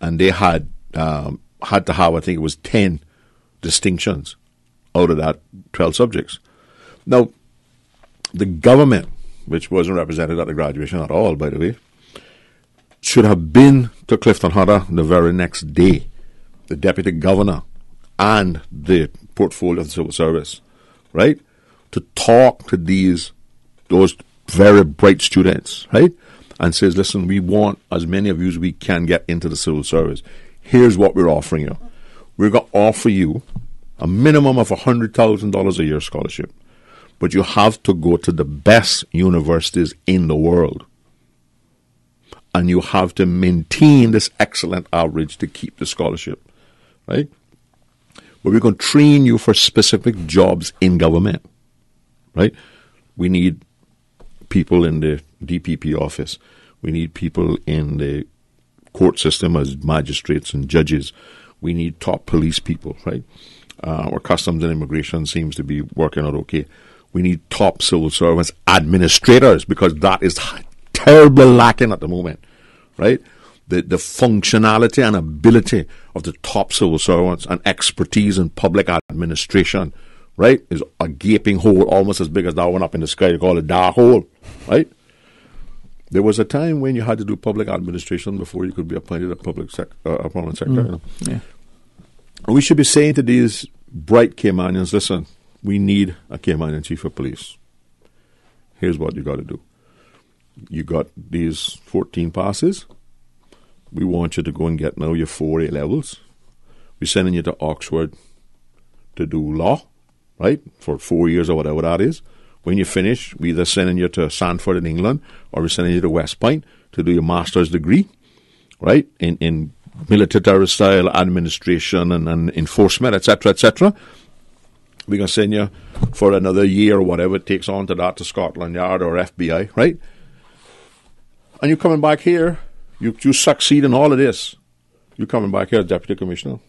And they had to have, I think it was 10 distinctions out of that 12 subjects. Now, the government which wasn't represented at the graduation at all, by the way, should have been to Clifton Hunter the very next day, the deputy governor and the portfolio of the civil service, right, to talk to those very bright students, right, and says, listen, we want as many of you as we can get into the civil service. Here's what we're offering you. We're going to offer you a minimum of $100,000 a year scholarship, but you have to go to the best universities in the world. And you have to maintain this excellent average to keep the scholarship, right? But we're going to train you for specific jobs in government, right? We need people in the DPP office. We need people in the court system as magistrates and judges. We need top police people, right? Our customs and immigration seems to be working out okay. We need top civil servants, administrators, because that is terribly lacking at the moment, right? The functionality and ability of the top civil servants and expertise in public administration, right, is a gaping hole almost as big as that one up in the sky. They call it dark hole, right? There was a time when you had to do public administration before you could be appointed a public permanent secretary. You know? Yeah. And we should be saying to these bright Caymanians, listen, we need a Caymanian chief of police. Here's what you got to do. You got these 14 passes. We want you to go and get now your 4 A levels. We're sending you to Oxford to do law, right, for 4 years or whatever that is. When you finish, we're either sending you to Sanford in England or we're sending you to West Point to do your master's degree, right, in military style administration and enforcement, etc., etc. We're going to send you for another year or whatever it takes on to that to Scotland Yard or FBI, right? And you're coming back here, you succeed in all of this. You're coming back here as Deputy Commissioner.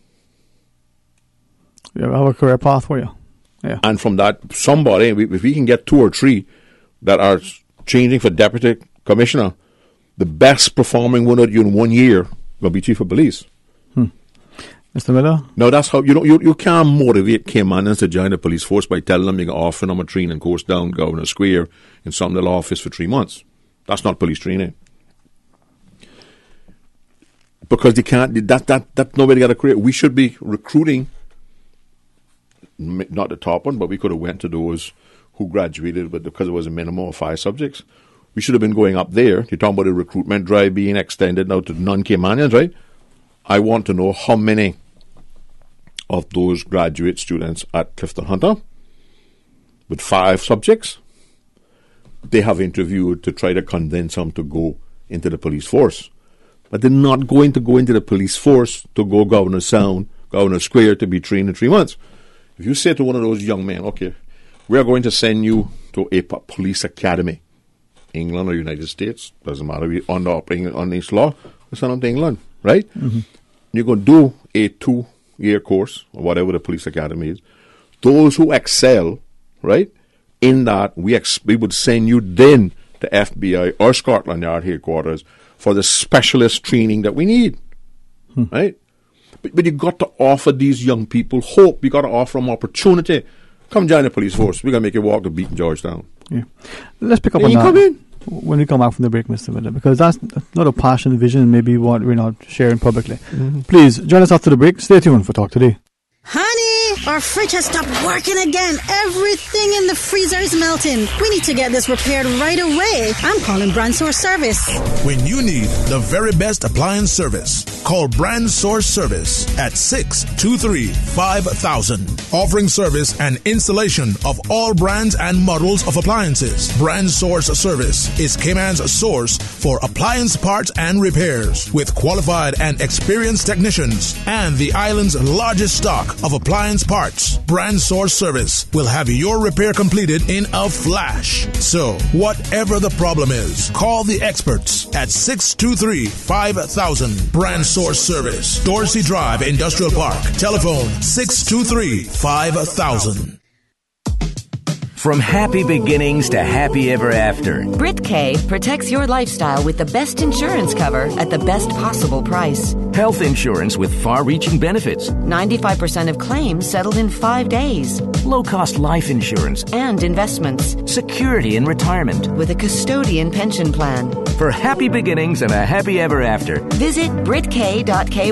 You have a career path for you. Yeah. And from that, somebody, if we can get 2 or 3 that are changing for Deputy Commissioner, the best performing one of you in 1 year will be Chief of Police. Mr. Miller? No, that's how, you can't motivate Caymanians to join the police force by telling them you can offer them a training course down Governor Square in some little office for 3 months. That's not police training. Because they can't, that nobody got a career. We should be recruiting, not the top one, but we could have went to those who graduated because it was a minimum of 5 subjects. We should have been going up there. You're talking about the recruitment drive being extended now to non-Caymanians, right? I want to know how many of those graduate students at Clifton Hunter with 5 subjects they have interviewed to try to convince them to go into the police force. But they're not going to go into the police force to go Governor Sound, Governor Square to be trained in 3 months. If you say to one of those young men, okay, we are going to send you to a police academy, England or United States, doesn't matter, we operating on this law, we send them to England, right? Mm-hmm. You're going to do a 2-year course, or whatever the police academy is. Those who excel, right, in that, we would send you then to FBI or Scotland Yard headquarters for the specialist training that we need, right? But you got to offer these young people hope. You got to offer them opportunity. Come join the police force. We're going to make you walk the beat in Georgetown. Yeah. Let's pick up on that. Come in. When we come back from the break, Mr. Miller, because that's not a passion, a vision, and maybe what we're not sharing publicly. Mm-hmm. Please join us after the break. Stay tuned for Talk Today. Honey, our fridge has stopped working again. Everything in the freezer is melting. We need to get this repaired right away. I'm calling Brand Source Service. When you need the very best appliance service, call Brand Source Service at 623-5000. Offering service and installation of all brands and models of appliances. Brand Source Service is Cayman's source for appliance parts and repairs with qualified and experienced technicians and the island's largest stock of appliance parts. Brand Source Service will have your repair completed in a flash. So, whatever the problem is, call the experts at 623-5000. Brand Source Service, Dorsey Drive, Industrial Park. Telephone 623-5000. From happy beginnings to happy ever after. Brit K protects your lifestyle with the best insurance cover at the best possible price. Health insurance with far-reaching benefits. 95% of claims settled in 5 days. Low-cost life insurance. And investments. Security in retirement. With a custodian pension plan. For happy beginnings and a happy ever after. Visit BritK.ky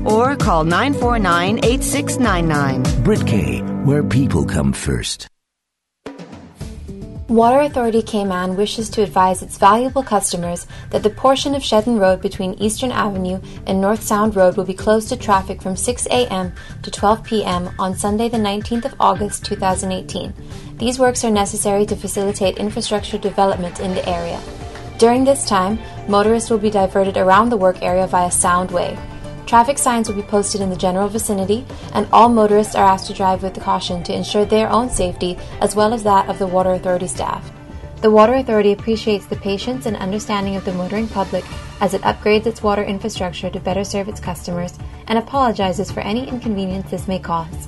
or call 949-8699. Brit K, where people come first. Water Authority Cayman wishes to advise its valuable customers that the portion of Shedden Road between Eastern Avenue and North Sound Road will be closed to traffic from 6 a.m. to 12 p.m. on Sunday the 19th of August 2018. These works are necessary to facilitate infrastructure development in the area. During this time, motorists will be diverted around the work area via Soundway. Traffic signs will be posted in the general vicinity, and all motorists are asked to drive with caution to ensure their own safety as well as that of the Water Authority staff. The Water Authority appreciates the patience and understanding of the motoring public as it upgrades its water infrastructure to better serve its customers and apologizes for any inconvenience this may cause.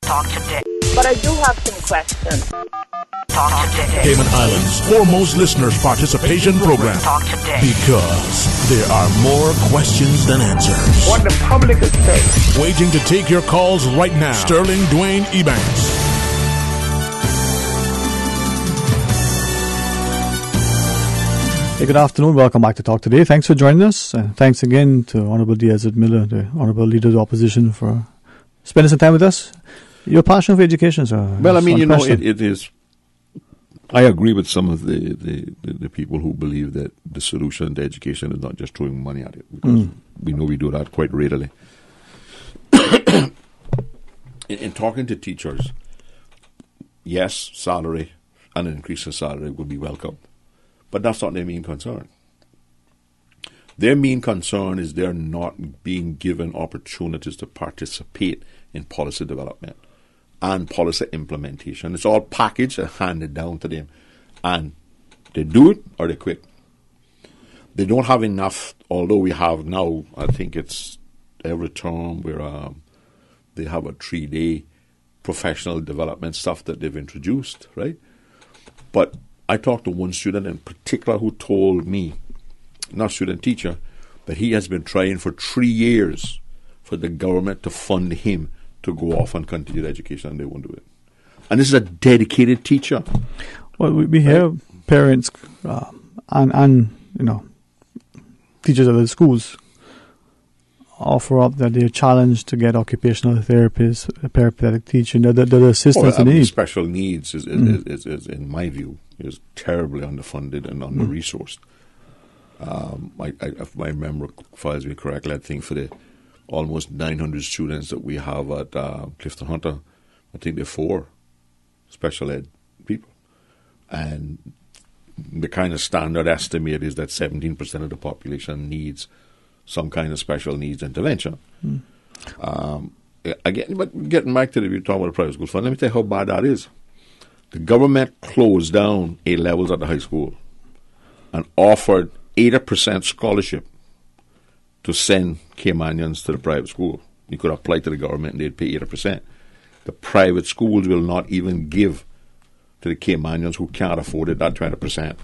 Talk today. But I do have some questions. Talk today. Cayman Islands' foremost listeners' participation program. Talk today. Because there are more questions than answers. What the public is saying. Waiting to take your calls right now. Sterling Dwayne Ebanks. Hey, good afternoon. Welcome back to Talk Today. Thanks for joining us. Thanks again to Honorable D. Ezzard Miller, the Honorable Leader of the Opposition, for spending some time with us. Your passion for education, sir. Well, I mean, it is. I agree with some of the people who believe that the solution to education is not just throwing money at it, because we know we do that quite readily. in talking to teachers, yes, salary and an increase in salary would be welcome, but that's not their main concern. Their main concern is they're not being given opportunities to participate in policy development and policy implementation. It's all packaged and handed down to them. And they do it or they quit. They don't have enough, although we have now, I think it's every term where they have a 3-day professional development stuff that they've introduced, right? But I talked to one student in particular who told me, not student, teacher, that he has been trying for 3 years for the government to fund him to go off and continue education, and they won't do it. And this is a dedicated teacher. Well, we hear parents and teachers at the schools offer up that they're challenged to get occupational therapists, peripatetic teaching, the assistance they need. Special needs is, in my view, is terribly underfunded and under-resourced. If my memory files me correctly, I think for the almost 900 students that we have at Clifton Hunter, I think there are 4 special ed people. And the kind of standard estimate is that 17% of the population needs some kind of special needs intervention. Again, but getting back to we talking about the private school fund, let me tell you how bad that is. The government closed down A levels at the high school and offered 80% scholarship to send Caymanians to the private school. You could apply to the government and they'd pay 80%. The private schools will not even give to the Caymanians who can't afford it that 20%. Is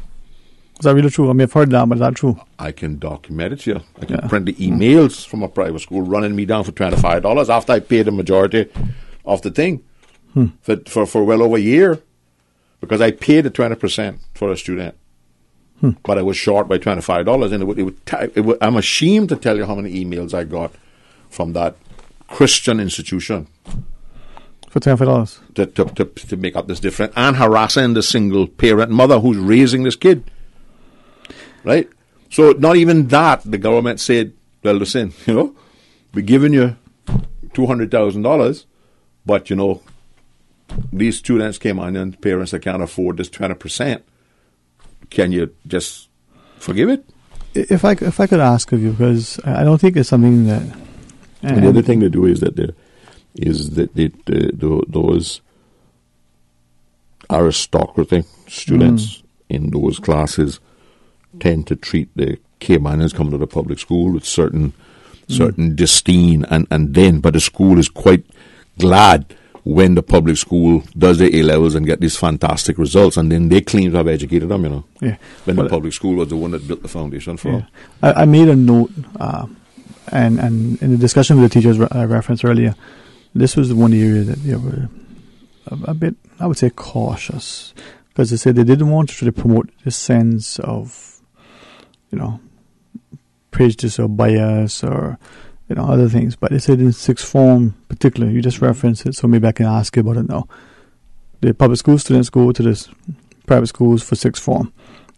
that really true? I mean, I've heard that, but is that true? I can document it here. I can print the emails from a private school running me down for $25 after I paid the majority of the thing for well over a year, because I paid the 20% for a student. But I was short by $25, and I'm ashamed to tell you how many emails I got from that Christian institution for $25 to make up this difference, and harassing the single parent mother who's raising this kid. Right? So not even that, the government said, well, listen, we're giving you $200,000, but these students came on and parents that can't afford this 20%. Can you just forgive it? If I could ask of you, because I don't think it's something that. The other thing they do is that those aristocratic students in those classes tend to treat the Caymanians coming to the public school with certain disdain, but the school is quite glad when the public school does their A-levels and get these fantastic results, and then they claim to have educated them, you know. Yeah. When the public school was the one that built the foundation for them. I made a note, and in the discussion with the teachers I referenced earlier, this was the one area that they were a bit, I would say, cautious, because they said they didn't want to try to promote this sense of, you know, prejudice or bias or, you know, other things. But they said in sixth form particularly, you just referenced it, so maybe I can ask you about it now. The public school students go to this private schools for sixth form,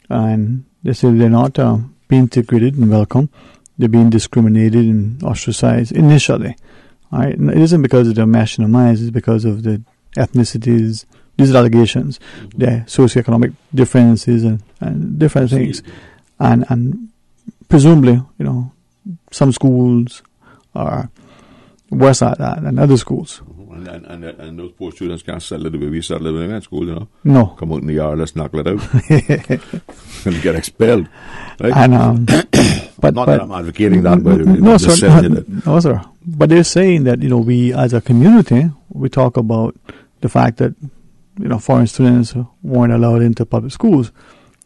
and they say they're not being integrated and welcome. They're being discriminated and ostracized initially. All right? And it isn't because of their national minds, it's because of the ethnicities. These are allegations, the socioeconomic differences and different things. And presumably, you know, some schools are worse at that than other schools. And those poor students can't settle the way we settle living in school, you know. No. Come out in the yard, let's knuckle it out. And get expelled. Right? And, but that I'm advocating that, but no, sir. No, sir. But they're saying that, you know, we as a community, we talk about the fact that, you know, foreign students weren't allowed into public schools,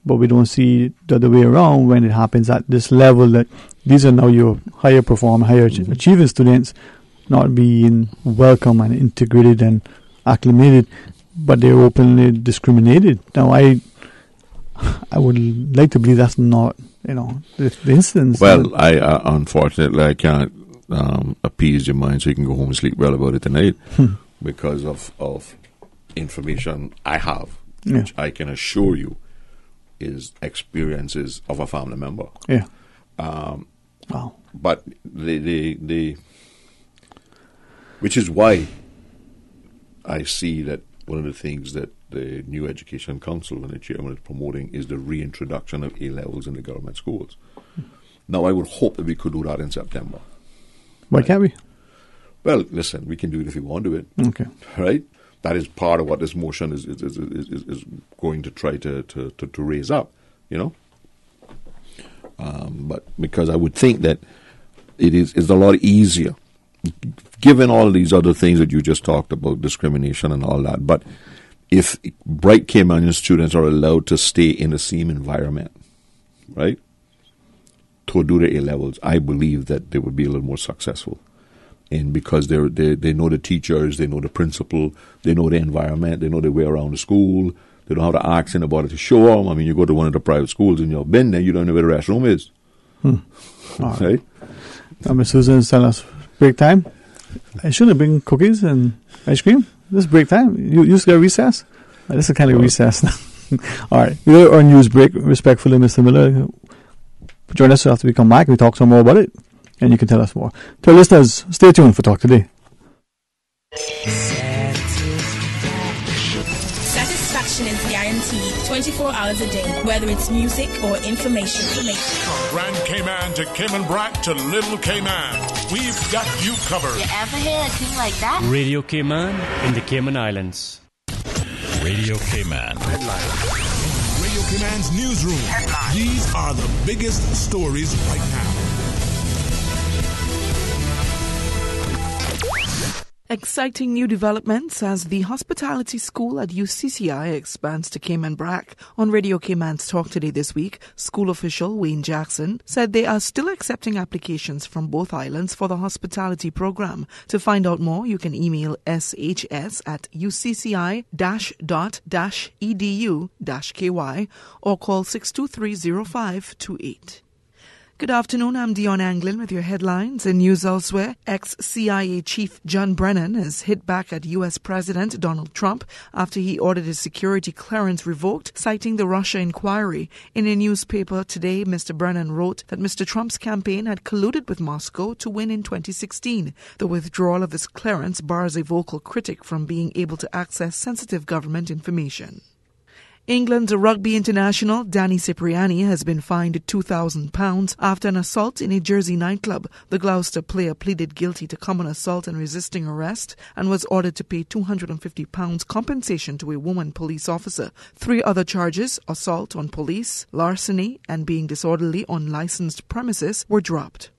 but we don't see the other way around when it happens at this level that these are now your higher performing, higher achieving students not being welcome and integrated and acclimated, but they're openly discriminated. Now, I would like to believe that's not, you know, the instance. Well, unfortunately, I can't appease your mind so you can go home and sleep well about it tonight because of information I have, which I can assure you is experiences of a family member. Yeah. Wow. But they which is why I see that one of the things that the new Education Council and the chairman is promoting is the reintroduction of A-levels in the government schools. Now, I would hope that we could do that in September. Why can't we? Well, listen, we can do it if we want to do it. Okay. Right? That is part of what this motion is going to try to raise up, you know. But because I would think that it's a lot easier, given all these other things that you just talked about, discrimination and all that. But if bright Caymanian students are allowed to stay in the same environment, right, to do the A-levels, I believe that they would be a little more successful. And because they know the teachers, they know the principal, they know the environment, they know their way around the school. They don't have to ask anybody to show them. I mean, you go to one of the private schools and you've been there, you don't know where the restroom is. Right? Miss Susan is telling us break time. I shouldn't bring cookies and ice cream. This is break time. You just got recess. This is kind of recess now. All right, we're on news break. Respectfully, Mr. Miller, join us after we come back. We talk some more about it. And you can tell us more. To our listeners, stay tuned for Talk Today. Satisfaction is guaranteed 24 hours a day, whether it's music or information. From Grand Cayman to Cayman Brac to Little Cayman, we've got you covered. You ever hear a thing like that? Radio Cayman in the Cayman Islands. Radio Cayman. Radio Cayman's newsroom. These are the biggest stories right now. Exciting new developments as the hospitality school at UCCI expands to Cayman Brac. On Radio Cayman's Talk Today this week, school official Wayne Jackson said they are still accepting applications from both islands for the hospitality program. To find out more, you can email shs@ucci-edu-ky or call 623-0528. Good afternoon, I'm Dion Anglin with your headlines and news elsewhere. Ex-CIA Chief John Brennan has hit back at U.S. President Donald Trump after he ordered his security clearance revoked, citing the Russia inquiry. In a newspaper today, Mr. Brennan wrote that Mr. Trump's campaign had colluded with Moscow to win in 2016. The withdrawal of his clearance bars a vocal critic from being able to access sensitive government information. England's rugby international Danny Cipriani has been fined £2,000 after an assault in a Jersey nightclub. The Gloucester player pleaded guilty to common assault and resisting arrest and was ordered to pay £250 compensation to a woman police officer. 3 other charges, assault on police, larceny and being disorderly on licensed premises, were dropped.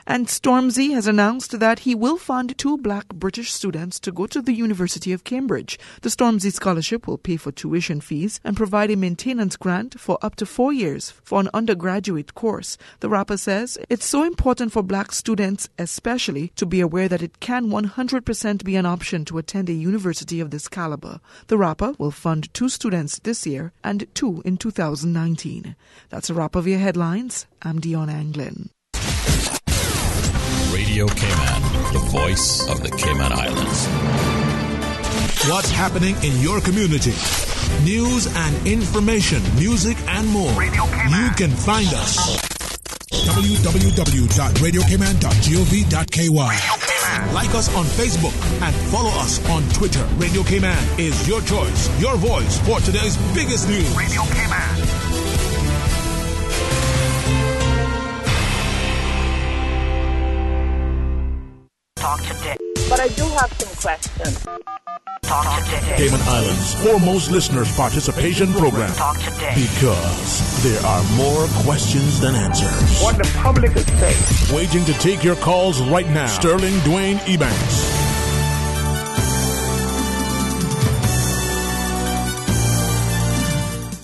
And Stormzy has announced that he will fund 2 black British students to go to the University of Cambridge. The Stormzy Scholarship will pay for tuition fees and provide a maintenance grant for up to 4 years for an undergraduate course. The rapper says it's so important for black students especially to be aware that it can 100% be an option to attend a university of this caliber. The rapper will fund 2 students this year and 2 in 2019. That's a wrap of your headlines. I'm Dion Anglin. Radio Cayman, the voice of the Cayman Islands. What's happening in your community? News and information, music and more. You can find us. www.radiocayman.gov.ky. Like us on Facebook and follow us on Twitter. Radio Cayman is your choice, your voice for today's biggest news. Radio Cayman. Talk today. But I do have some questions. Talk today. Cayman Islands' foremost listeners' participation program. Talk today. Because there are more questions than answers. What the public is saying. Waiting to take your calls right now. Sterling Dwayne Ebanks.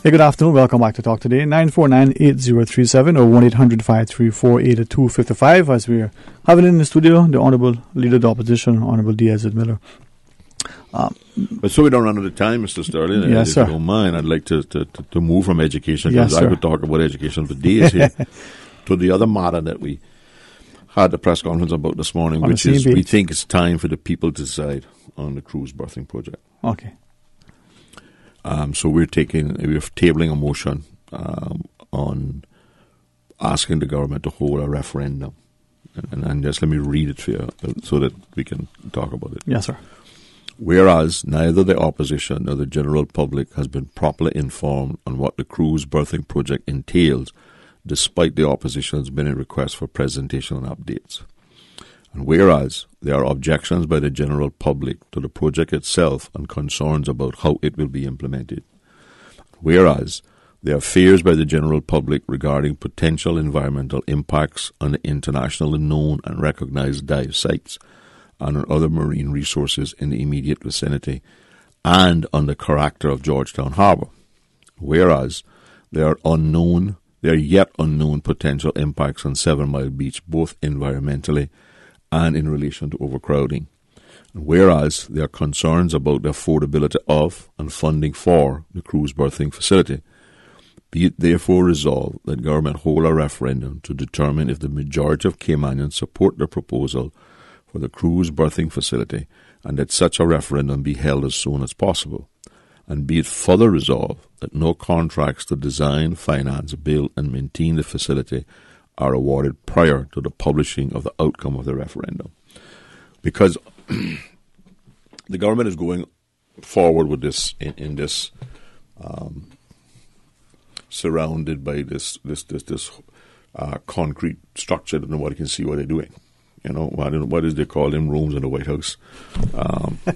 Hey, good afternoon. Welcome back to Talk Today. 949-8037 or 1-800-534-8255 as we're having in the studio the Honourable Leader of the Opposition, Honourable D. Ezzard Miller. But so we don't run out of time, Mr. Sterling, yes, if sir. you don't mind, I'd like to move from education, because Yes, I sir. could talk about education for days here, to the other matter that we had the press conference about this morning, On which the is CMB. we think it's time for the people to decide on the cruise birthing project. Okay. So we're tabling a motion on asking the government to hold a referendum. And just let me read it for you so that we can talk about it. Yes, sir. Whereas neither the opposition nor the general public has been properly informed on what the cruise berthing project entails, despite the opposition's many requests for presentation and updates. And whereas there are objections by the general public to the project itself and concerns about how it will be implemented. Whereas there are fears by the general public regarding potential environmental impacts on the internationally known and recognized dive sites and on other marine resources in the immediate vicinity and on the character of Georgetown Harbour. Whereas there are yet unknown potential impacts on 7 Mile Beach, both environmentally and in relation to overcrowding. Whereas there are concerns about the affordability of and funding for the cruise berthing facility, be it therefore resolved that government hold a referendum to determine if the majority of Caymanians support the proposal for the cruise berthing facility, and that such a referendum be held as soon as possible. And be it further resolved that no contracts to design, finance, build and maintain the facility are awarded prior to the publishing of the outcome of the referendum. Because the government is going forward with this in this surrounded by this concrete structure that nobody can see what they're doing. You know, what is they call them rooms in the White House?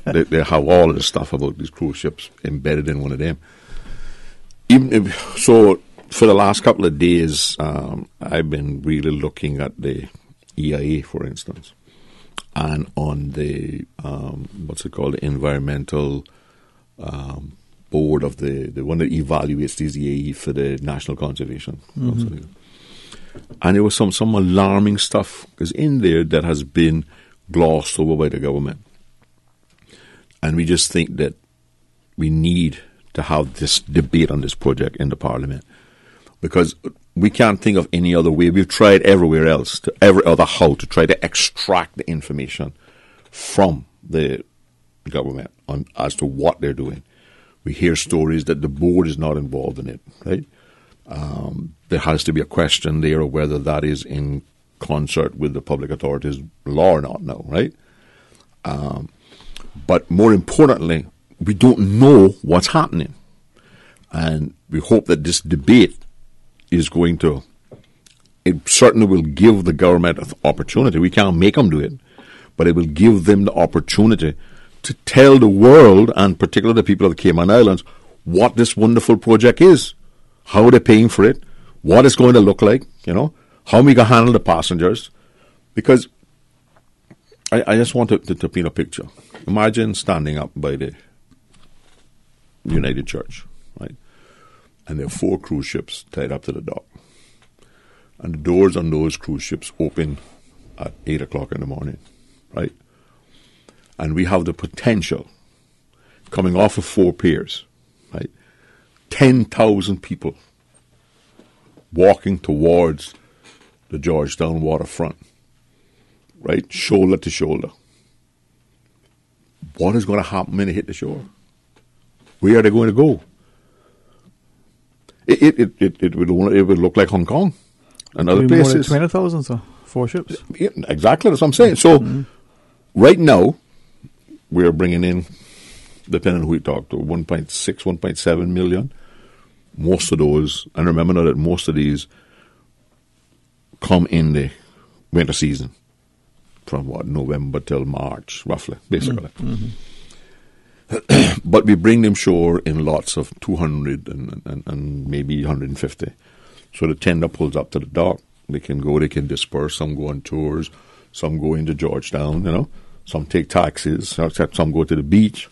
They have all of the stuff about these cruise ships embedded in one of them. So for the last couple of days, I've been really looking at the EIA, for instance, and on the the environmental board of the one that evaluates these EIA for the national conservation. Mm-hmm. And there was some alarming stuff because in there that has been glossed over by the government. And we just think that we need to have this debate on this project in the Parliament. Because we can't think of any other way. We've tried everywhere else, to every other how, to try to extract the information from the government as to what they're doing. We hear stories that the board is not involved in it, right? There has to be a question there of whether that is in concert with the public authorities' law or not now, right? But more importantly, we don't know what's happening. And we hope that this debate is going to, it certainly will give the government an opportunity. We can't make them do it, but it will give them the opportunity to tell the world, and particularly the people of the Cayman Islands, what this wonderful project is, how they're paying for it, what it's going to look like, you know, how we can handle the passengers, Because I just want to paint a picture. Imagine standing up by the United Church, right? And there are 4 cruise ships tied up to the dock. And the doors on those cruise ships open at 8 o'clock in the morning, right? And we have the potential, coming off of 4 piers, right? 10,000 people walking towards the Georgetown waterfront, right? Shoulder to shoulder. What is going to happen when they hit the shore? Where are they going to go? It would look like Hong Kong and other places. 20,000, so 4 ships. Yeah, exactly, that's what I'm saying. So right now, we're bringing in, depending on who we talk to, 1.6, 1.7 million. Most of those, and remember now that most of these come in the winter season, from November till March, roughly, basically. But we bring them shore in lots of 200 and maybe 150. So the tender pulls up to the dock. They can go, they can disperse. Some go on tours. Some go into Georgetown, Some take taxis. Some go to the beach.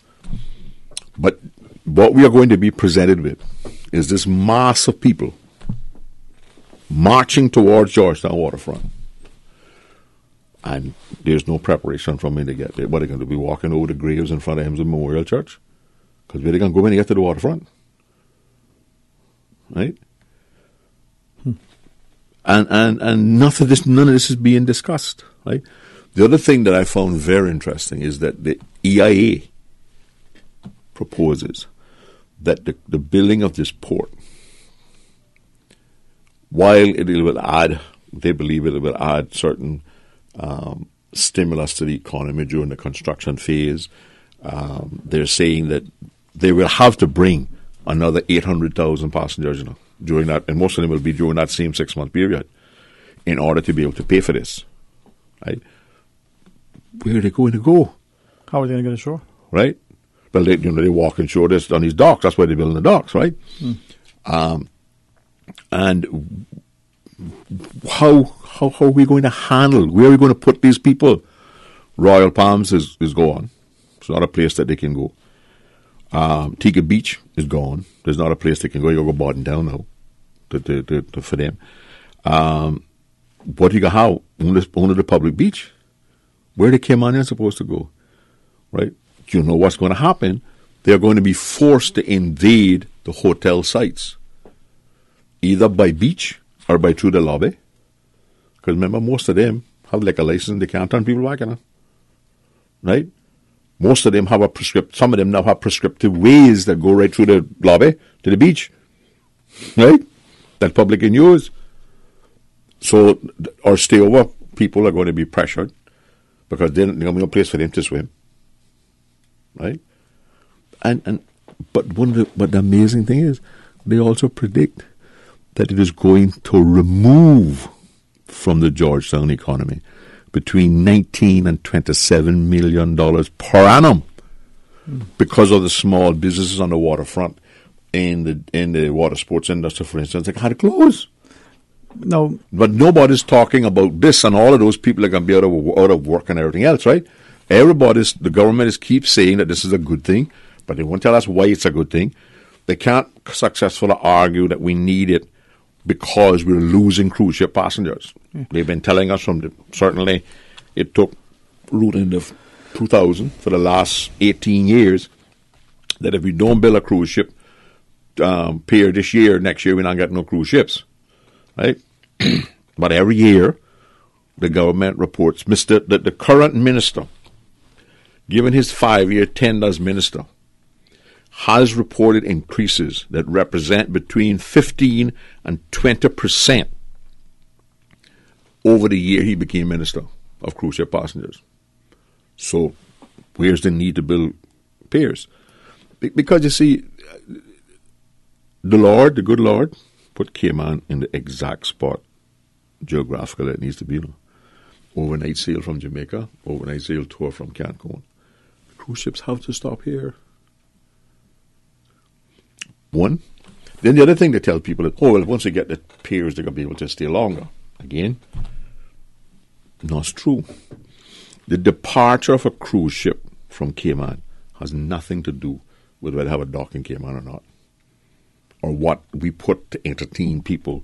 But what we are going to be presented with is this mass of people marching towards Georgetown waterfront. And there's no preparation from when they get there. What are they going to be walking over the graves in front of Hymns Memorial Church? Because where are they going to go when they get to the waterfront? Right? And none of this is being discussed. Right? The other thing that I found very interesting is that the EIA proposes that the building of this port, while it will add, they believe it will add certain stimulus to the economy during the construction phase. They're saying that they will have to bring another 800,000 passengers during that, and most of them will be during that same 6-month period in order to be able to pay for this. Right? Where are they going to go? How are they going to get ashore? Right? Well, they walk ashore on these docks. That's why they're building the docks, right? And how are we going to handle? Where are we going to put these people? Royal Palms is gone. It's not a place that they can go. Tiga Beach is gone. There's not a place they can go. You go Borden down now for them. What you got? How only the public beach? Where the Cayman is supposed to go, right? You know what's going to happen? They're going to be forced to invade the hotel sites, either by beach or by through the lobby. Because remember, most of them have like a license; they can't turn people back, right? Most of them have some of them now have prescriptive ways that go right through the lobby to the beach, right? That public can use. So our stayover people are going to be pressured because there's going to be no place for them to swim, right? But the amazing thing is, they also predict that it is going to remove from the Georgetown economy between $19 and $27 million per annum because of the small businesses on the waterfront in the water sports industry, for instance, they had to close. No, but nobody's talking about this, and all of those people are going to be out of work and everything else, right? The government keeps saying that this is a good thing, but they won't tell us why it's a good thing. They can't successfully argue that we need it because we're losing cruise ship passengers. Yeah. They've been telling us certainly it took root in the 2000 for the last 18 years that if we don't build a cruise ship pier this year, next year we're not getting no cruise ships, right? But every year the government reports that the current minister, given his 5-year tenure as minister, has reported increases that represent between 15 and 20% over the year he became minister of cruise ship passengers. So where's the need to build piers? Because you see, the good Lord, put Cayman in the exact spot geographically it needs to be. Overnight sail from Jamaica, overnight sail tour from Cancun. Cruise ships have to stop here. One. Then the other thing they tell people is, once they get the piers, they're going to be able to stay longer. Again, No, it's true. The departure of a cruise ship from Cayman has nothing to do with whether they have a dock in Cayman or not, or what we put to entertain people.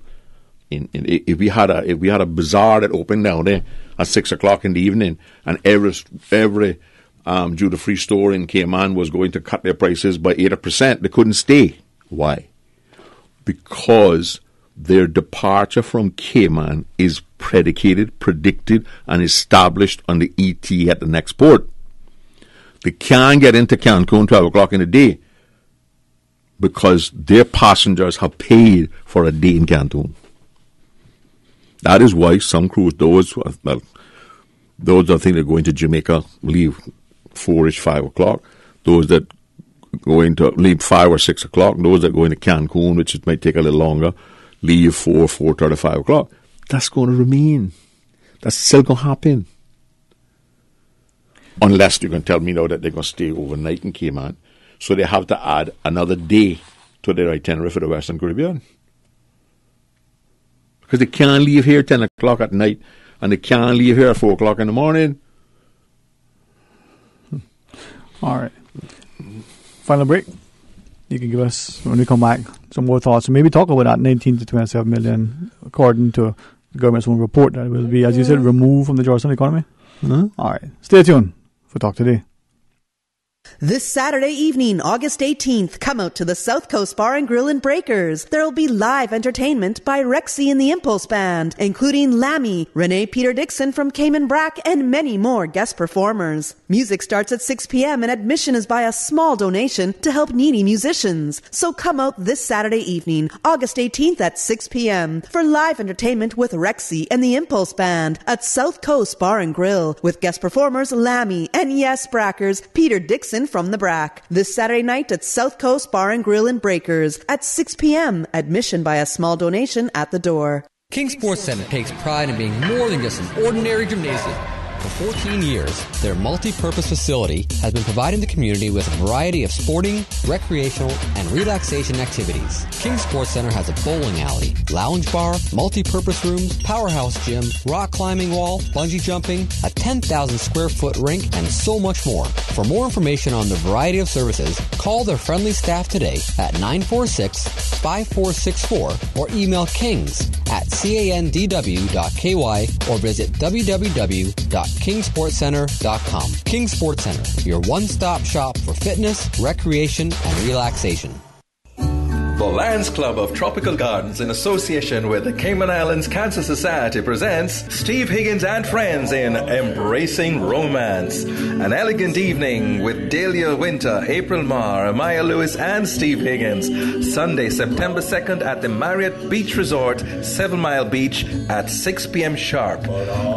If we had a bazaar that opened down there at 6 o'clock in the evening, and every duty-free store in Cayman was going to cut their prices by 8%, they couldn't stay. Why? Because their departure from Cayman is predicated, predicted, and established on the ET at the next port. They can't get into Cancun 12 o'clock in the day because their passengers have paid for a day in Cancun. That is why some cruise, those that think they're going to Jamaica, leave 4-ish, 5 o'clock. Those that going to leave 5 or 6 o'clock. Those that are going to Cancun, which it might take a little longer, leave 4:30, 5 o'clock. That's going to remain. That's still going to happen. Unless you can tell me now that they're going to stay overnight in Cayman. So they have to add another day to their itinerary for the Western Caribbean. Because they can't leave here 10 o'clock at night, and they can't leave here at 4 o'clock in the morning. All right. Final break. You can give us, when we come back, some more thoughts. And maybe talk about that 19 to 27 million, according to the government's own report, that will be, as you said, removed from the Georgetown economy. All right. Stay tuned for Talk Today. This Saturday evening, August 18th, come out to the South Coast Bar and Grill in Breakers. There will be live entertainment by Rexy and the Impulse Band, including Lammy, Renee Peter Dixon from Cayman Brack, and many more guest performers. Music starts at 6 p.m. and admission is by a small donation to help needy musicians. So come out this Saturday evening, August 18th at 6 p.m. for live entertainment with Rexy and the Impulse Band at South Coast Bar and Grill, with guest performers Lammy and, yes, Brackers, Peter Dixon from the Brack. This Saturday night at South Coast Bar and Grill in Breakers at 6 p.m. Admission by a small donation at the door. King Sports Center takes pride in being more than just an ordinary gymnasium. For 14 years, their multi-purpose facility has been providing the community with a variety of sporting, recreational, and relaxation activities. King Sports Center has a bowling alley, lounge bar, multi-purpose rooms, powerhouse gym, rock climbing wall, bungee jumping, a 10,000 square foot rink, and so much more. For more information on the variety of services, call their friendly staff today at 946-5464 or email kings@candw.ky or visit www.kingsportscenter.com. King Sports Center, your one-stop shop for fitness, recreation, and relaxation. The Lions Club of Tropical Gardens, in association with the Cayman Islands Cancer Society, presents Steve Higgins and Friends in Embracing Romance. An elegant evening with Dahlia Winter, April Marr, Amaya Lewis, and Steve Higgins. Sunday, September 2nd at the Marriott Beach Resort, 7 Mile Beach at 6 p.m. sharp.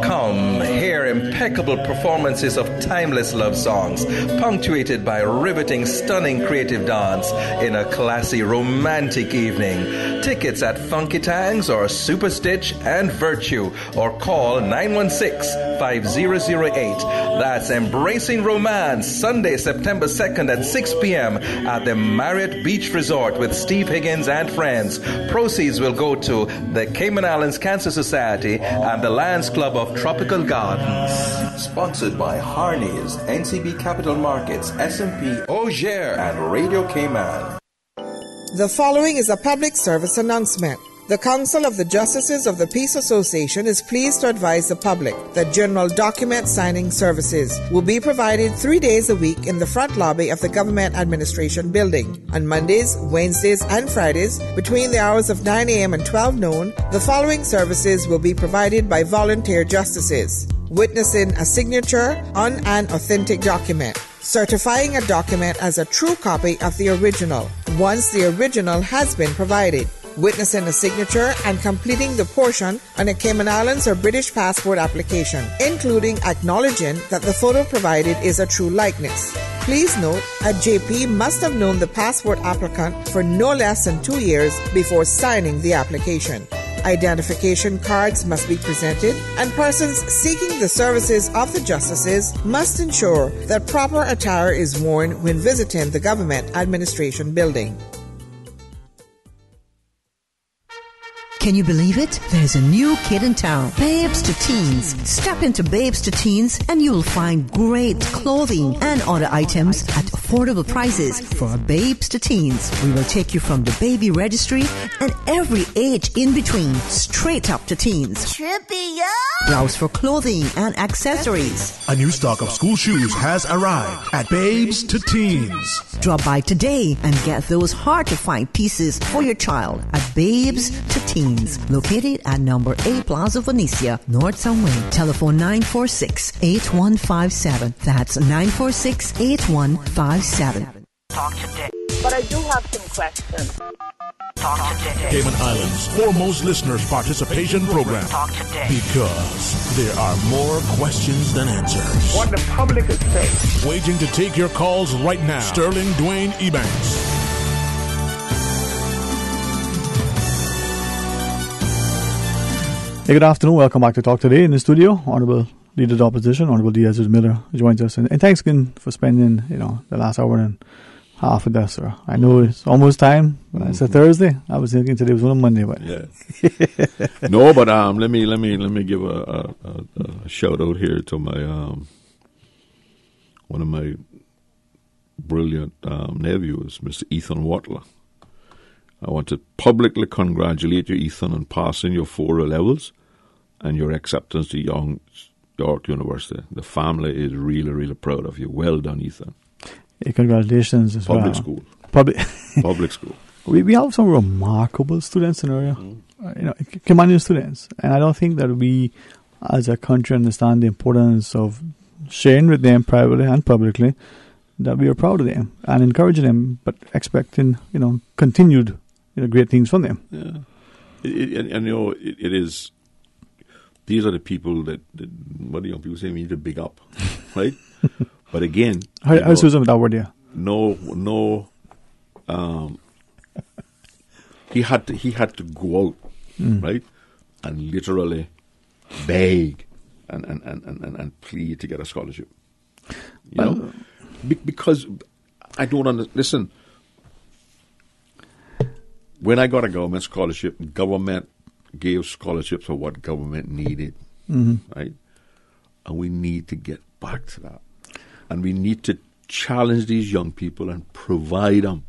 Come, hear impeccable performances of timeless love songs, punctuated by riveting, stunning creative dance in a classy, romantic evening. Tickets at Funky Tangs or Super Stitch and Virtue, or call 916-5008. That's Embracing Romance, Sunday, September 2nd at 6 p.m. at the Marriott Beach Resort with Steve Higgins and Friends. Proceeds will go to the Cayman Islands Cancer Society and the Lions Club of Tropical Gardens. Sponsored by Harney's, NCB Capital Markets, S&P, Auger, and Radio Cayman. The following is a public service announcement. The Council of the Justices of the Peace Association is pleased to advise the public that general document signing services will be provided 3 days a week in the front lobby of the Government Administration Building. On Mondays, Wednesdays, and Fridays, between the hours of 9 a.m. and 12 noon, the following services will be provided by volunteer justices: witnessing a signature on an authentic document, certifying a document as a true copy of the original once the original has been provided, witnessing a signature and completing the portion on a Cayman Islands or British passport application, including acknowledging that the photo provided is a true likeness. Please note, a JP must have known the passport applicant for no less than 2 years before signing the application. Identification cards must be presented, and persons seeking the services of the justices must ensure that proper attire is worn when visiting the Government Administration Building. Can you believe it? There's a new kid in town, Babes to Teens. Step into Babes to Teens and you'll find great clothing and other items at affordable prices for Babes to Teens. We will take you from the baby registry and every age in between, straight up to teens. Trippy, yo! Browse for clothing and accessories. A new stock of school shoes has arrived at Babes to Teens. Drop by today and get those hard-to-find pieces for your child at Babes to Teens, located at number 8 Plaza Venetia, North Sound Way. Telephone 946-8157. That's 946-8157. Talk today. But I do have some questions. Talk today. Cayman Islands' foremost listeners' participation program. Talk today. Because there are more questions than answers. What the public is saying. Waiting to take your calls right now. Sterling Dwayne Ebanks. Hey, good afternoon. Welcome back to Talk Today in the studio. Honorable Leader of the Opposition, Honorable D. Ezzard Miller, joins us. And thanks again for spending, the last hour and a half with us, sir. I know it's almost time. It's a Thursday. I was thinking today was on a Monday, but yeah. No, but let me give a shout out here to my one of my brilliant nephews, Mr. Ethan Watler. I want to publicly congratulate you, Ethan, on passing your 4 levels and your acceptance to York University. The family is really, really proud of you. Well done, Ethan. Hey, congratulations as Public well. School. Public school. We have some remarkable students in our area, Caymanian students. And I don't think that we, as a country, understand the importance of sharing with them privately and publicly that we are proud of them and encouraging them, but expecting, continued great things from them. Yeah. It is, these are the people that what do young people say, we need to big up, right? But again, how Susan with that word there? No, he had to go out, right? And literally beg and plead to get a scholarship. Because I don't understand. Listen, when I got a government scholarship, government gave scholarships for what government needed, right? And we need to get back to that. And we need to challenge these young people and provide them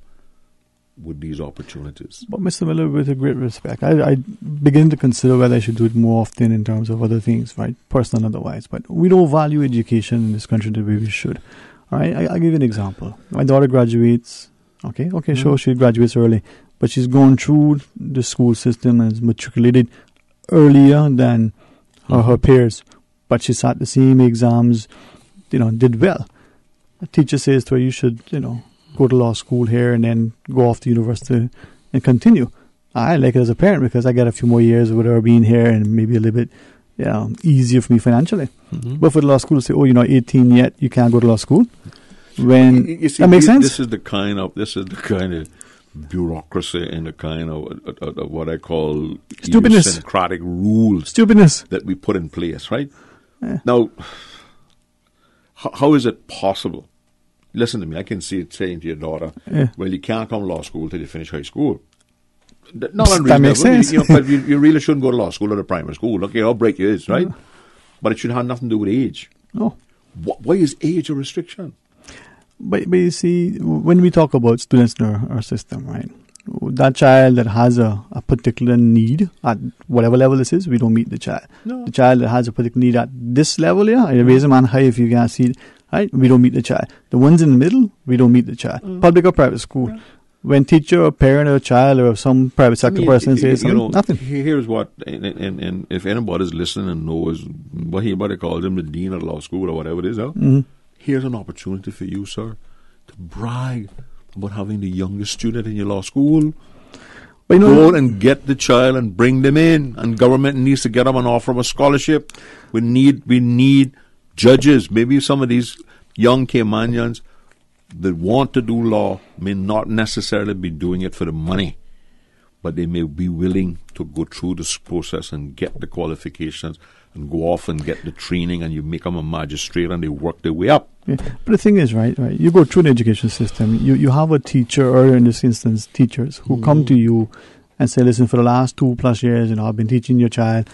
with these opportunities. But Mr. Miller, with a great respect, I begin to consider whether I should do it more often in terms of other things, right? Personal and otherwise. But we don't value education in this country the way we should. All right, I'll give you an example. My daughter graduates. Okay, sure, she graduates early. But she's gone through the school system and is matriculated earlier than her peers. But she sat the same exams, did well. A teacher says to her, you should, go to law school here and then go off to university and continue. I like it as a parent because I get a few more years with her being here and maybe a little bit easier for me financially. But for the law school to say, you're not 18 yet, you can't go to law school. When you see, that makes sense. This is the kind of bureaucracy and the kind of what I call idiosyncratic rules that we put in place, right? Yeah. Now, how is it possible? Listen to me. I can see it saying to your daughter, well, you can't come to law school till you finish high school. Not unreasonable. That makes sense. But you really shouldn't go to law school or to primary school. Okay, how break it is, right? But it should have nothing to do with age. No. Why is age a restriction? But you see, when we talk about students in our system, right, that child that has a particular need at whatever level this is, we don't meet the child. No. The child that has a particular need at this level, I raise them on high if you can't see it, right, we don't meet the child. The ones in the middle, we don't meet the child. Public or private school. Yeah. When teacher or parent or child or some private sector person says something, nothing. Here's what, and if anybody's listening and knows what he calls him, the dean of law school or whatever it is, here's an opportunity for you, sir, to brag about having the youngest student in your law school. But go and get the child and bring them in, and government needs to get them and offer them a scholarship. We need judges. Maybe some of these young Caymanians that want to do law may not necessarily be doing it for the money, but they may be willing to go through this process and get the qualifications and go off and get the training, and you make them a magistrate and they work their way up. Yeah. But the thing is, right, you go through the education system, you have a teacher, or in this instance, teachers, who come to you and say, listen, for the last 2+ years, I've been teaching your child,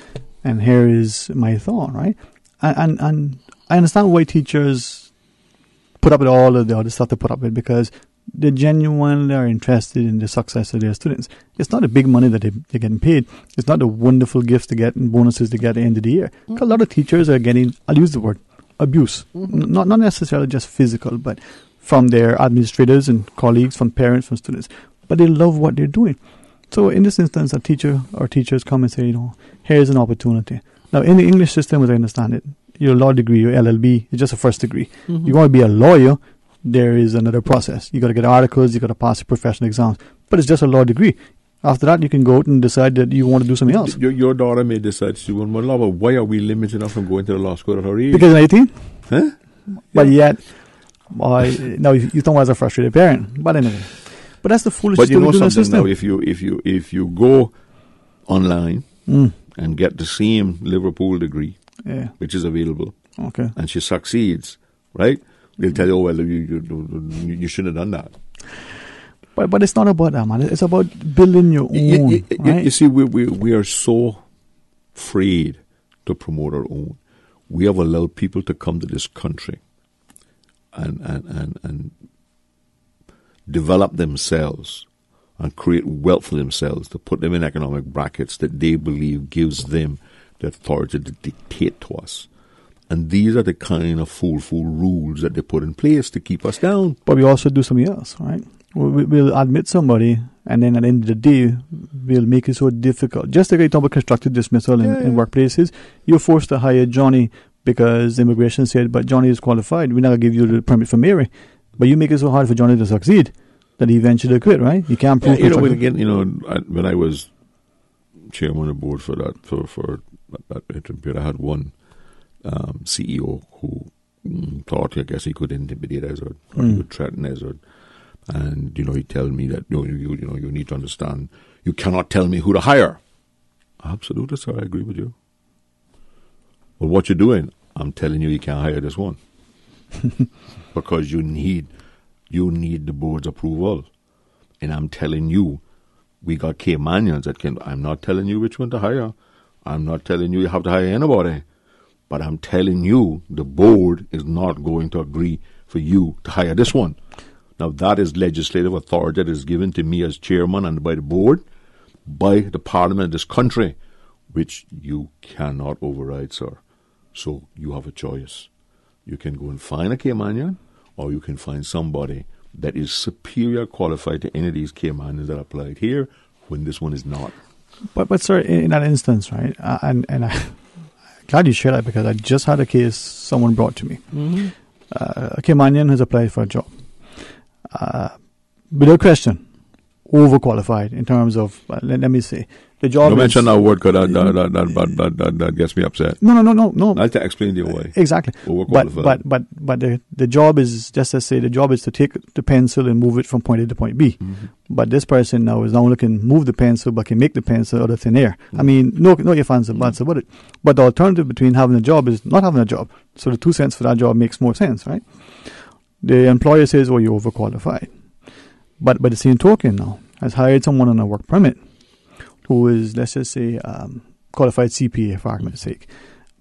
and here is my thought, right? And I understand why teachers put up with all of the other stuff they put up with, because they genuinely are interested in the success of their students. It's not the big money that they're getting paid. It's not the wonderful gifts they get and bonuses they get at the end of the year. A lot of teachers are getting, I'll use the word, abuse. Not necessarily just physical, but from their administrators and colleagues, from parents, from students. But they love what they're doing. So in this instance, a teacher or teachers come and say, here's an opportunity. Now, in the English system, as I understand it, your law degree, your LLB, is just a first degree. You want to be a lawyer, there is another process. You got to get articles, you got to pass your professional exams. But it's just a law degree. After that, you can go out and decide that you want to do something else. Your daughter may decide she wants more law, but why are we limited her from going to the law school at her age? Because of 18? Huh? But yet, now you don't as a frustrated parent. But anyway. But that's the foolish But you know something system. now, if you go online and get the same Liverpool degree, which is available, and she succeeds, right? They'll tell you, well, you shouldn't have done that. But it's not about that, man. It's about building your own. Right? You see, we are so afraid to promote our own. We have allowed people to come to this country and develop themselves and create wealth for themselves, to put them in economic brackets that they believe gives them the authority to dictate to us. And these are the kind of fool rules that they put in place to keep us down. But we also do something else, right? We'll admit somebody, and then at the end of the day, we'll make it so difficult. Just like I talk about constructive dismissal in workplaces, you're forced to hire Johnny because immigration said, but Johnny is qualified. We're not going to give you the permit for Mary. But you make it so hard for Johnny to succeed that he eventually quit, right? You can't prove when I was chairman of the board for that period, I had one CEO who thought, I guess, he could intimidate Ezzard, or he could threaten Ezzard. And, he told me that, you need to understand, you cannot tell me who to hire. Absolutely, sir, I agree with you. Well, what you're doing, I'm telling you can't hire this one. Because you need the board's approval. And I'm telling you, we got Caymanians that can, I'm not telling you which one to hire. I'm not telling you have to hire anybody. But I'm telling you, the board is not going to agree for you to hire this one. Now, that is legislative authority that is given to me as chairman and by the board, by the parliament of this country, which you cannot override, sir. So you have a choice. You can go and find a Caymanian, or you can find somebody that is superior qualified to any of these Caymanians that applied here, when this one is not. But sir, in that instance, right, and I'm glad you shared that, because I just had a case someone brought to me. A Caymanian has applied for a job. Without question, overqualified in terms of, let me say, the job. You mention that word because that gets me upset. No. I'll have to explain to you why. Exactly. Overqualified. But the job is, just to say, the job is to take the pencil and move it from point A to point B. But this person now is not only can move the pencil, but can make the pencil out of thin air. I mean, no ifs, ands, and buts about it. But the alternative between having a job is not having a job. So the 2 cents for that job makes more sense, right? The employer says, oh, you're overqualified. But by the same token now, has hired someone on a work permit who is, let's just say, qualified CPA, for argument's sake.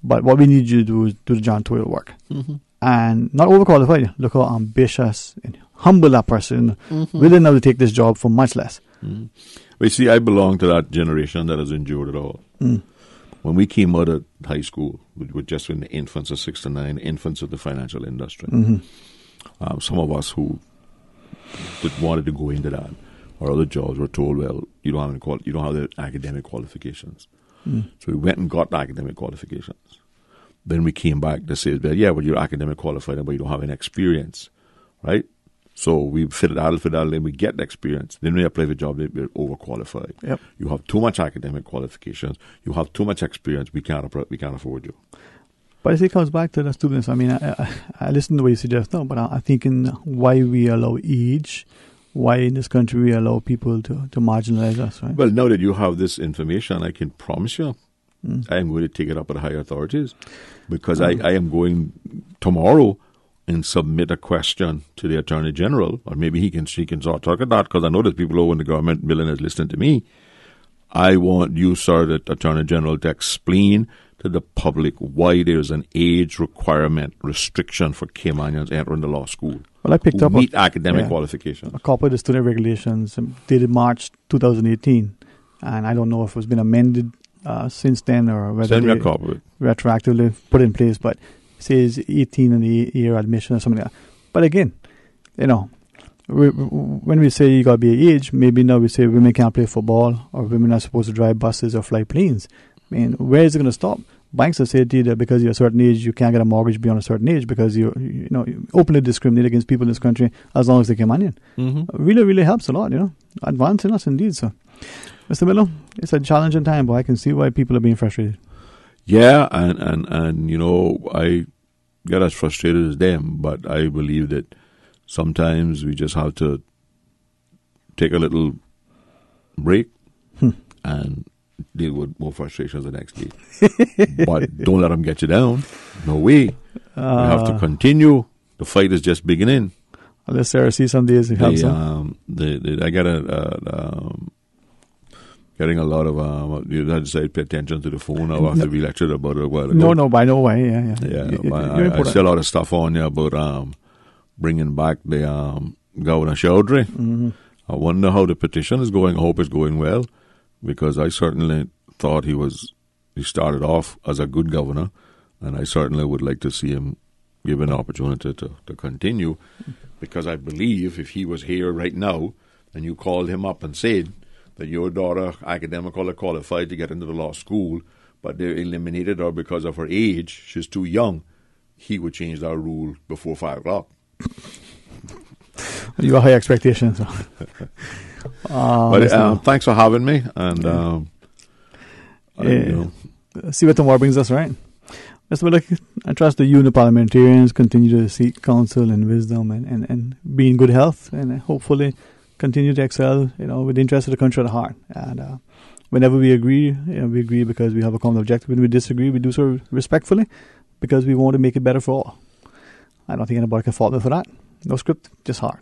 But what we need you to do is do the John Toil work. And not overqualified. Look how ambitious and humble that person, willing now to take this job for much less. Well, you see, I belong to that generation that has endured it all. When we came out of high school, we were just in the infants of 6 to 9, infants of the financial industry. Some of us who wanted to go into that or other jobs were told, well, you don't have the academic qualifications. So we went and got the academic qualifications. Then we came back to say, well, yeah, but you're academic qualified, but you don't have any experience, right? So we fit it, and we get the experience. Then we apply for a job, we're overqualified. Yep. You have too much academic qualifications. You have too much experience. We can't afford you. But I think it comes back to the students. I mean, I listen to what you suggest now, but I'm thinking why we allow age, why in this country we allow people to marginalize us, right? Well, now that you have this information, I can promise you I am going to take it up with the higher authorities, because I am going tomorrow and submit a question to the Attorney General, or maybe she can talk at that, because I know there's people over in the government millionaires listening to me, I want you, sir, the Attorney General, to explain to the public why there's an age requirement restriction for Caymanians entering the law school. Well, I picked up meet academic qualifications. A copy of the student regulations dated March 2018, and I don't know if it's been amended since then or whether Send me a they copy. retroactively put in place. But it says 18 in the year admission or something like that. But again, you know, when we say you got to be age, maybe now we say women can't play football or women are supposed to drive buses or fly planes. I mean, where is it going to stop? Banks have said to you that because you're a certain age, you can't get a mortgage beyond a certain age because you openly discriminate against people in this country as long as they come in. Really, really helps a lot, you know. Advancing us indeed, so. Mr. Miller, it's a challenging time, but I can see why people are being frustrated. Yeah, and you know, I get as frustrated as them, but I believe that sometimes we just have to take a little break and deal with more frustrations the next day. But don't let them get you down. No way. We have to continue. The fight is just beginning. Unless Sarah sees some days it helps. I get getting a lot of you had to say pay attention to the phone now after we lectured about it a while ago. No, by no way. Yeah. I see a lot of stuff on you about bringing back the Governor Chaudhry. I wonder how the petition is going. I hope it's going well, because I certainly thought he started off as a good governor, and I certainly would like to see him given an opportunity to continue, because I believe if he was here right now and you called him up and said that your daughter academically qualified to get into the law school, but they eliminated her because of her age, she's too young, he would change that rule before 5 o'clock. You have high expectations. Thanks for having me, and see what tomorrow brings us, right? Mr. Miller, I trust that you and the parliamentarians continue to seek counsel and wisdom and be in good health, and hopefully continue to excel, with the interest of the country at heart. And whenever we agree, we agree because we have a common objective. When we disagree, we do so respectfully because we want to make it better for all. I don't think anybody can fault me for that. No script, just heart.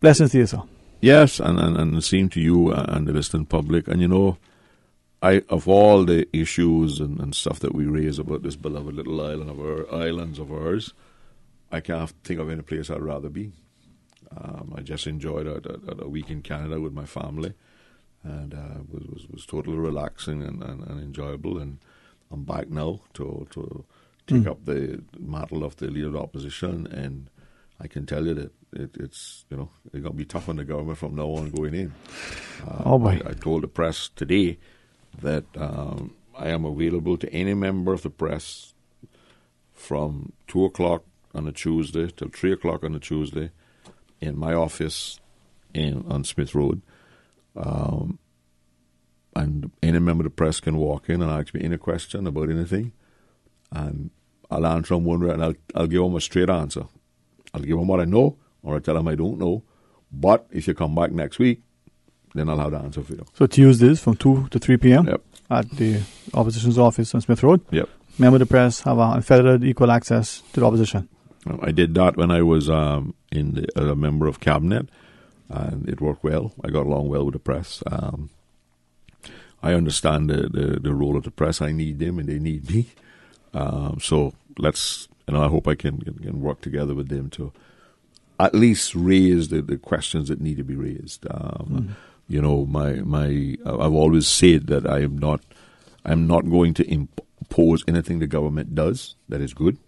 Blessings to you, sir. Yes, and the same to you and the listening public. And of all the issues and stuff that we raise about this beloved little islands of ours, I can't think of any place I'd rather be. I just enjoyed a week in Canada with my family, and was totally relaxing and enjoyable. And I'm back now to take up the mantle of the leader of the opposition, and I can tell you that it's going to be tough on the government from now on going in. I told the press today that I am available to any member of the press from 2 o'clock on a Tuesday till 3 o'clock on a Tuesday in my office on Smith Road. And any member of the press can walk in and ask me any question about anything, and I'll answer them one way, and I'll give them a straight answer. I'll give them what I know, or I'll tell them I don't know. But if you come back next week, then I'll have the answer for you. So Tuesdays from 2 to 3 p.m. Yep. At the opposition's office on Smith Road. Yep. Member of the press have unfettered equal access to the opposition. I did that when I was as a member of cabinet, and it worked well. I got along well with the press. I understand the role of the press. I need them, and they need me. So let's. I hope I can work together with them to at least raise the questions that need to be raised. I've always said that I'm not going to impose anything the government does that is good.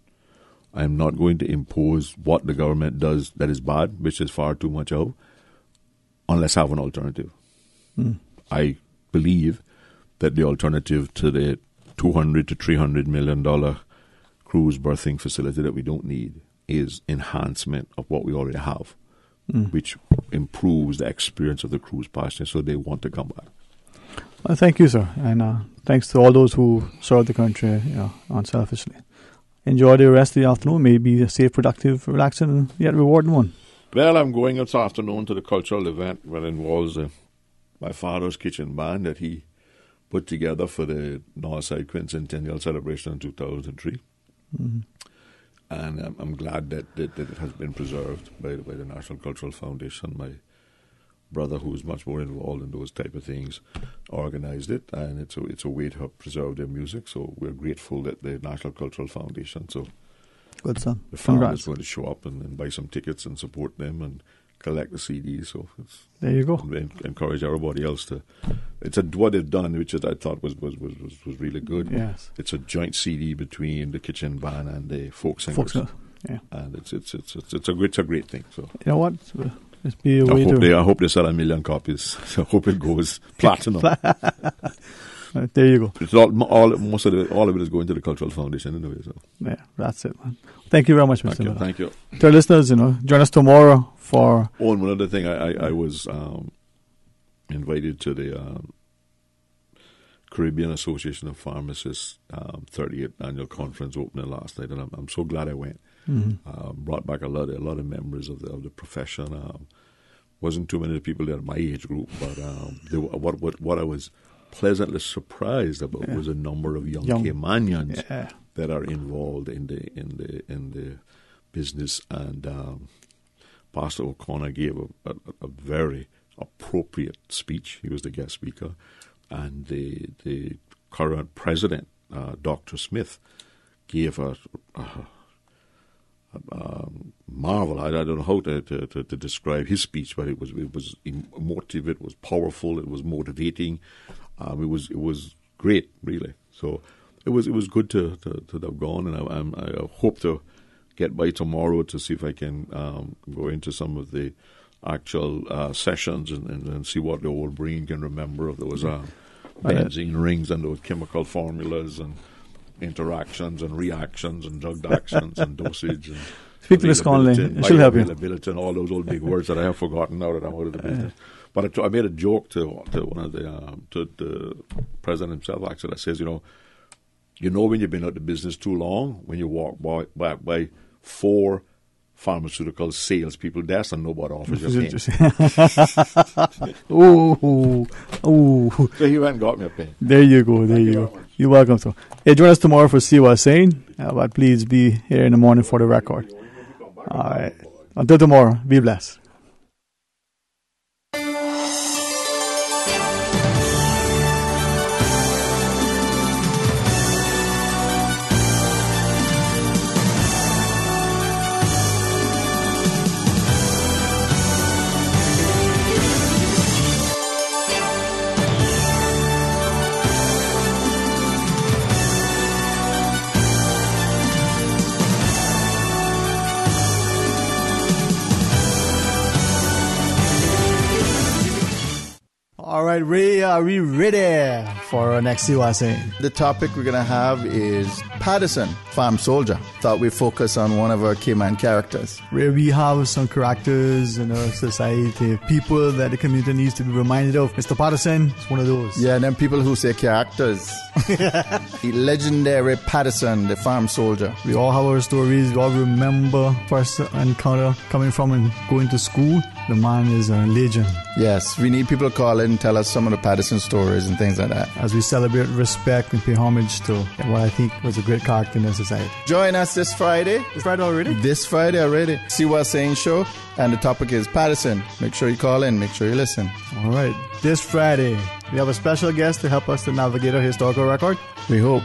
I'm not going to impose what the government does that is bad, which is far too much of, unless I have an alternative. I believe that the alternative to the $200 to $300 million cruise berthing facility that we don't need is enhancement of what we already have, which improves the experience of the cruise passengers so they want to come back. Well, thank you, sir. And thanks to all those who serve the country unselfishly. Enjoy the rest of the afternoon. May be a safe, productive, relaxing, and yet rewarding one. Well, I'm going this afternoon to the cultural event that involves my father's kitchen band that he put together for the Northside Quincentennial celebration in 2003. And I'm glad that it has been preserved by the National Cultural Foundation. My brother who is much more involved in those type of things organized it, and it's a way to help preserve their music. So we're grateful that the National Cultural Foundation, so good son, the fund is going to show up and buy some tickets and support them and collect the CDs. So there you go. Encourage everybody else to. What they've done, which I thought was really good. Yes, it's a joint CD between the kitchen band and the folk singers. Yeah, and it's a great thing. So you know what. Let's be a way I hope they sell 1 million copies. So I hope it goes platinum. There you go. It's all of it is going to the Cultural Foundation anyway. So yeah, that's it, man. Thank you very much, Mr. Miller. Thank you. To our listeners, join us tomorrow for. Oh, and one other thing, I was invited to the Caribbean Association of Pharmacists 30th annual conference opening last night, and I'm so glad I went. Mm-hmm. Brought back a lot of members of the profession. Wasn't too many people there at my age group, but what I was pleasantly surprised about was a number of young Caymanians that are involved in the business. And Pastor O'Connor gave a very appropriate speech. He was the guest speaker, and the current president, Dr. Smith, gave a marvel. I don't know how to describe his speech, but it was emotive. It was powerful. It was motivating. It was great, really. So it was good to have gone, and I hope to get by tomorrow to see if I can go into some of the actual sessions and see what the old brain can remember of those benzene rings and those chemical formulas and interactions and reactions and drug actions and dosage and speak to Miss Conley. She'll help you. Availability and all those old big words that I have forgotten now that I'm out of the business. But I made a joke to one of the president himself. Actually, that says, when you've been out of the business too long, when you walk by 4 pharmaceutical salespeople desks and nobody offers you a pen. Ooh. So he went and got me a pen. There you go. You're welcome, sir. Hey, join us tomorrow for See What I'm Saying. But please be here in the morning for the record. All right. Until tomorrow, be blessed. All right, Ray, are we ready for our next See What I'm Saying? The topic we're going to have is Patterson, farm soldier. Thought we'd focus on one of our Cayman characters. Ray, we have some characters in our society, people that the community needs to be reminded of. Mr. Patterson is one of those. Yeah, and then people who say characters. The legendary Patterson, the farm soldier. We all have our stories. We all remember first encounter coming from and going to school. The man is a legend. Yes, we need people to call in and tell us some of the Patterson stories and things like that. As we celebrate, respect, and pay homage to what I think was a great character in our society. Join us this Friday. This Friday already? This Friday already. See What I'm Saying show. And the topic is Patterson. Make sure you call in. Make sure you listen. All right. This Friday, we have a special guest to help us to navigate our historical record. We hope.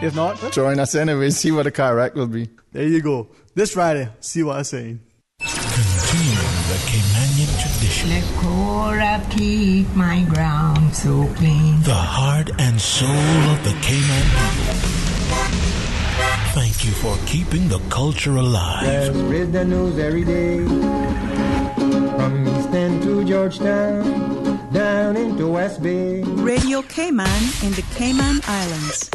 If not, join us anyway. See what the correct will be. There you go. This Friday, See What I'm Saying. Continuing the Caymanian tradition. Let Cora keep my ground so clean. The heart and soul of the Cayman people. Thank you for keeping the culture alive. Let's spread the news every day. From East End to Georgetown, down into West Bay. Radio Cayman in the Cayman Islands.